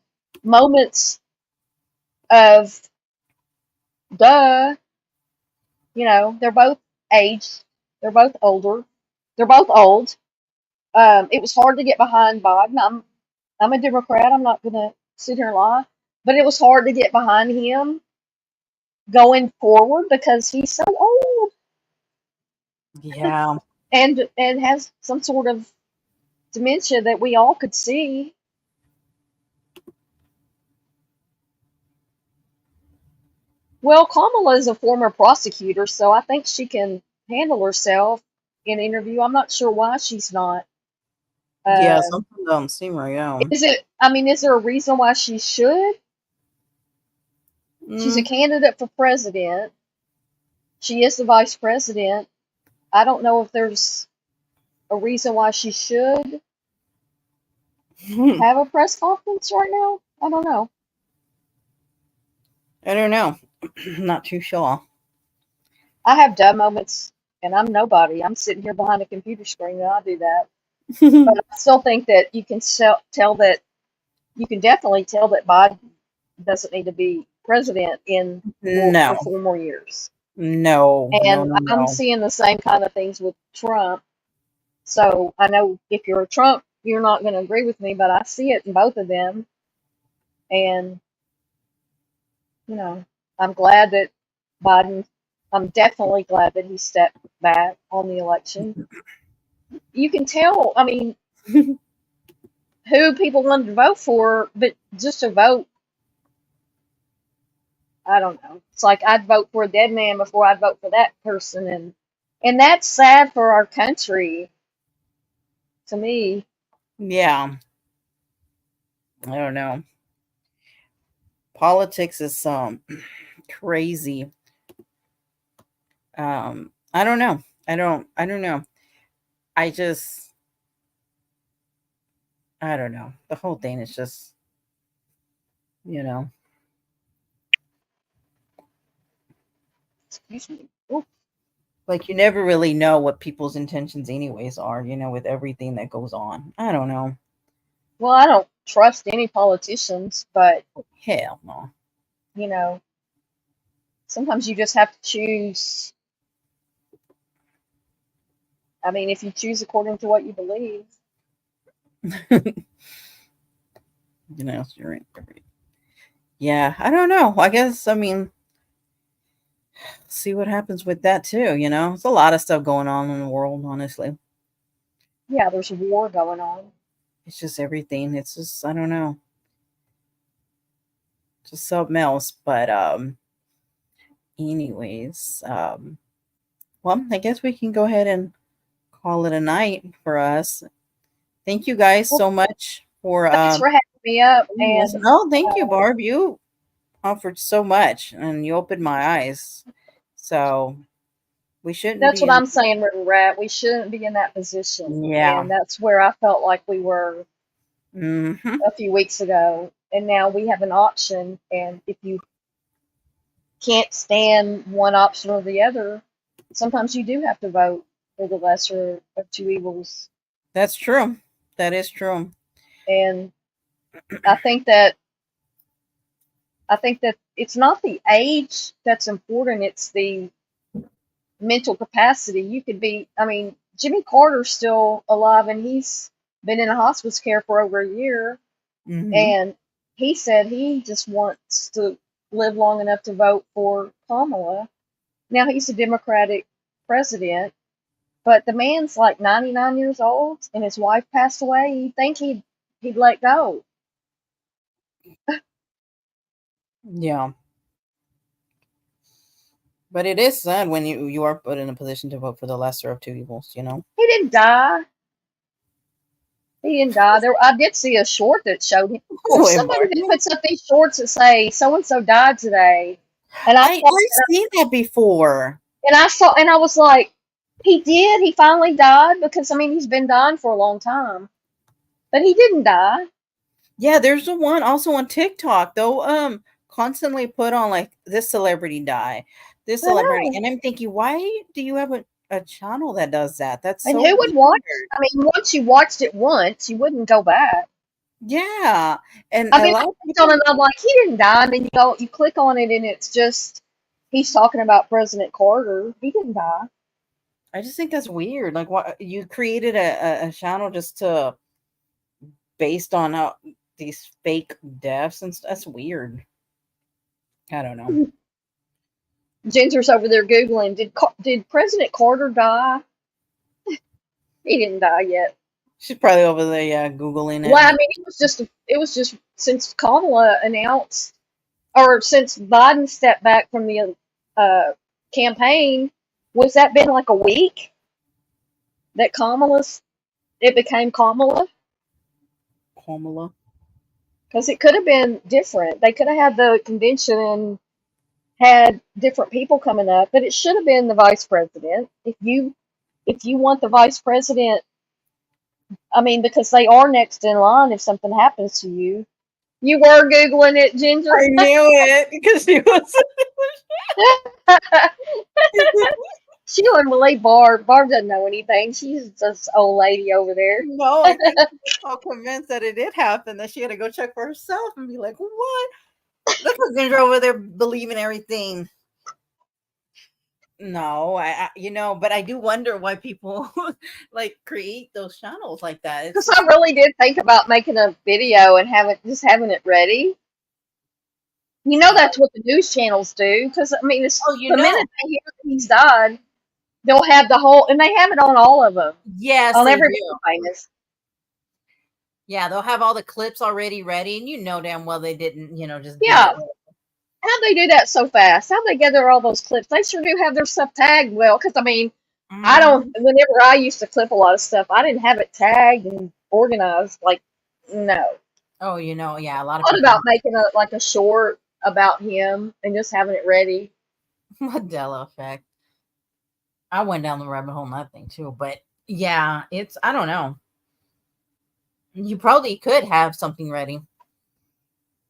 moments of duh, they're both aged, they're both older, they're both old. It was hard to get behind Biden. I'm a Democrat. I'm not gonna sit here and lie, but it was hard to get behind him going forward because he's so old. Yeah. and has some sort of dementia that we all could see. Well, Kamala is a former prosecutor, so I think she can handle herself in an interview. I'm not sure why she's not. Yeah, something doesn't seem right. Yeah. Is there a reason why she should? She's a candidate for president. She is the vice president. I don't know if there's a reason why she should have a press conference right now. I don't know. I don't know. Not too sure. I have dumb moments, and I'm nobody. I'm sitting here behind a computer screen, and I do that. But I still think that you can definitely tell that Biden doesn't need to be president for 4 more years. No. And No. I'm seeing the same kind of things with Trump. So I know if you're a Trump, you're not going to agree with me, but I see it in both of them. And, I'm definitely glad that he stepped back on the election. You can tell, I mean, who people wanted to vote for, but just to vote, I don't know. It's like I'd vote for a dead man before I'd vote for that person, and that's sad for our country. To me, Yeah. I don't know. Politics is crazy. I don't know. I don't know. I don't know. The whole thing is just, excuse me. Ooh. like you never really know what people's intentions anyways are, with everything that goes on. I don't know. Well, I don't trust any politicians, but Hell no. Sometimes you just have to choose. I mean, if you choose according to what you believe. You're right. Yeah, I don't know. I guess, see what happens with that too, It's a lot of stuff going on in the world, honestly. Yeah, there's a war going on. It's just everything. It's just, I don't know. Just something else. But anyways, Well, I guess we can go ahead and call it a night for us. Thank you guys Well, so much for thanks for having me up. yes. And No, thank you, Barb. You offered so much and you opened my eyes. So we shouldn't that's be what in I'm saying, River Rat. We shouldn't be in that position. yeah. And that's where I felt like we were Mm-hmm. a few weeks ago. And now we have an option. And if you can't stand one option or the other, sometimes you do have to vote for the lesser of two evils. That's true. That is true. And I think that it's not the age that's important, it's the mental capacity. You could be, I mean, Jimmy Carter's still alive and he's been in a hospice care for over a year. Mm-hmm. And he said he just wants to live long enough to vote for Kamala. Now he's a Democratic president, but the man's like 99 years old and his wife passed away. You'd think he'd let go. Yeah. But it is sad when you are put in a position to vote for the lesser of two evils, you know? He didn't die. He didn't die. I did see a short that showed him. There's Wait, somebody Barb. that puts up these shorts that say so and so died today, and I thought, I've seen that before. and I saw, and I was like, he did. He finally died because I mean he's been dying for a long time, but he didn't die. Yeah, there's the one also on TikTok. They'll constantly put on like this celebrity die, this I celebrity, know. and I'm thinking, why do you have a channel that does that? That's And so who would watch? weird. I mean, once you watched it once, you wouldn't go back. Yeah, and I a mean, lot I of clicked on people. it and I'm like, he didn't die. And then you click on it and it's just he's talking about President Carter. He didn't die. I just think that's weird. Like, what you created a channel just to based on how these fake deaths and that's weird. I don't know. Ginger's over there googling. Did President Carter die? He didn't die yet. She's probably over there, yeah, googling Well, I it. mean, it was just since Kamala announced, or since Biden stepped back from the campaign. Was that been like a week that it became Kamala? Kamala. Because it could have been different. They could have had the convention and had different people coming up, but it should have been the vice president. If you want the vice president, I mean, because they are next in line if something happens to you. You were googling it, Ginger. I knew it because she was. She wouldn't believe Barb. Barb doesn't know anything. She's just old lady over there. No, I think she was so convinced that it did happen that she had to go check for herself and be like, "What? Look at Ginger over there believing everything." No, but I do wonder why people like create those channels like that. It's Because I just, really did think about making a video and having it ready. You know that's what the news channels do. Because I mean, oh, the minute they hear that he's died, they'll have the whole, and they have it on all of them, yes, on they everybody do. famous. Yeah, they'll have all the clips already ready, and you know damn well they didn't, just get Yeah. it. How'd they do that so fast? How'd they gather all those clips? They sure do have their stuff tagged well. Because I mean, I don't. Whenever I used to clip a lot of stuff, I didn't have it tagged and organized. Like, no. Oh, yeah, a lot of Thought people. about making a short about him and just having it ready. Mandela effect. I went down the rabbit hole on that thing too, but yeah, I don't know. You probably could have something ready.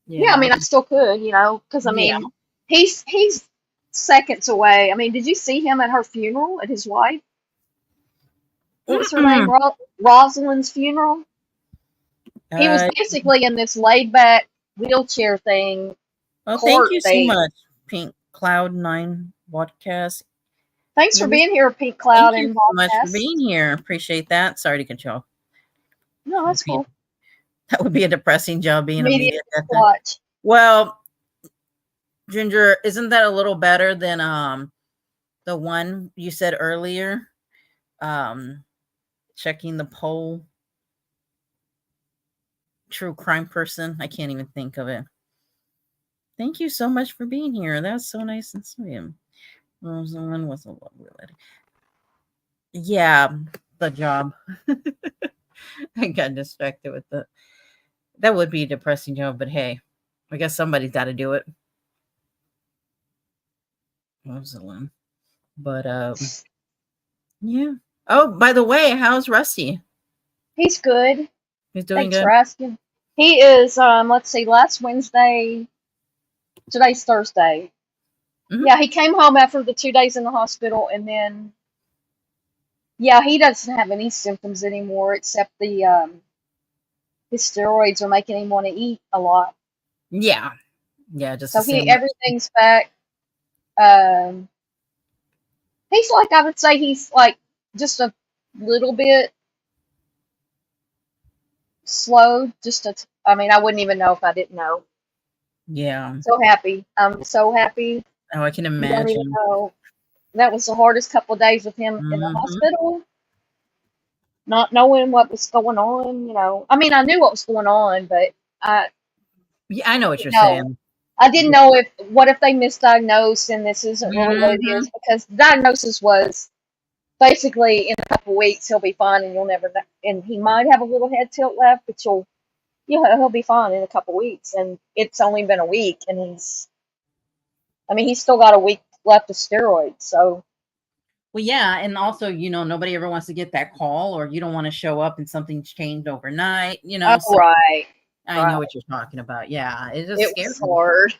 Yeah, I mean, I still could, because I Yeah. mean, he's seconds away. I mean, did you see him at her funeral, at his wife? What was her name? Rosalind's funeral. He was basically in this laid back wheelchair thing. Well, thank court you so thing. much, Pink Cloud 9 podcast. Thanks for being here, Pink Cloud Thank you and so much for podcast. being here. Appreciate that. Sorry to cut you off. No, that's cool. That would be a depressing job being a Media media death. watch. Well, Ginger, isn't that a little better than the one you said earlier? Checking the poll. True crime person. I can't even think of it. Thank you so much for being here. That's so nice and sweet. Rosalind was a lovely lady. Yeah, the job. I got distracted with the. That would be a depressing job, but hey, I guess somebody's got to do it. Rosalind. But yeah. Oh, by the way, how's Rusty? He's good. He's doing Thanks good. for asking. He is. Let's see. Last Wednesday. Today's Thursday. Mhm. Yeah, he came home after the 2 days in the hospital, and then yeah, he doesn't have any symptoms anymore except the his steroids are making him want to eat a lot. Yeah. Yeah, just the So same. everything's back. Um, he's like, I would say he's like just a little bit slow. I mean, I wouldn't even know if I didn't know. Yeah. So happy. I'm so happy. Oh, I can You don't even imagine. know. That was the hardest couple of days with him in the Mhm. hospital. Not knowing what was going on, you know. I mean, I knew what was going on, but I Yeah, I know what didn't you're know. saying. I didn't know what if they misdiagnosed and this isn't really what it Mhm. is, because the diagnosis was basically in a couple of weeks he'll be fine and you'll never know. And he might have a little head tilt left, but he'll be fine in a couple of weeks. And it's only been a week, and he's still got a week left of steroids. So Well, yeah, and also, nobody ever wants to get that call, or you don't want to show up and something's changed overnight, oh, so right, I know right. what you're talking about. Yeah, it just It scares was me. hard.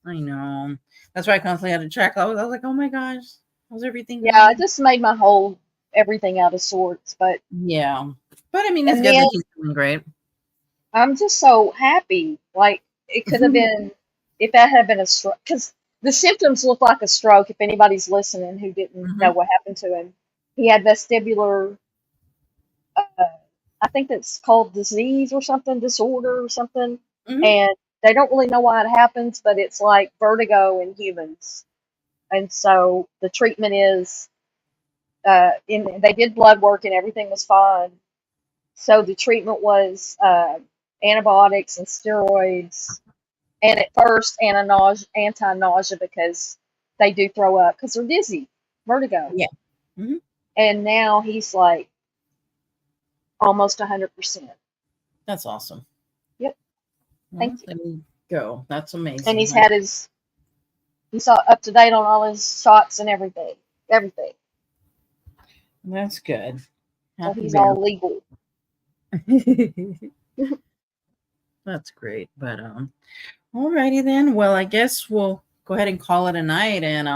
I know. That's why I constantly had to check. I was like, oh my gosh, how's everything Yeah, it going? just made my whole everything out of sorts. But Yeah. But I mean, it's and good then that he's doing great. I'm just so happy. Like it could have been if that had been a stroke, because the symptoms look like a stroke. If anybody's listening who didn't know Mhm. what happened to him, he had vestibular. Uh, I think that's called disease or something, disorder or something, Mhm. and they don't really know why it happens, but it's like vertigo in humans. And so the treatment is, they did blood work and everything was fine. So the treatment was antibiotics and steroids, and at first anti-nausea because they do throw up because they're dizzy, vertigo. Yeah. Mhm. And now he's like almost 100%. That's awesome. Yep. Well, Thank you. there you go. That's And amazing. he's up to date on all his shots and everything. Everything. That's good. So Happy he's bear. all legal. That's great. But alrighty then. Well, I guess we'll go ahead and call it a night. And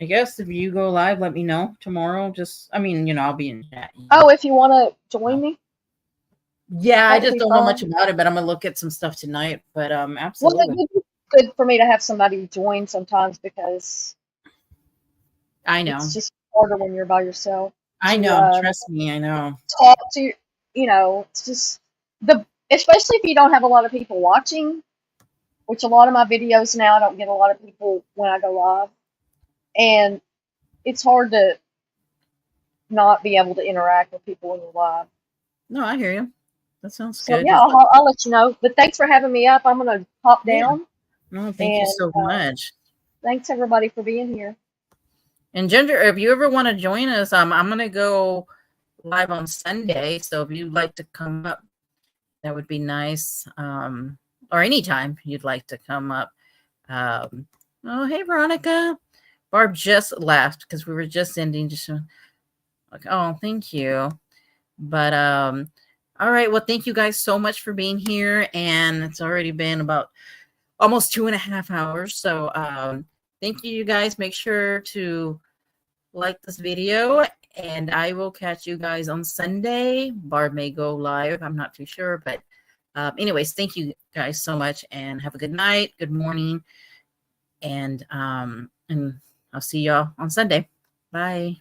I guess if you go live, let me know tomorrow. I'll be in chat. Oh, if you want to join me, Yeah, I that would just be don't know much fun. about it, but I'm gonna look at some stuff tonight. But Well, absolutely. it would be good for me to have somebody join sometimes because I know. it's just harder when you're by yourself I to know. Trust me, I know. talk to. It's just especially if you don't have a lot of people watching, which a lot of my videos now I don't get a lot of people when I go live, and it's hard to not be able to interact with people when you're live. No, I hear you. That sounds So good. yeah, I'll let you know. But thanks for having me up. I'm gonna hop Yeah. down. No, thank you And so much. thanks everybody for being here. And Ginger, if you ever want to join us, I'm gonna go live on Sunday. So if you'd like to come up, that would be nice. Or anytime you'd like to come up. Oh, hey Veronica. Barb just left because we were just ending. Just like, oh, thank you. But all right. Well, thank you guys so much for being here. And it's already been about almost 2.5 hours. So thank you guys. Make sure to like this video, and I will catch you guys on Sunday. Barb may go live. I'm not too sure. But anyways, thank you guys so much, and have a good night, good morning. And I'll see y'all on Sunday. Bye.